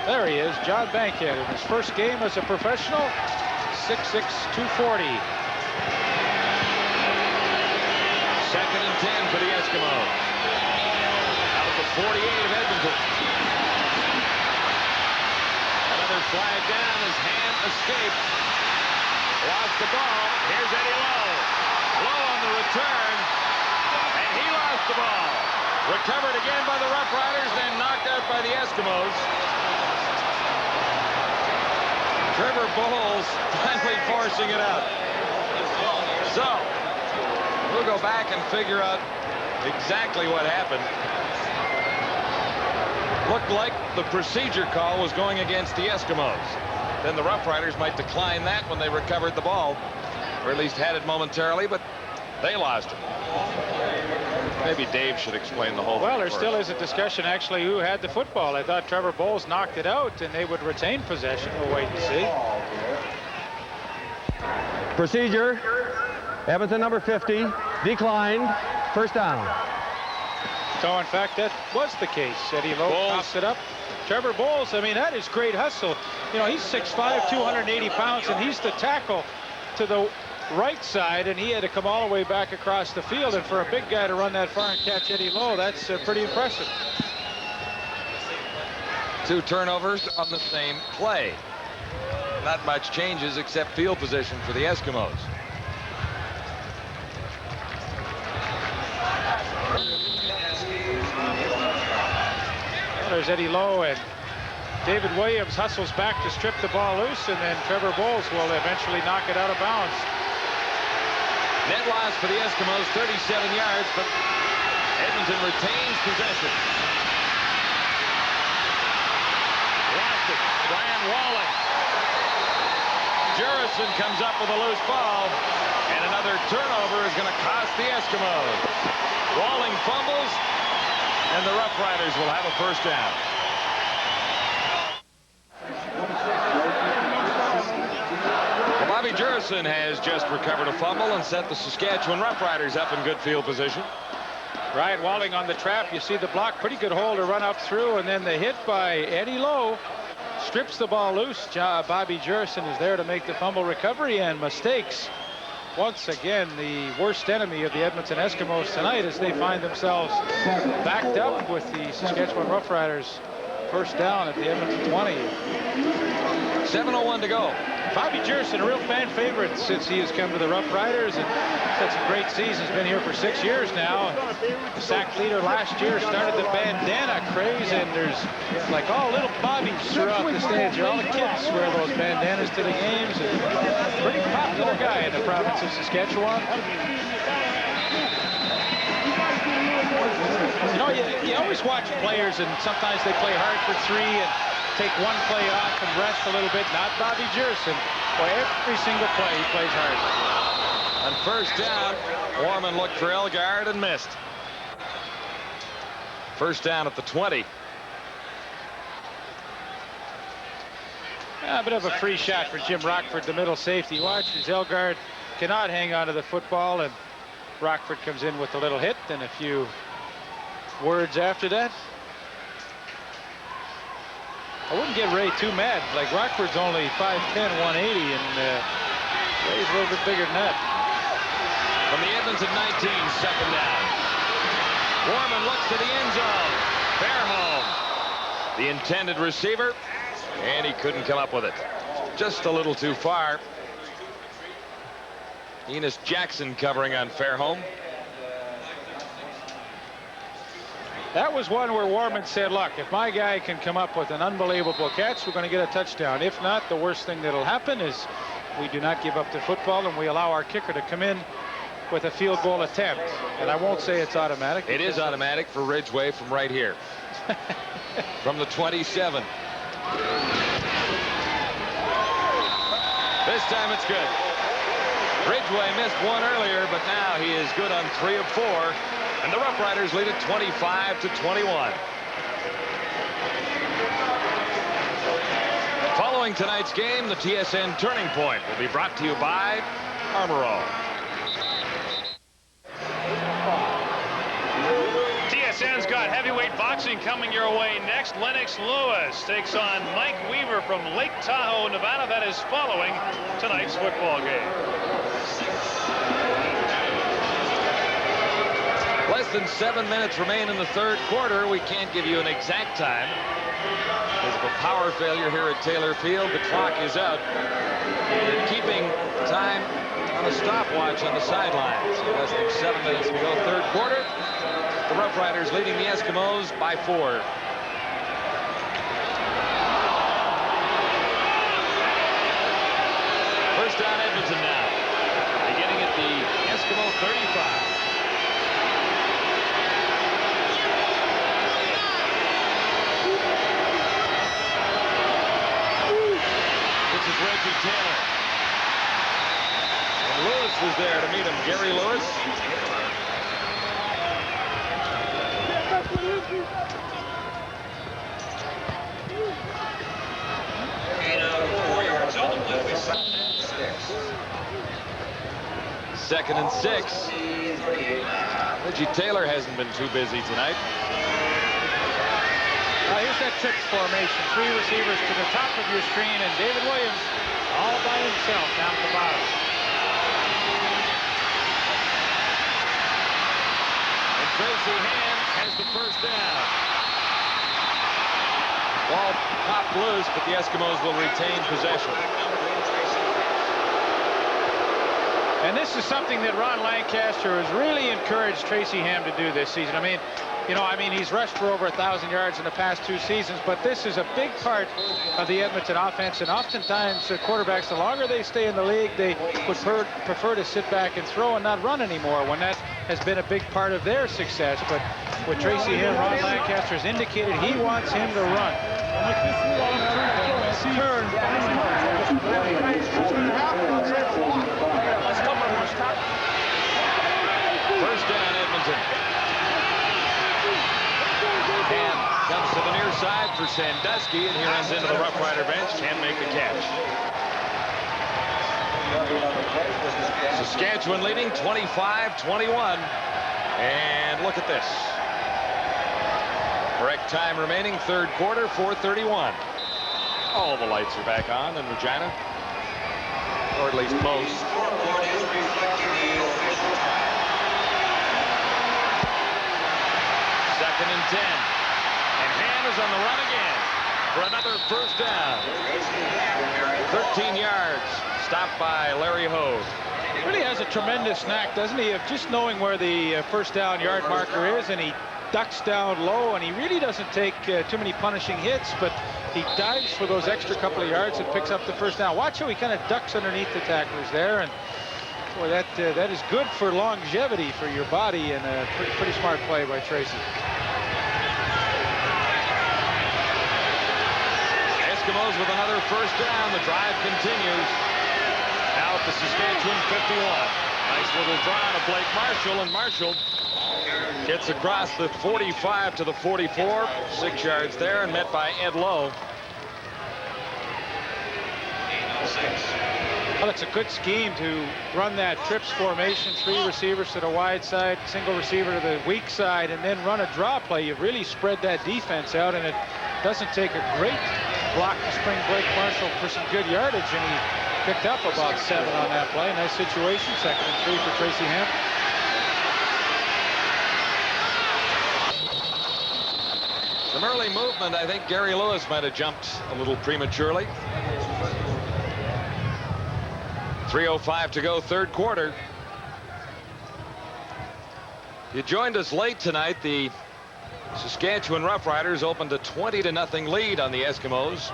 There he is, John Bankhead, in his first game as a professional, 6'6", 240. 10 for the Eskimos. Out of the 48 of Edmonton. Another flag down as Ham escaped. Lost the ball. Here's Eddie Lowe. Lowe on the return. And he lost the ball. Recovered again by the Roughriders, then knocked out by the Eskimos. Trevor Bowles finally forcing it out. So, we'll go back and figure out exactly what happened. Looked like the procedure call was going against the Eskimos. Then the Roughriders might decline that when they recovered the ball, or at least had it momentarily, but they lost it. Maybe Dave should explain the whole thing. Well, there still is a discussion actually who had the football. I thought Trevor Bowles knocked it out and they would retain possession. We'll wait and see. Procedure. Edmonton number 50 declined. First down. So, in fact, that was the case. Eddie Lowe pops it up. Trevor Bowles, I mean, that is great hustle. You know, he's 6'5", 280 pounds, and he's the tackle to the right side, and he had to come all the way back across the field. And for a big guy to run that far and catch Eddie Lowe, that's pretty impressive. 2 turnovers on the same play. Not much changes except field position for the Eskimos. Well, there's Eddie Lowe, and David Williams hustles back to strip the ball loose, and then Trevor Bowles will eventually knock it out of bounds. Net loss for the Eskimos, 37 yards, but Edmonton retains possession. Lost it. Brian Walling. Jurison comes up with a loose ball, and another turnover is going to cost the Eskimos. Walling fumbles, and the Roughriders will have a first down. Well, Bobby Jurison has just recovered a fumble and set the Saskatchewan Roughriders up in good field position. Ryan Walling on the trap. You see the block, pretty good hole to run up through, and then the hit by Eddie Lowe strips the ball loose. Bobby Jurison is there to make the fumble recovery, and mistakes. Once again, the worst enemy of the Edmonton Eskimos tonight as they find themselves backed up with the Saskatchewan Roughriders first down at the Edmonton 20. 7:01 to go. Bobby Jurison, a real fan favorite since he has come to the Roughriders, and had some great seasons. Been here for 6 years now. The sack leader last year started the bandana craze, and there's like all little Bobbies throughout the stage. All the kids wear those bandanas to the games, and pretty popular guy in the province of Saskatchewan. You know, you always watch players, and sometimes they play hard for 3 and take one play off and rest a little bit. Not Bobby Jurison. Boy, every single play he plays hard. On first down, Warman looked for Elgard and missed. First down at the 20. A bit of a free shot for Jim Rockford, the middle safety. Watch as Elgard cannot hang on to the football, and Rockford comes in with a little hit and a few words after that. I wouldn't get Ray too mad. Like, Rockford's only 5'10", 180, and Ray's a little bit bigger than that. From the Edmonton 19, second down. Warman looks to the end zone. Fairholm, the intended receiver, and he couldn't come up with it. Just a little too far. Enos Jackson covering on Fairholm. That was one where Warman said, look, if my guy can come up with an unbelievable catch, we're going to get a touchdown. If not, the worst thing that'll happen is we do not give up the football, and we allow our kicker to come in with a field goal attempt. And I won't say it's automatic. It is automatic for Ridgway from right here. From the 27. This time it's good. Ridgway missed one earlier, but now he is good on 3 of 4. And the Roughriders lead it 25-21. Following tonight's game, the TSN Turning Point will be brought to you by Armorall. TSN's got heavyweight boxing coming your way next. Lennox Lewis takes on Mike Weaver from Lake Tahoe, Nevada. That is following tonight's football game. than 7 minutes remain in the third quarter. We can't give you an exact time because of a power failure here at Taylor Field. The clock is out. They're keeping time on a stopwatch on the sidelines. Less than 7 minutes to go, third quarter. The Roughriders leading the Eskimos by 4. First down, Edmonton now. Beginning at the Eskimo 35. This is Reggie Taylor. And Lewis was there to meet him. Gary Lewis. Second and 6. Reggie Taylor hasn't been too busy tonight. Here's that trips formation. 3 receivers to the top of your screen, and David Williams all by himself down at the bottom. And Tracy Ham has the first down. Ball popped loose, but the Eskimos will retain possession. And this is something that Ron Lancaster has really encouraged Tracy Ham to do this season. I mean, he's rushed for over 1,000 yards in the past 2 seasons, but this is a big part of the Edmonton offense. And oftentimes, quarterbacks, the longer they stay in the league, they would prefer to sit back and throw and not run anymore, when that has been a big part of their success. But with Tracy Ham, Ron Lancaster has indicated he wants him to run. First down, Edmonton. Ham comes to the near side for Sandusky, and he runs into the Rough Rider bench. Can't make the catch. Saskatchewan leading 25-21. And look at this. Correct time remaining, third quarter, 4:31. All the lights are back on in Regina, or at least most. Second and 10. And Ham is on the run again for another first down. 13 yards, stopped by Larry Hove. He really has a tremendous knack, doesn't he, of just knowing where the first down yard marker is, and he ducks down low, and he really doesn't take too many punishing hits, but he dives for those extra couple of yards and picks up the first down. Watch how he kind of ducks underneath the tacklers there, and boy, that is good for longevity for your body, and a pretty smart play by Tracy. Eskimos with another first down. The drive continues. Now at the Saskatchewan 51. Nice little draw to Blake Marshall, and Marshall gets across the 45 to the 44. 6 yards there, and met by Ed Lowe. Well, it's a good scheme to run that trips formation, 3 receivers to the wide side, single receiver to the weak side, and then run a draw play. You've really spread that defense out, and it doesn't take a great block to spring Blake Marshall for some good yardage, and he picked up about 7 on that play. Nice situation. 2nd and 3 for Tracy Ham. Some early movement. I think Gary Lewis might have jumped a little prematurely. 3:05 to go, third quarter. You joined us late tonight. The Saskatchewan Roughriders opened a 20-0 lead on the Eskimos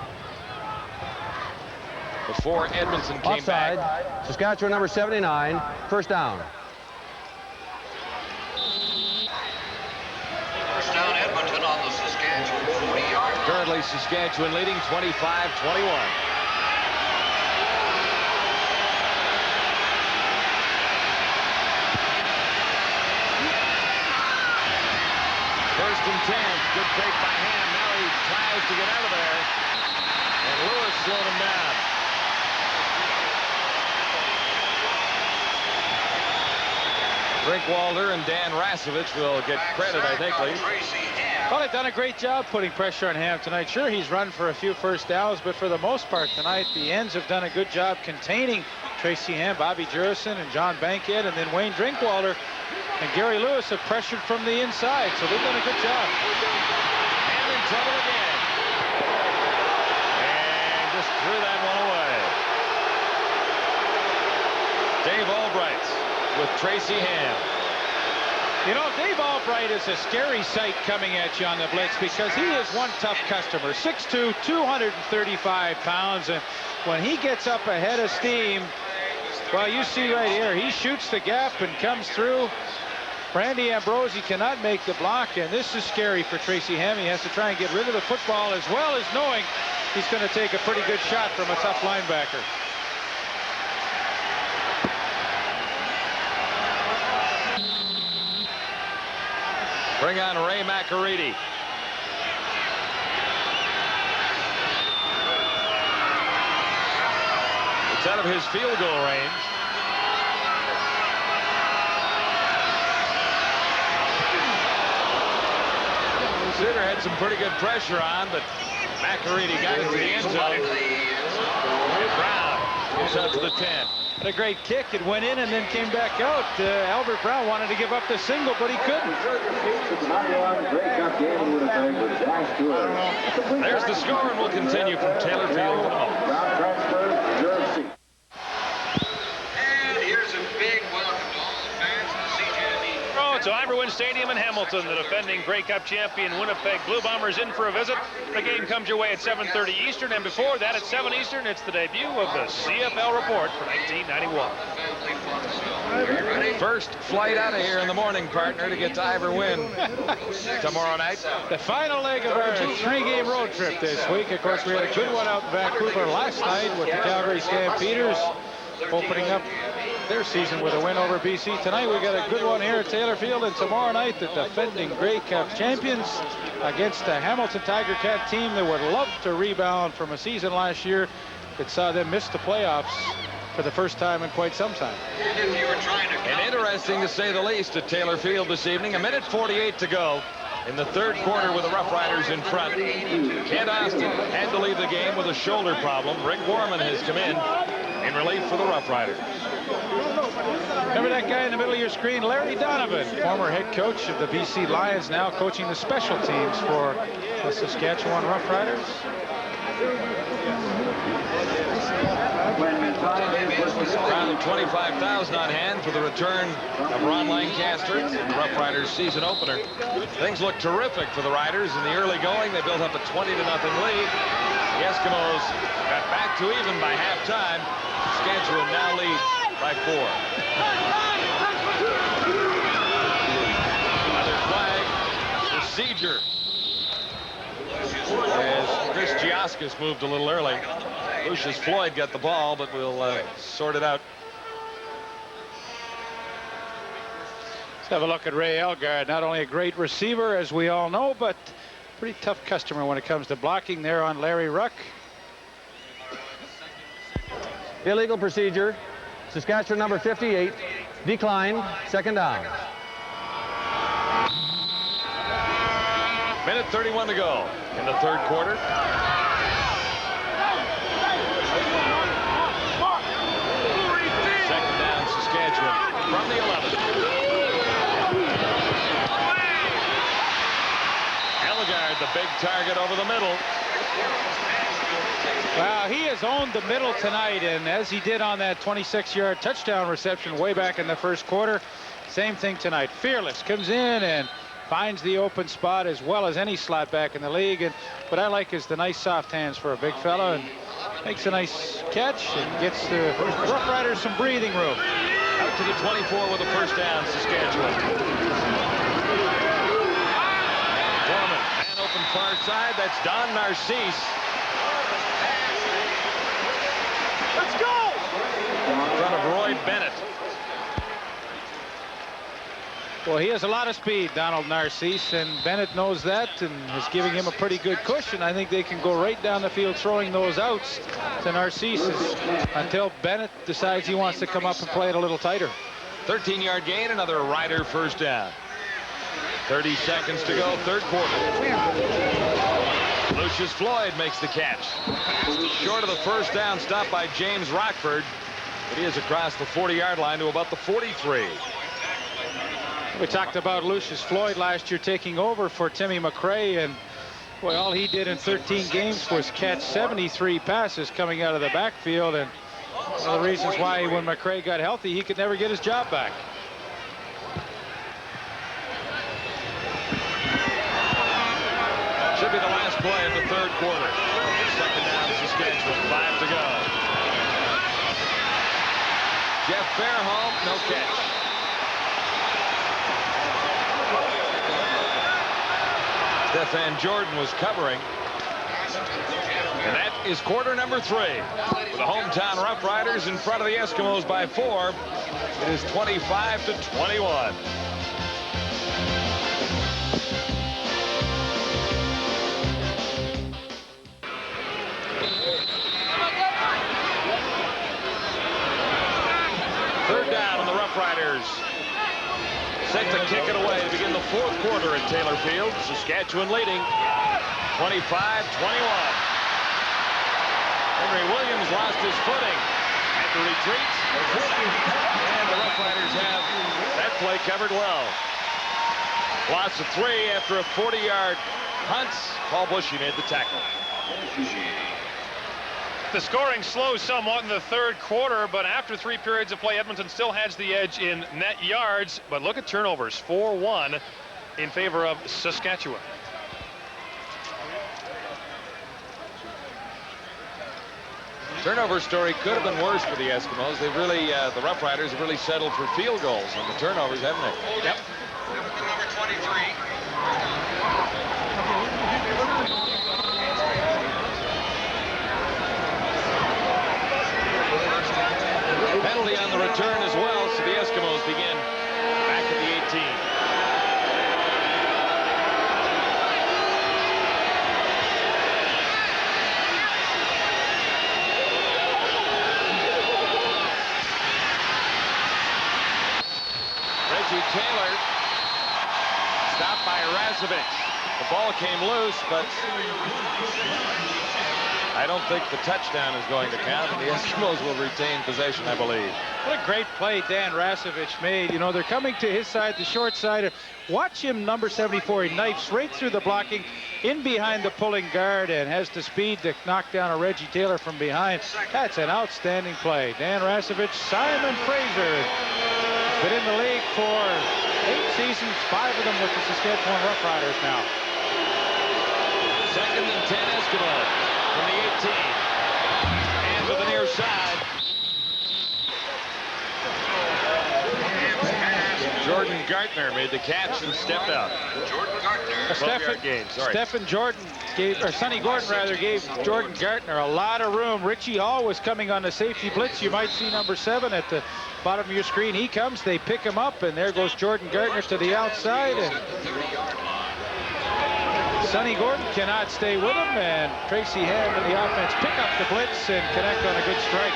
before Edmonton came Offside. back. Saskatchewan number 79, first down. First down, Edmonton on the Saskatchewan 40-yard. Currently Saskatchewan leading 25-21. First and 10. Good fake by Ham. Now he tries to get out of there. And Lewis slowed him down. Drinkwalder and Dan Rasovich will get credit, I think, Lee. Well, they've done a great job putting pressure on Ham tonight. Sure, he's run for a few first downs, but for the most part tonight, the ends have done a good job containing Tracy Ham, Bobby Jurison, and John Bankhead, and then Wayne Drinkwalder And Gary Lewis have pressured from the inside, so they've done a good job. And in trouble again. And just threw that one away. Dave Albright with Tracy Ham. You know, Dave Albright is a scary sight coming at you on the blitz because he is one tough customer. 6'2", 235 pounds, and when he gets up ahead of steam, well, you see right here, he shoots the gap and comes through. Randy Ambrosi cannot make the block, and this is scary for Tracy Ham. He has to try and get rid of the football as well as knowing he's going to take a pretty good shot from a tough linebacker. Bring on Ray McAreedy. It's out of his field goal range. Suter had some pretty good pressure on, but McAreedy got into the end zone. And Brown goes out to the 10. Had a great kick. It went in and then came back out. Albert Brown wanted to give up the single, but he couldn't. There's the score, and we'll continue from Taylor Field in a moment. And here's a big welcome to all the fans of the CJME. Oh, to Iverwin Stadium in Hamilton, the defending Grey Cup champion Winnipeg Blue Bombers in for a visit. The game comes your way at 7:30 Eastern, and before that at 7 Eastern, it's the debut of the CFL report for 1991. First flight out of here in the morning, partner, to get to Iverwin tomorrow night. The final leg of our 3-game road trip this week. Of course, we had a good one out in Vancouver last night with the Calgary Stampeders opening up their season with a win over BC. Tonight we got a good one here at Taylor Field, and tomorrow night the defending Grey Cup champions against the Hamilton Tiger Cat team that would love to rebound from a season last year that saw them miss the playoffs for the first time in quite some time. And interesting to say the least at Taylor Field this evening. 1:48 to go in the third quarter with the Roughriders in front. Kent Austin had to leave the game with a shoulder problem. Rick Warman has come in relief for the Roughriders. Remember that guy in the middle of your screen, Larry Donovan, former head coach of the BC Lions, now coaching the special teams for the Saskatchewan Roughriders. Around 25,000 on hand for the return of Ron Lancaster, the Roughriders season opener. Things look terrific for the Riders in the early going. They built up a 20-0 lead. The Eskimos got back to even by halftime. Saskatchewan now leads by 4. Another flag. Procedure. As Chris Giaskis moved a little early. Lucius Floyd got the ball, but we'll sort it out. Let's have a look at Ray Elgard. Not only a great receiver, as we all know, but pretty tough customer when it comes to blocking there on Larry Ruck. Illegal procedure. Saskatchewan number 58. Declined. Second down. Minute 31 to go in the third quarter. Second down, Saskatchewan from the 11. Elgard, the big target over the middle. Well, he has owned the middle tonight, and as he did on that 26-yard touchdown reception way back in the first quarter, same thing tonight. Fearless comes in and finds the open spot as well as any slot back in the league. And what I like is the nice soft hands for a big fella, and makes a nice catch and gets the Rough Riders some breathing room. Out to the 24 with a first down, Saskatchewan. Gorman, man open far side. That's Don Narcisse. Let's go! In front of Roy Bennett. Well, he has a lot of speed, Donald Narcisse, and Bennett knows that and is giving him a pretty good cushion. I think they can go right down the field throwing those outs to Narcisse until Bennett decides he wants to come up and play it a little tighter. 13-yard gain, another Rider first down. 30 seconds to go, third quarter. Lucius Floyd makes the catch. Short of the first down, stopped by James Rockford. But he is across the 40-yard line to about the 43. We talked about Lucius Floyd last year taking over for Timmy McRae, and boy, all he did in 13 games was catch 73 passes coming out of the backfield, and one of the reasons why when McRae got healthy, he could never get his job back. Should be the last play of the third quarter. Second down, Saskatchewan, 5 to go. Jeff Fairholm, no catch. Stephan Jordan was covering. And that is quarter number 3. With the hometown Roughriders in front of the Eskimos by 4. It is 25 to 21. Third down on the Roughriders. Set to kick it away to begin the fourth quarter at Taylor Field. Saskatchewan leading 25-21. Henry Williams lost his footing at the retreat. And the Roughriders have that play covered well. Loss of 3 after a 40-yard punt. Paul Bushy made the tackle. The scoring slows somewhat in the third quarter, but after 3 periods of play, Edmonton still has the edge in net yards. But look at turnovers, 4-1 in favor of Saskatchewan. Turnover story could have been worse for the Eskimos. They really, the Roughriders have really settled for field goals on the turnovers, haven't they? Yep. Number 23. Penalty on the return as well, so the Eskimos begin back at the 18. Reggie Taylor stopped by Razovich. The ball came loose, but I don't think the touchdown is going to count, and the Eskimos will retain possession, I believe. What a great play Dan Razovich made. You know, they're coming to his side, the short side. Watch him, number 74. He knifes right through the blocking, in behind the pulling guard, and has the speed to knock down a Reggie Taylor from behind. That's an outstanding play. Dan Razovich, Simon Fraser. Been in the league for 8 seasons, 5 of them with the Saskatchewan Roughriders now. 2nd and 10 Eskimos. From the 18, and to the near side. Jordan Gartner made the catch and stepped out. Jordan Gartner. Stephen Jordan gave, or Sonny Gordon rather, gave Jordan Gartner a lot of room. Richie Hall was coming on the safety blitz. You might see number 7 at the bottom of your screen. He comes, they pick him up, and there goes Jordan Gartner to the outside. And Sonny Gordon cannot stay with him, and Tracy Ham and the offense pick up the blitz and connect on a good strike.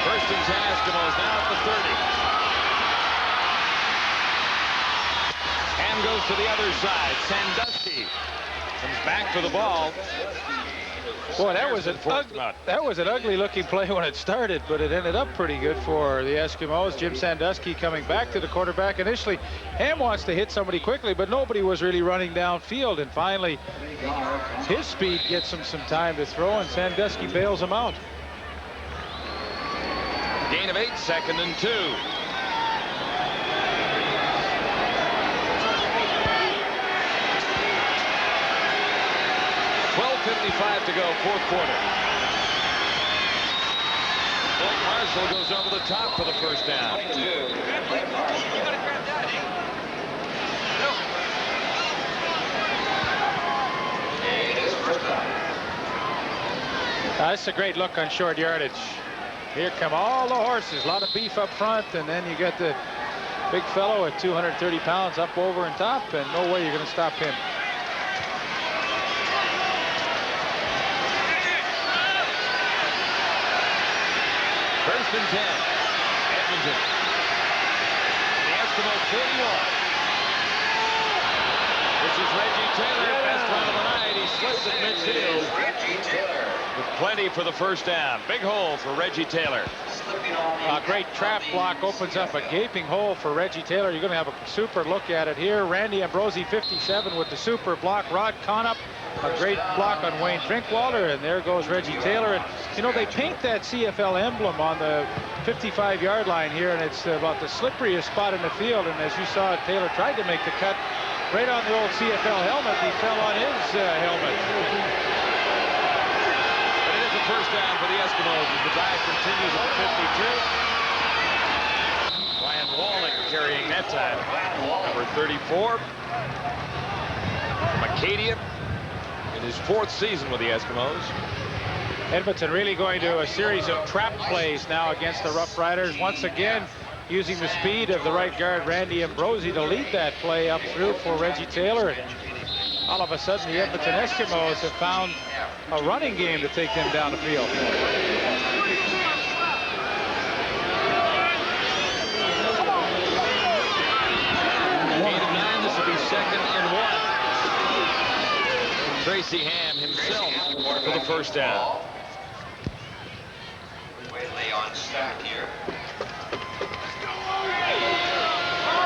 First and 10 Eskimos now at the 30. Ham goes to the other side. Sandusky comes back for the ball. Boy, that was an ugly-looking play when it started, but it ended up pretty good for the Eskimos. Jim Sandusky coming back to the quarterback. Initially, Ham wants to hit somebody quickly, but nobody was really running downfield. And finally, his speed gets him some time to throw, and Sandusky bails him out. Gain of 8, 2nd and 2. 12:55 to go, fourth quarter. Blake Marshall goes over the top for the first down. That's a great look on short yardage. Here come all the horses, a lot of beef up front, and then you get the big fellow at 230 pounds up over and top, and no way you're going to stop him. First and 10. Edmonton. The Eskimos 41. This is Reggie Taylor, best run of the night. He slips at midfield. Reggie Taylor. With plenty for the first down. Big hole for Reggie Taylor. Great trap block opens up a gaping hole for Reggie Taylor. You're going to have a super look at it here. Randy Ambrosi, 57, with the super block. Rod Connup, a great block on Wayne Drinkwalder, and there goes Reggie Taylor. And you know, they paint that CFL emblem on the 55-yard line here, and it's about the slipperiest spot in the field. And as you saw, Taylor tried to make the cut right on the old CFL helmet. He fell on his helmet. But it is a first down for the Eskimos as the drive continues at the 52. Ryan Walling carrying that time. Number 34. Macadia in his 4th season with the Eskimos. Edmonton really going to a series of trap plays now against the Roughriders. Once again, using the speed of the right guard, Randy Ambrosi, to lead that play up through for Reggie Taylor. And all of a sudden, the Edmonton Eskimos have found a running game to take them down the field. Gain of 9, this will be 2nd and 1. Tracy Ham himself for the first down. On stack here.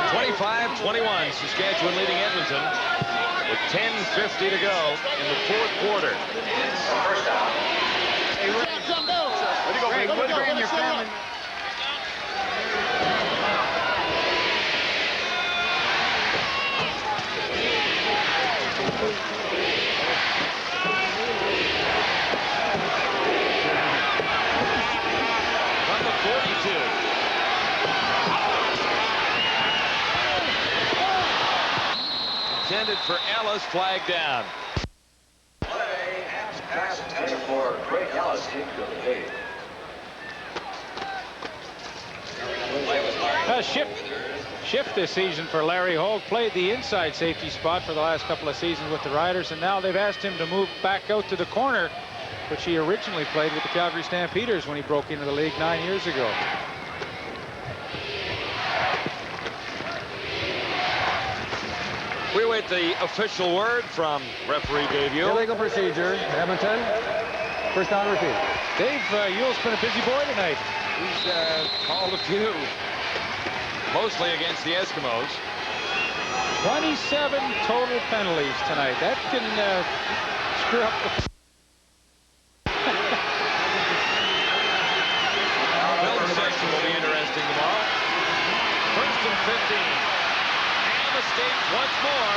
25-21, Saskatchewan leading Edmonton with 10:50 to go in the 4th quarter. First down. Hey, Ray, way to go, baby. Way to go. Your family. From the 42. Intended for Ellis, flag down. Pass intended for Greg Ellis, incomplete. Shift this season for Larry Hogue. Played the inside safety spot for the last couple of seasons with the Riders, and now they've asked him to move back out to the corner, which he originally played with the Calgary Stampeders when he broke into the league 9 years ago. We await the official word from referee Dave Yule. Illegal procedure, Edmonton. First down, repeat. Dave Yule's been a busy boy tonight. He's called a few, mostly against the Eskimos. 27 total penalties tonight. That can screw up the... Miller section will be interesting tomorrow. 1st and 15. And escapes once more.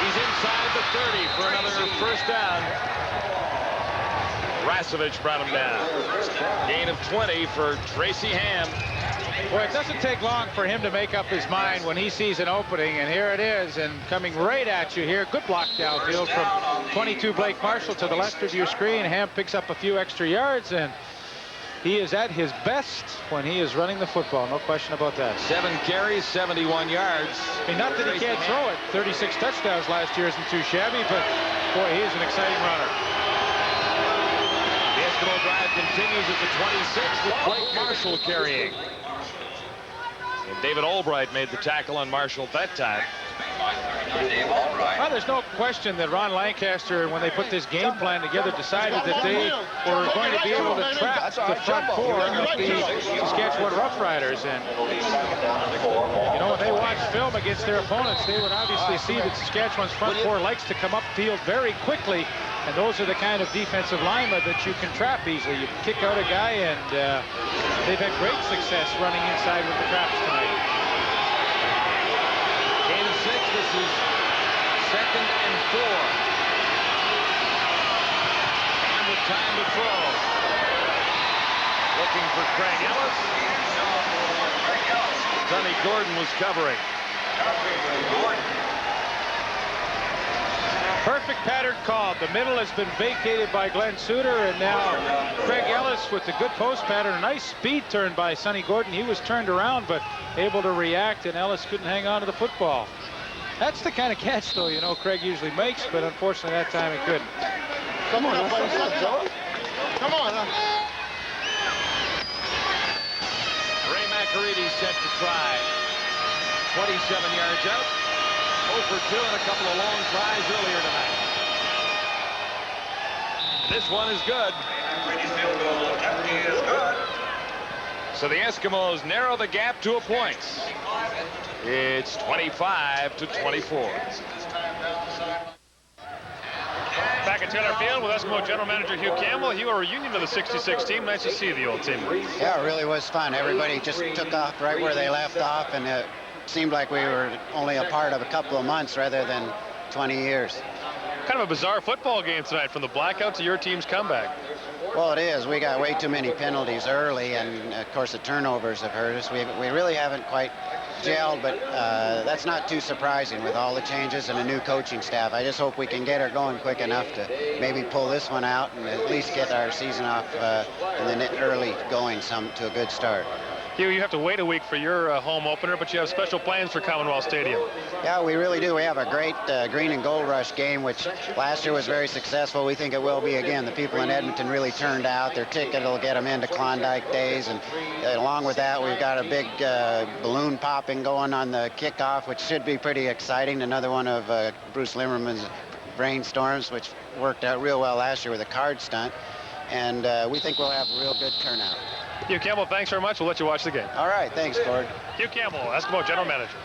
He's inside the 30 for another first down. Rasevich brought him down. Gain of 20 for Tracy Ham. Well, it doesn't take long for him to make up his mind when he sees an opening, and here it is, and coming right at you here. Good block downfield from 22 Blake Marshall to the left of your screen. Ham picks up a few extra yards, and he is at his best when he is running the football. No question about that. 7 carries, 71 yards. I mean, not that he can't throw it. 36 touchdowns last year isn't too shabby, but boy, he is an exciting runner. The Eskimo drive continues at the 26 with Blake Marshall carrying. And David Albright made the tackle on Marshall that time. Well, there's no question that Ron Lancaster, when they put this game plan together, decided that they were going to be able to trap the front four of the Saskatchewan Roughriders. And, you know, when they watched film against their opponents, they would obviously see that Saskatchewan's front four likes to come upfield very quickly. And those are the kind of defensive linemen that you can trap easily. You kick out a guy, and they've had great success running inside with the traps tonight. Gain of 6. This is 2nd and 4. And with time to throw. Looking for Craig Ellis. Sonny Gordon was covering. Perfect pattern called. The middle has been vacated by Glenn Suter, and now Craig Ellis with the good post pattern. A nice speed turn by Sonny Gordon. He was turned around, but able to react, and Ellis couldn't hang on to the football. That's the kind of catch, though, you know, Craig usually makes, but unfortunately that time he couldn't. Come on, Joe. Come on. Ray McAreedy set to try. 27 yards out. 0 for 2 and a couple of long tries earlier tonight. This one is good. McAreedy's field goal attempt is good. So the Eskimos narrow the gap to a point. It's 25-24. Back at Taylor Field with Eskimo General Manager Hugh Campbell. Hugh, a reunion of the 66 team. Nice to see the old team. Yeah, it really was fun. Everybody just took off right where they left off, and it seemed like we were only a part of a couple of months rather than 20 years. Kind of a bizarre football game tonight, from the blackout to your team's comeback. Well, it is. We got way too many penalties early, and of course the turnovers have hurt us. We really haven't quite gelled, but that's not too surprising with all the changes and a new coaching staff. I just hope we can get her going quick enough to maybe pull this one out and at least get our season off in the early going to a good start. Hugh, you have to wait a week for your home opener, but you have special plans for Commonwealth Stadium. Yeah, we really do. We have a great green and gold rush game, which last year was very successful. We think it will be again. The people in Edmonton really turned out. Their ticket will get them into Klondike days, and along with that, we've got a big balloon popping going on the kickoff, which should be pretty exciting. Another one of Bruce Limmerman's brainstorms, which worked out real well last year with a card stunt, and we think we'll have a real good turnout. Hugh Campbell, thanks very much. We'll let you watch the game. All right, thanks, Cord. Hugh Campbell, Eskimo General Manager.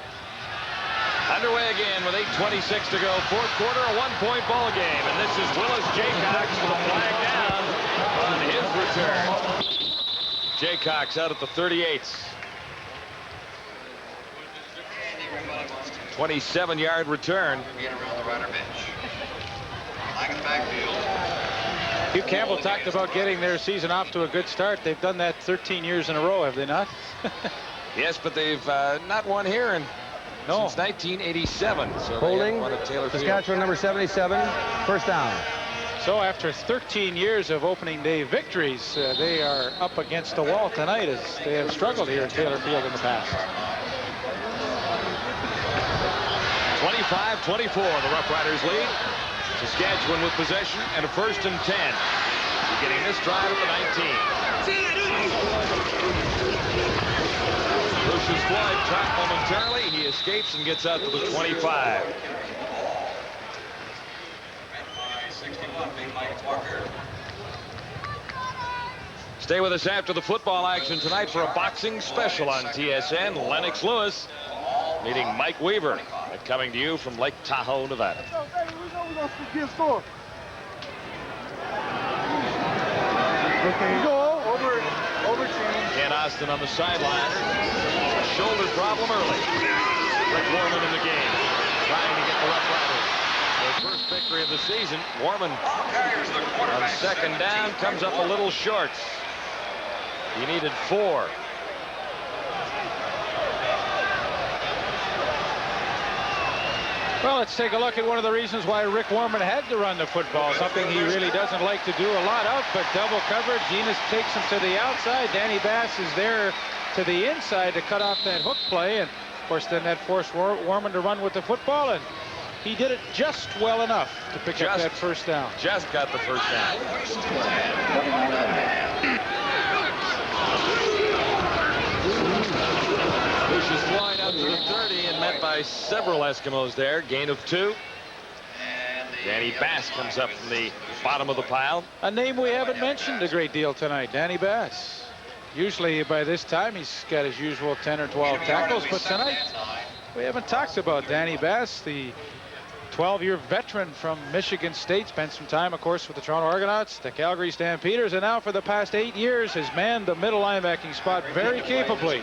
Underway again with 8:26 to go. Fourth quarter, a one-point ball game. And this is Willis Jaycox with a flag down on his return. Jaycox out at the 38. 27-yard return. Hugh Campbell talked about getting their season off to a good start. They've done that 13 years in a row, have they not? Yes, but they've not won here since 1987. So holding, won at Taylor Field. Saskatchewan number 77, first down. So after 13 years of opening day victories, they are up against the wall tonight as they have struggled here at Taylor Field in the past. 25-24, the Roughriders lead. Saskatchewan with possession and a 1st and 10. Beginning this drive at the 19. Lucius Floyd trapped momentarily. He escapes and gets out to the 25. Stay with us after the football action tonight for a boxing special on TSN. Lennox Lewis meeting Mike Weaver. And coming to you from Lake Tahoe, Nevada. Ken Austin on the sideline. Shoulder problem early. Rick Warman in the game, trying to get the Roughriders their first victory of the season. Warman on 2nd down comes up a little short. He needed 4. Well, let's take a look at one of the reasons why Rick Warman had to run the football, something he really doesn't like to do a lot of, but double coverage. Enos takes him to the outside. Danny Bass is there to the inside to cut off that hook play, and of course then that forced Warman to run with the football, and he did it just well enough to pick up that first down. Just got the first down. Lucius Floyd out to the 30 and met by several Eskimos there. Gain of 2. Danny Bass comes up from the bottom of the pile. A name we haven't mentioned a great deal tonight, Danny Bass. Usually by this time he's got his usual 10 or 12 tackles, but tonight we haven't talked about Danny Bass, the 12-year veteran from Michigan State. Spent some time, of course, with the Toronto Argonauts, the Calgary Stampeders, and now for the past 8 years has manned the middle linebacking spot very capably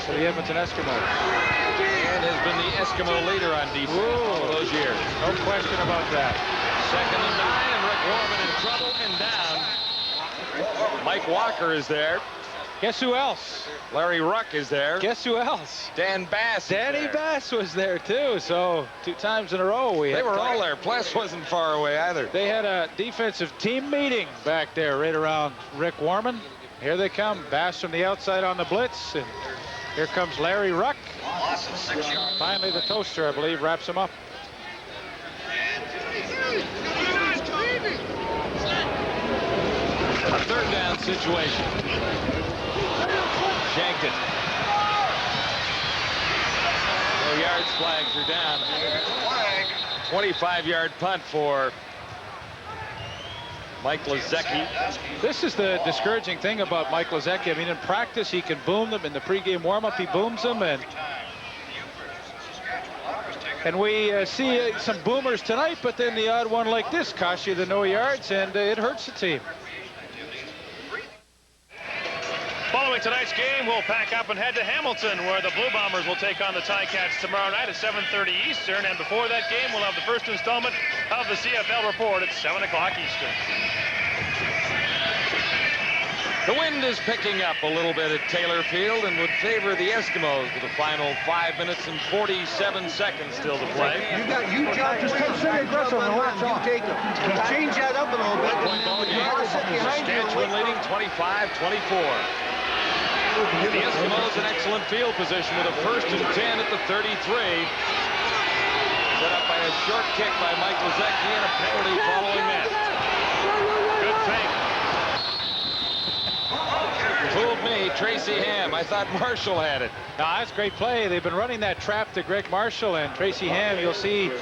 for the Edmonton Eskimos. And has been the Eskimo leader on defense all those years. No question about that. 2nd and 9, and Rick Warman in trouble and down. Mike Walker is there. Guess who else? Larry Ruck is there. Guess who else? Dan Bass. Danny Bass was there too. So 2 times in a row they were all there. Pless wasn't far away either. They had a defensive team meeting back there right around Rick Warman. Here they come. Bass from the outside on the blitz, and here comes Larry Ruck. Finally the toaster, I believe, wraps him up. A 3rd down situation. Shanked it. No yards, flags are down. 25-yard punt for Mike Lazecki. This is the discouraging thing about Mike Lazecki. I mean, in practice, he can boom them. In the pregame warm-up, he booms them. And we see some boomers tonight, but then the odd one like this costs you the no yards, and it hurts the team. Following tonight's game, we'll pack up and head to Hamilton, where the Blue Bombers will take on the Ticats tomorrow night at 7:30 Eastern. And before that game, we'll have the first installment of the CFL report at 7 o'clock Eastern. The wind is picking up a little bit at Taylor Field and would favor the Eskimos with a final 5 minutes and 47 seconds still to play. You John, just take center aggressive and latch off. Take them. Change that up a little bit. One ball game. Saskatchewan leading 25-24. The Eskimos in excellent field position with a 1st and 10 at the 33. Set up by a short kick by Mike Lazecki and a penalty following that. Good fake. Fooled me, Tracy Ham. I thought Marshall had it. No, that's a great play. They've been running that trap to Greg Marshall, and Tracy Ham, you'll see,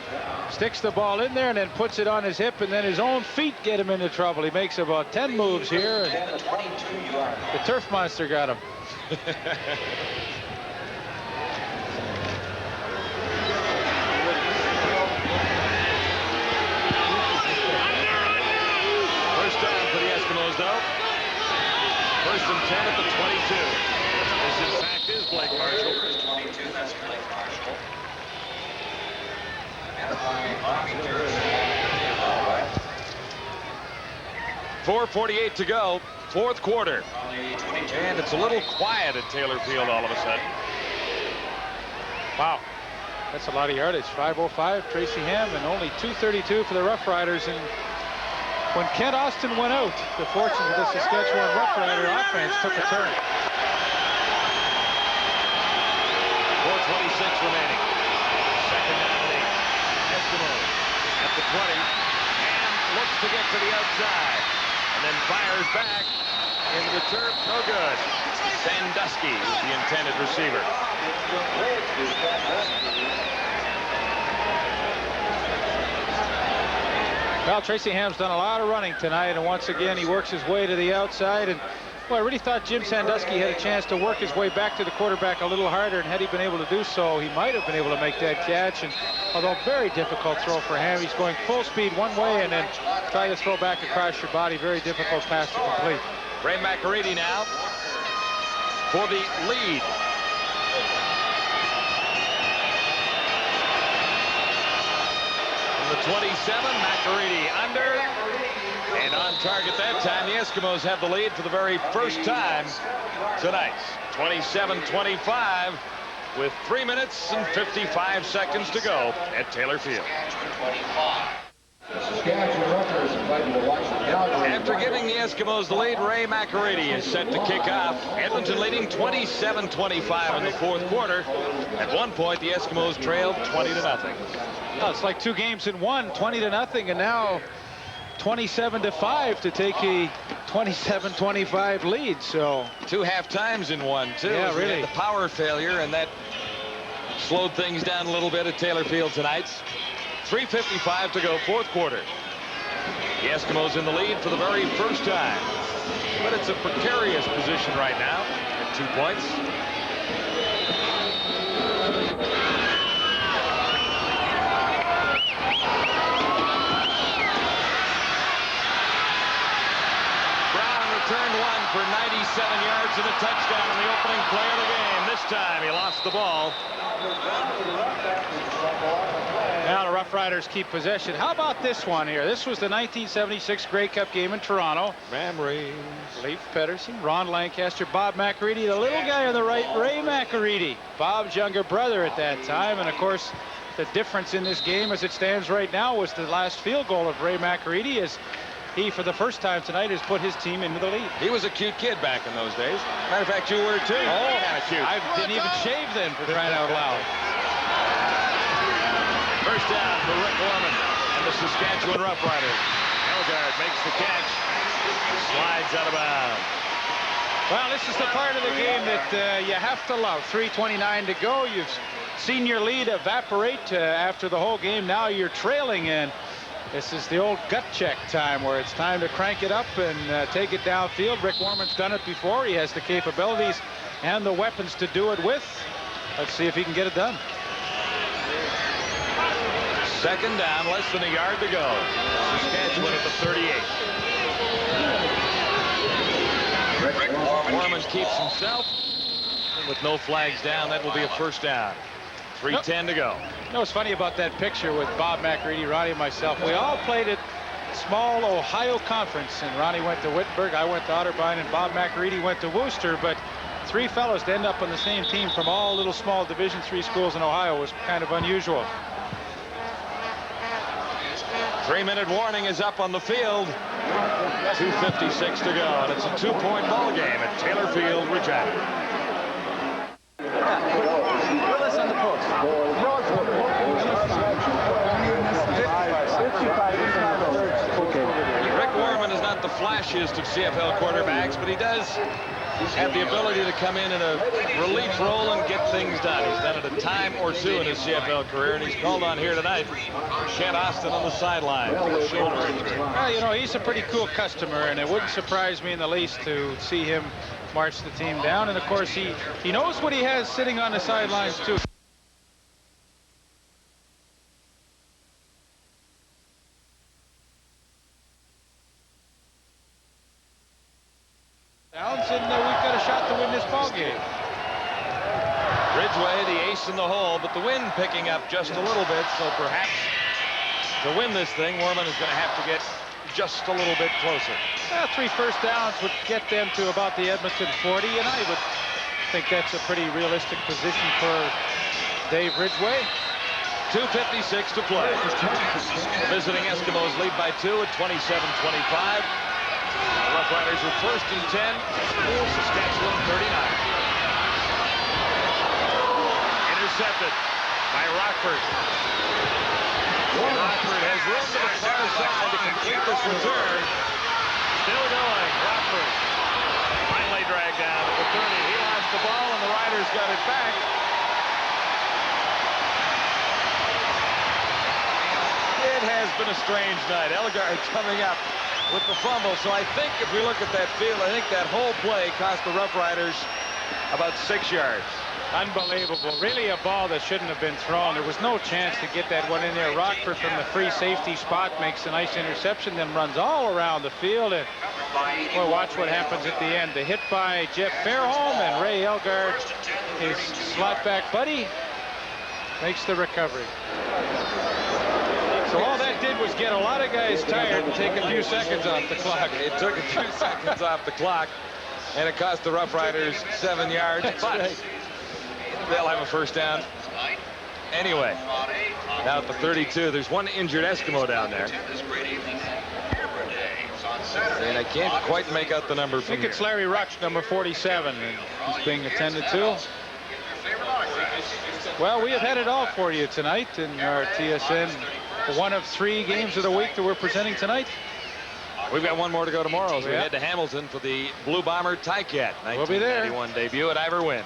sticks the ball in there and then puts it on his hip, and then his own feet get him into trouble. He makes about 10 moves here, and the turf monster got him. First down for the Eskimos, though. 1st and 10 at the 22. This, in fact, is Blake Marshall. 22, that's Blake Marshall. And 4:48 to go, 4th quarter. And it's a little quiet at Taylor Field all of a sudden. Wow, that's a lot of yardage. 5:05, Tracy Ham, and only 2:32 for the Roughriders. And when Kent Austin went out, the fortunes of the Saskatchewan Roughrider offense took a turn. 4:26 remaining. 2nd down and 8. Eskimos at the 20. And looks to get to the outside. And then fires back into the turf. No good. Sandusky is the intended receiver. Well, Tracy Ham's done a lot of running tonight, and once again he works his way to the outside. And well, I really thought Jim Sandusky had a chance to work his way back to the quarterback a little harder, and had he been able to do so, he might have been able to make that catch. And although very difficult throw for Ham, he's going full speed one way and then try to throw back across your body. Very difficult pass to complete. Ray McAreedy now for the lead. From the 27, McAreedy under. And on target that time, the Eskimos have the lead for the very first time tonight. 27-25 with 3 minutes and 55 seconds to go at Taylor Field. After giving the Eskimos the lead, Ray McAreedy is set to kick off. Edmonton leading 27-25 in the 4th quarter. At one point, the Eskimos trailed 20-0. Oh, it's like 2 games in one, 20-0, and now 27-5 to take a 27-25 lead. So 2 half times in one, too. Yeah, really. The power failure, and that slowed things down a little bit at Taylor Field tonight. 3:55 to go, 4th quarter. The Eskimos in the lead for the very first time. But it's a precarious position right now at 2 points. Brown returned one for 97 yards and a touchdown on the opening play of the game. This time he lost the ball. Now the Roughriders keep possession. How about this one here? This was the 1976 Grey Cup game in Toronto. Memories. Leif Pedersen, Ron Lancaster, Bob McAreedy, the little guy on the right, Ray McAreedy, Bob's younger brother at that time. And of course, the difference in this game as it stands right now was the last field goal of Ray McAreedy, as he, for the first time tonight, has put his team into the lead. He was a cute kid back in those days. Matter of fact, you were too. Oh, kind of cute. I didn't even shave then, for crying out loud. First down for Rick Orman and the Saskatchewan Roughriders. Elgard makes the catch. Slides out of bounds. Well, this is the part of the game that you have to love. 3:29 to go. You've seen your lead evaporate after the whole game. Now you're trailing, and This is the old gut check time where it's time to crank it up and take it downfield. Rick Warman's done it before. He has the capabilities and the weapons to do it with. Let's see if he can get it done. Second down, less than a yard to go. Saskatchewan at the 38. Rick Warman keeps himself with no flags down. That will be a first down. 3:10 to go. You know what's funny about that picture with Bob McReady, Ronnie, and myself? We all played at small Ohio conference, and Ronnie went to Wittenberg, I went to Otterbein, and Bob McReady went to Worcester. But three fellows to end up on the same team from all little small Division III schools in Ohio was kind of unusual. 3-minute warning is up on the field. 2:56 to go, and it's a 2-point ball game at Taylor Field, Regina. With us on the post. Rick Warman is not the flashiest of CFL quarterbacks, but he does have the ability to come in a relief role and get things done. He's done it a time or two in his CFL career, and he's called on here tonight. Kent Austin on the sideline. Well, you know, he's a pretty cool customer, and it wouldn't surprise me in the least to see him march the team down. And of course, he knows what he has sitting on the sidelines too. And we've got a shot to win this ball game. Ridgway, the ace in the hole, but the wind picking up just a little bit, so perhaps to win this thing, Warman is going to have to get just a little bit closer. 3 first downs would get them to about the Edmonton 40, and I would think that's a pretty realistic position for Dave Ridgway. 2:56 to play. The visiting Eskimos lead by 2 at 27-25. The Rough Riders are first and 10. Saskatchewan 39. Intercepted by Rockford. Rockford has room to the far side to complete this return. Still going. Rockford finally dragged down at the 30. He lost the ball, and the Riders got it back. It has been a strange night. Elgard coming up with the fumble. So I think if we look at that field, I think that whole play cost the Rough Riders about 6 yards. Unbelievable. Really a ball that shouldn't have been thrown. There was no chance to get that one in there. Rockford from the free safety spot makes a nice interception, then runs all around the field. And well, watch what happens at the end. The hit by Jeff Fairholm, and Ray Elgard, his slot back buddy, makes the recovery. So all that did was get a lot of guys tired and take a few seconds off the clock. It took a few seconds off the clock, and it cost the Rough Riders 7 yards. That's but right. They'll have a first down anyway. Now at the 32, there's one injured Eskimo down there. And I can't quite make out the number. I think it's Larry Ruch, number 47, and he's being attended to. Well, we have had it all for you tonight in our TSN. One of 3 games of the week that we're presenting tonight. We've got one more to go tomorrow as we Yeah. head to Hamilton for the Blue Bomber Ticat We'll be there. 1991 debut at Ivor Wynn.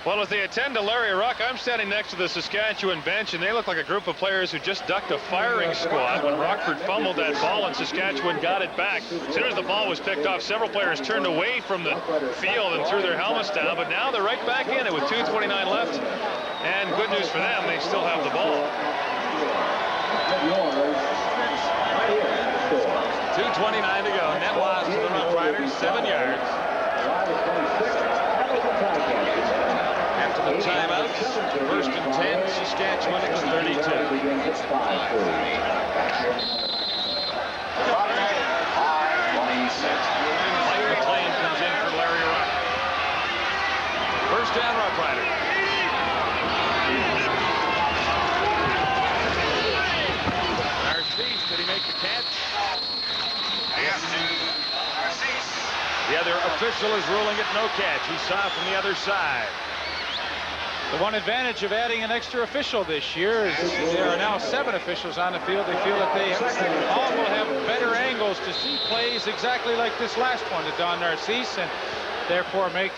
Well, as they attend to Larry Ruck, I'm standing next to the Saskatchewan bench, and they look like a group of players who just ducked a firing squad when Rockford fumbled that ball and Saskatchewan got it back. As soon as the ball was picked off, several players turned away from the field and threw their helmets down, but now they're right back in it with 2:29 left. And good news for them, they still have the ball. 2:29 to go. Net loss to the Rough Riders, 7 yards. After the timeout, first and 10, Saskatchewan at the 32. Mike McLean comes in for Larry Ruck. First down, Rough Riders. Narcisse, did he make the catch? The other official is ruling it no catch. He saw from the other side. The one advantage of adding an extra official this year is there are now 7 officials on the field. They feel that they all will have better angles to see plays exactly like this last one to Don Narcisse, and therefore make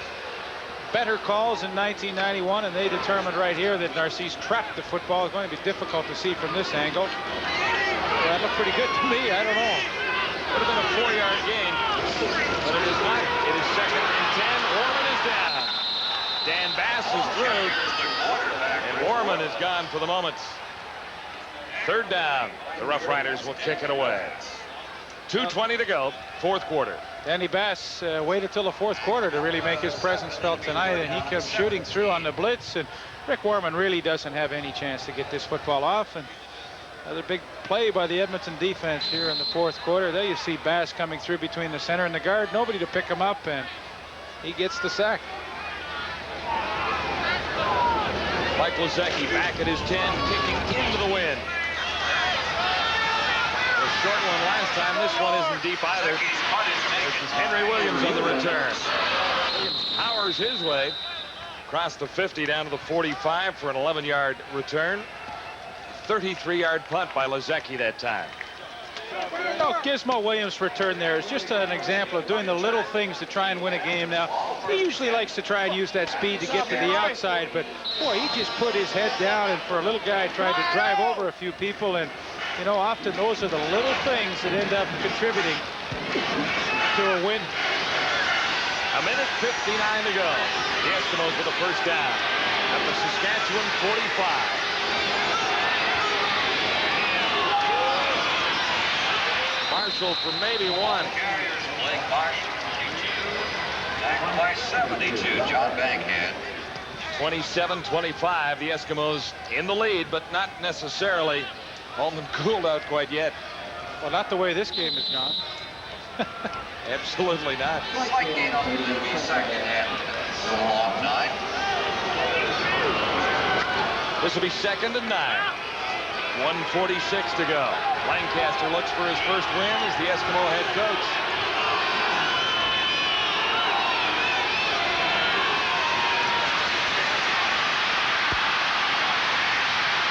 better calls in 1991, and they determined right here that Narcisse trapped the football. It's going to be difficult to see from this angle. That looked pretty good to me. I don't know. Would have been a 4-yard gain, but it is not. It is 2nd and 10. Warman is down. Dan Bass is through, and Warman is gone for the moment. 3rd down. The Rough Riders will kick it away. 2:20 to go, 4th quarter. Danny Bass waited till the 4th quarter to really make his presence felt tonight, and he kept shooting through on the blitz, and Rick Warman really doesn't have any chance to get this football off. And another big play by the Edmonton defense here in the 4th quarter. There you see Bass coming through between the center and the guard. Nobody to pick him up, and he gets the sack. Mike Lozecki back at his 10, kicking into the wind. A short one last time. This one isn't deep either. This is Henry Williams on the return. Williams powers his way across the 50 down to the 45 for an 11-yard return. 33-yard punt by Lozecki that time. Oh, Gizmo Williams' return there is just an example of doing the little things to try and win a game. Now, he usually likes to try and use that speed to get to the outside, but boy, he just put his head down, and for a little guy tried to drive over a few people, and you know, often those are the little things that end up contributing to a win. A minute 59 to go. The Eskimos with a 1st down at the Saskatchewan 45. Marshall for maybe 1. Blake Marshall, 22. Back by 72, John Bankhead. 27-25. The Eskimos in the lead, but not necessarily home and cooled out quite yet. Well, not the way this game has gone. Absolutely not. Slight gain on the 2nd and a long 9. This will be 2nd and 9. 1:46 to go. Lancaster looks for his first win as the Eskimo head coach.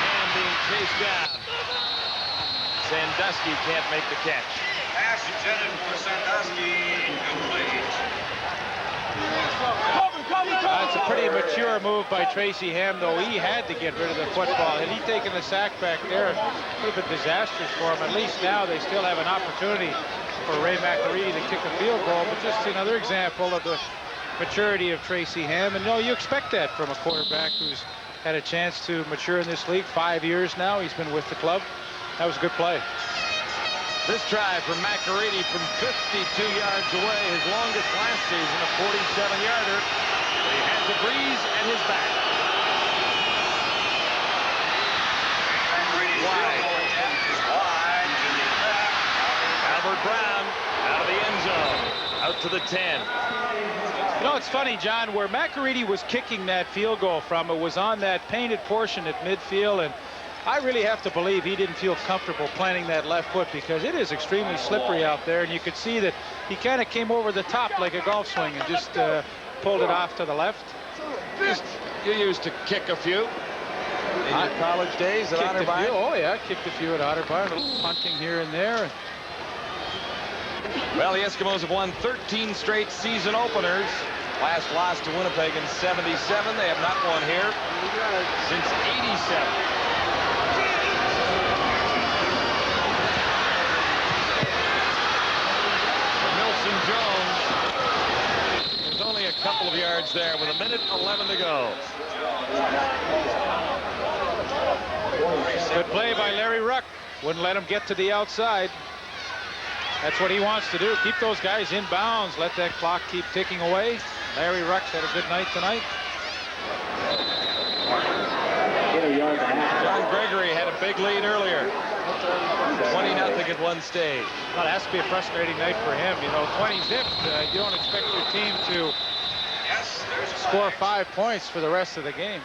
And being chased down. Sandusky can't make the catch. Pass intended for Sandusky, complete. That's a pretty mature move by Tracy Ham, though. He had to get rid of the football. Had he taken the sack back there, it would have been disastrous for him. At least now they still have an opportunity for Ray McAreedy to kick a field goal, but just another example of the maturity of Tracy Ham. And no, you expect that from a quarterback who's had a chance to mature in this league. 5 years now he's been with the club. That was a good play. This try from McAreedy from 52 yards away, his longest last season, a 47-yarder. But he has a breeze at his back. Wide. Albert Brown out of the end zone, out to the 10. You know, it's funny, John, where McAreedy was kicking that field goal from, it was on that painted portion at midfield, and I really have to believe he didn't feel comfortable planting that left foot because it is extremely slippery out there, and you could see that he kind of came over the top like a golf swing and just pulled it off to the left. You used to kick a few in your college days at Otterbein? Oh, yeah, kicked a few at Otterbein, a little punting here and there. Well, the Eskimos have won 13 straight season openers. Last loss to Winnipeg in '77. They have not won here since '87. Jones. There's only a couple of yards there with 1:11 to go. Good play by Larry Ruck. Wouldn't let him get to the outside. That's what he wants to do. Keep those guys in bounds. Let that clock keep ticking away. Larry Ruck's had a good night tonight. John Gregory had a big lead earlier. 20-0 at one stage. Well, it has to be a frustrating night for him. You know, 20 zip. You don't expect your team to score 5 points for the rest of the game.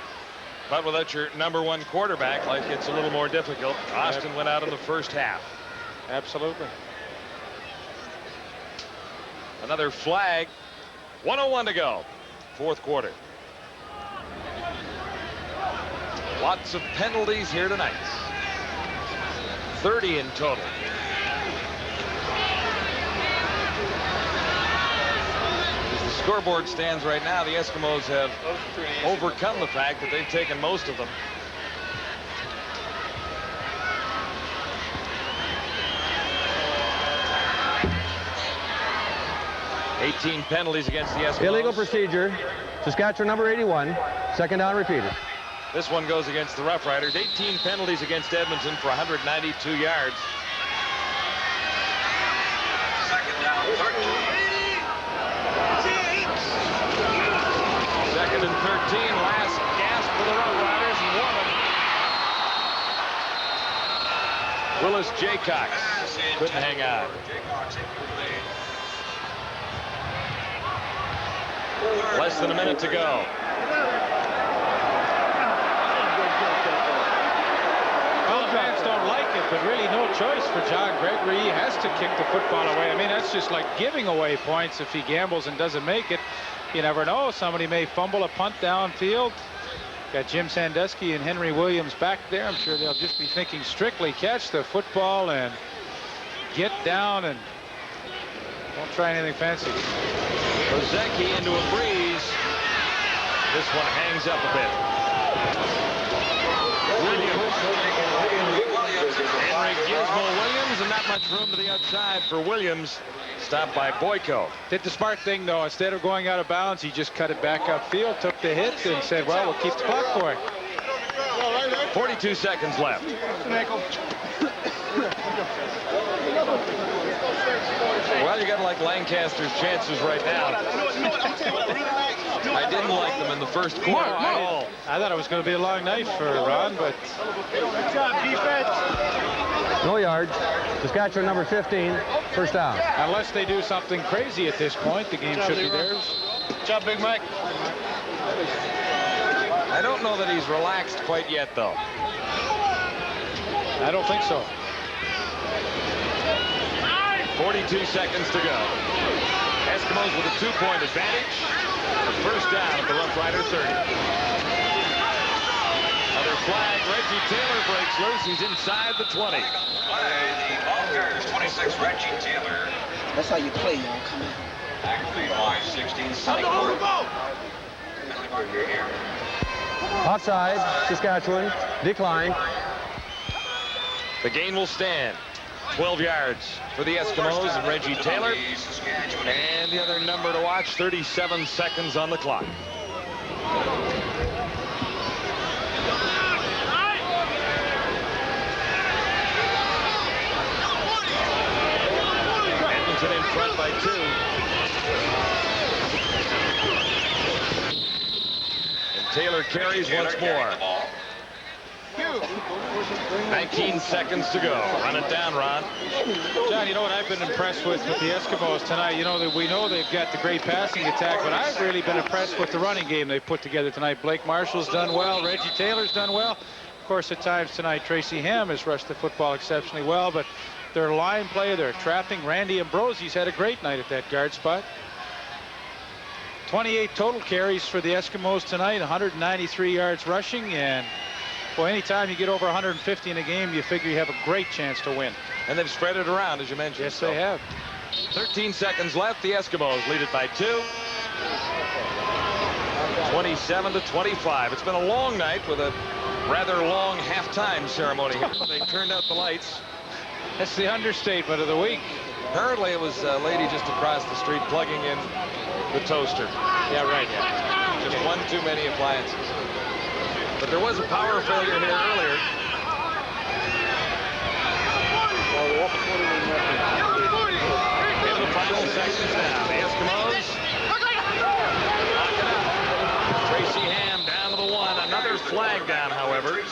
But without your #1 quarterback, life gets a little more difficult. Austin went out in the first half. Absolutely. Another flag. 1:01 to go. 4th quarter. Lots of penalties here tonight. 30 in total. This is the scoreboard stands right now, the Eskimos have overcome the fact that they've taken most of them. $18 penalties against the Eskimos. Illegal procedure. Saskatchewan number 81. Second down repeated. This one goes against the Roughriders. 18 penalties against Edmonton for 192 yards. Second down, 13. Second and 13. Last gasp for the Roughriders and Warman. Willis Jaycox couldn't hang on. Less than a minute to go. Well, the fans don't like it, but really no choice for John Gregory. He has to kick the football away. I mean, that's just like giving away points if he gambles and doesn't make it. You never know. Somebody may fumble a punt downfield. Got Jim Sandusky and Henry Williams back there. I'm sure they'll just be thinking strictly catch the football and get down and don't try anything fancy. Kozecki into a breeze. This one hangs up a bit. Henry Gizmo Williams, and not much room to the outside for Williams. Stopped by Boyko. Did the smart thing, though. Instead of going out of bounds, he just cut it back upfield, took the hit, and said, well, we'll keep the clock going. 42 seconds left. Well, you got to like Lancaster's chances right now. I didn't like them in the first quarter at all. I thought it was going to be a long night for Ron, but good job, defense. No yards. Saskatchewan number 15. First down. Unless they do something crazy at this point, the game should be theirs. Good job, Big Mike. I don't know that he's relaxed quite yet, though. I don't think so. 42 seconds to go. Eskimos with a 2-point advantage. The first down at the Roughrider 30. Another flag. Reggie Taylor breaks loose. He's inside the 20. Play, the Bulgars, 26, Reggie Taylor. That's how you play, y'all. Come on. Actively by 16, Sonny Gordon. You're here. Offside. Saskatchewan. Decline. The gain will stand. 12 yards for the Eskimos and Reggie Taylor. And the other number to watch, 37 seconds on the clock. Edmonton in front by 2. And Taylor carries once more. 19 seconds to go. Run it down, Ron. John, you know what I've been impressed with the Eskimos tonight? You know, that we know they've got the great passing attack, but I've really been impressed with the running game they've put together tonight. Blake Marshall's done well. Reggie Taylor's done well. Of course, at times tonight, Tracy Ham has rushed the football exceptionally well, but their line play, their trapping, Randy Ambrosie's had a great night at that guard spot. 28 total carries for the Eskimos tonight, 193 yards rushing, and well, anytime you get over 150 in a game, you figure you have a great chance to win. And they've spread it around, as you mentioned. Yes, they have. 13 seconds left. The Eskimos lead it by 2. 27-25. It's been a long night with a rather long halftime ceremony here. They turned out the lights. That's the understatement of the week. Apparently, it was a lady just across the street plugging in the toaster. Yeah, right. Yeah. Just one too many appliances. But there was a power failure here earlier. In the final seconds now, the Eskimos. Tracy Ham down to the 1. Another flag down, however.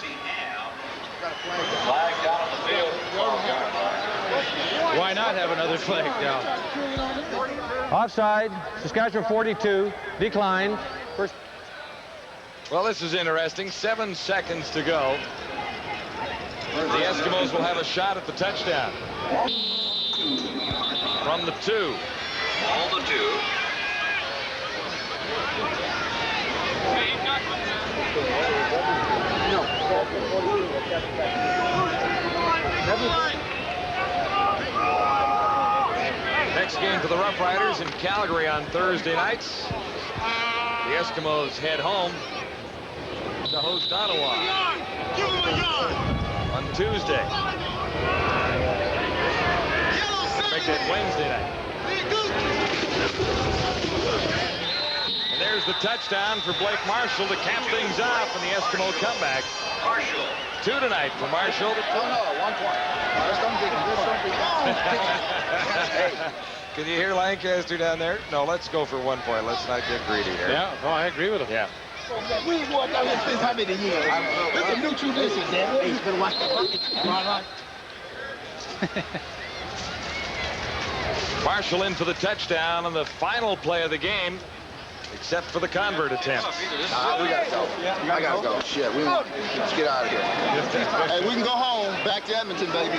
Flag down on the field. Why not have another flag down? Offside. Saskatchewan 42. Decline. First. Well, this is interesting. 7 seconds to go. The Eskimos will have a shot at the touchdown. From the 2. Ball to 2. Next game for the Roughriders in Calgary on Thursday nights. The Eskimos head home to host Ottawa on Tuesday. Make that Wednesday night. And there's the touchdown for Blake Marshall to cap things off in the Eskimo comeback. Marshall. 2 tonight for Marshall. No, 1 point. Let's don't get Can you hear Lancaster down there? No, let's go for 1 point. Let's not get greedy here. Yeah, no, I agree with him. Yeah. We worked on this since how many years? It's a new tradition, Dad. Hey, you better watch the bucket. Marshall in for the touchdown on the final play of the game, except for the convert attempt. we gotta go. I gotta go. Shit, let's get out of here. Hey, we can go home. Back to Edmonton, baby.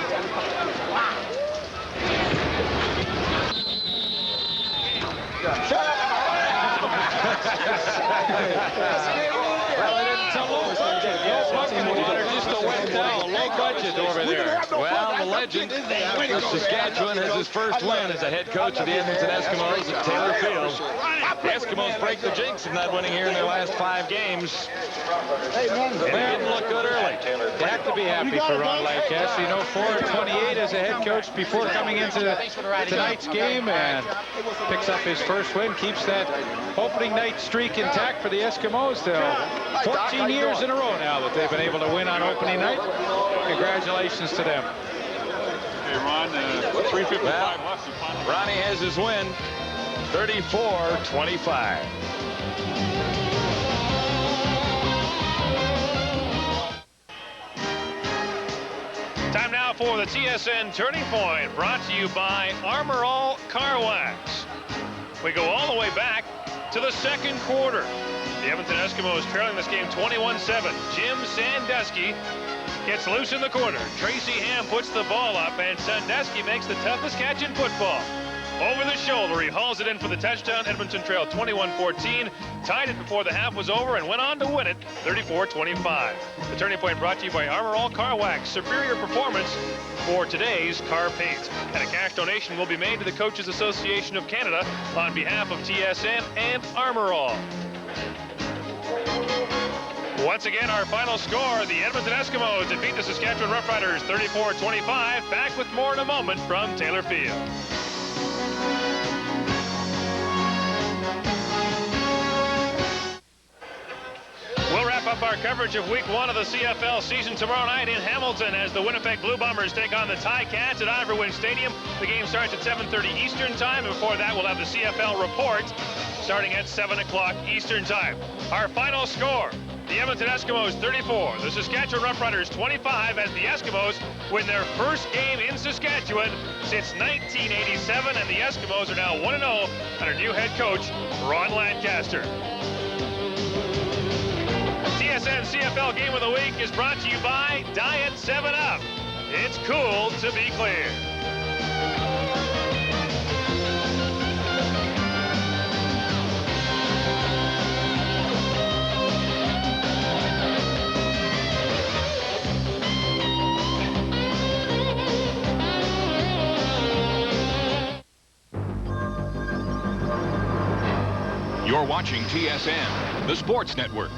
Well, they didn't tell low budget. Yes, bucket water just a wet towel. Low budget over there. Well, the legend of Saskatchewan has his first win as a head coach of the Edmonton Eskimos at Taylor Field. The Eskimos break the jinx of not winning here in their last 5 games. It didn't look good early. You have to be happy for Ron Lancaster. You know, 4-28 as a head coach before coming into tonight's game, and picks up his first win, keeps that opening night streak intact for the Eskimos. 14 years in a row now that they've been able to win on opening night. Congratulations to them. Hey, Ron, 3:55 left. Ronnie has his win, 34-25. Time now for the TSN Turning Point, brought to you by Armor All Car Wax. We go all the way back to the second quarter. The Edmonton Eskimos trailing this game 21-7. Jim Sandusky gets loose in the corner. Tracy Ham puts the ball up, and Sandusky makes the toughest catch in football. Over the shoulder, he hauls it in for the touchdown. Edmonton trailed 21-14, tied it before the half was over, and went on to win it 34-25. The Turning Point brought to you by Armor All Car Wax. Superior performance for today's car paint. And a cash donation will be made to the Coaches Association of Canada on behalf of TSN and Armor All. Once again, our final score, the Edmonton Eskimos defeat the Saskatchewan Roughriders 34-25. Back with more in a moment from Taylor Field. We'll wrap up our coverage of Week 1 of the CFL season tomorrow night in Hamilton as the Winnipeg Blue Bombers take on the Ticats at Ivory Stadium. The game starts at 7:30 Eastern Time, and before that we'll have the CFL report starting at 7 o'clock Eastern Time. Our final score, the Edmonton Eskimos 34, the Saskatchewan Roughriders 25, as the Eskimos win their first game in Saskatchewan since 1987, and the Eskimos are now 1-0 under new head coach Ron Lancaster. TSN CFL Game of the Week is brought to you by Diet 7-Up. It's cool to be clear. You're watching TSN, the sports network.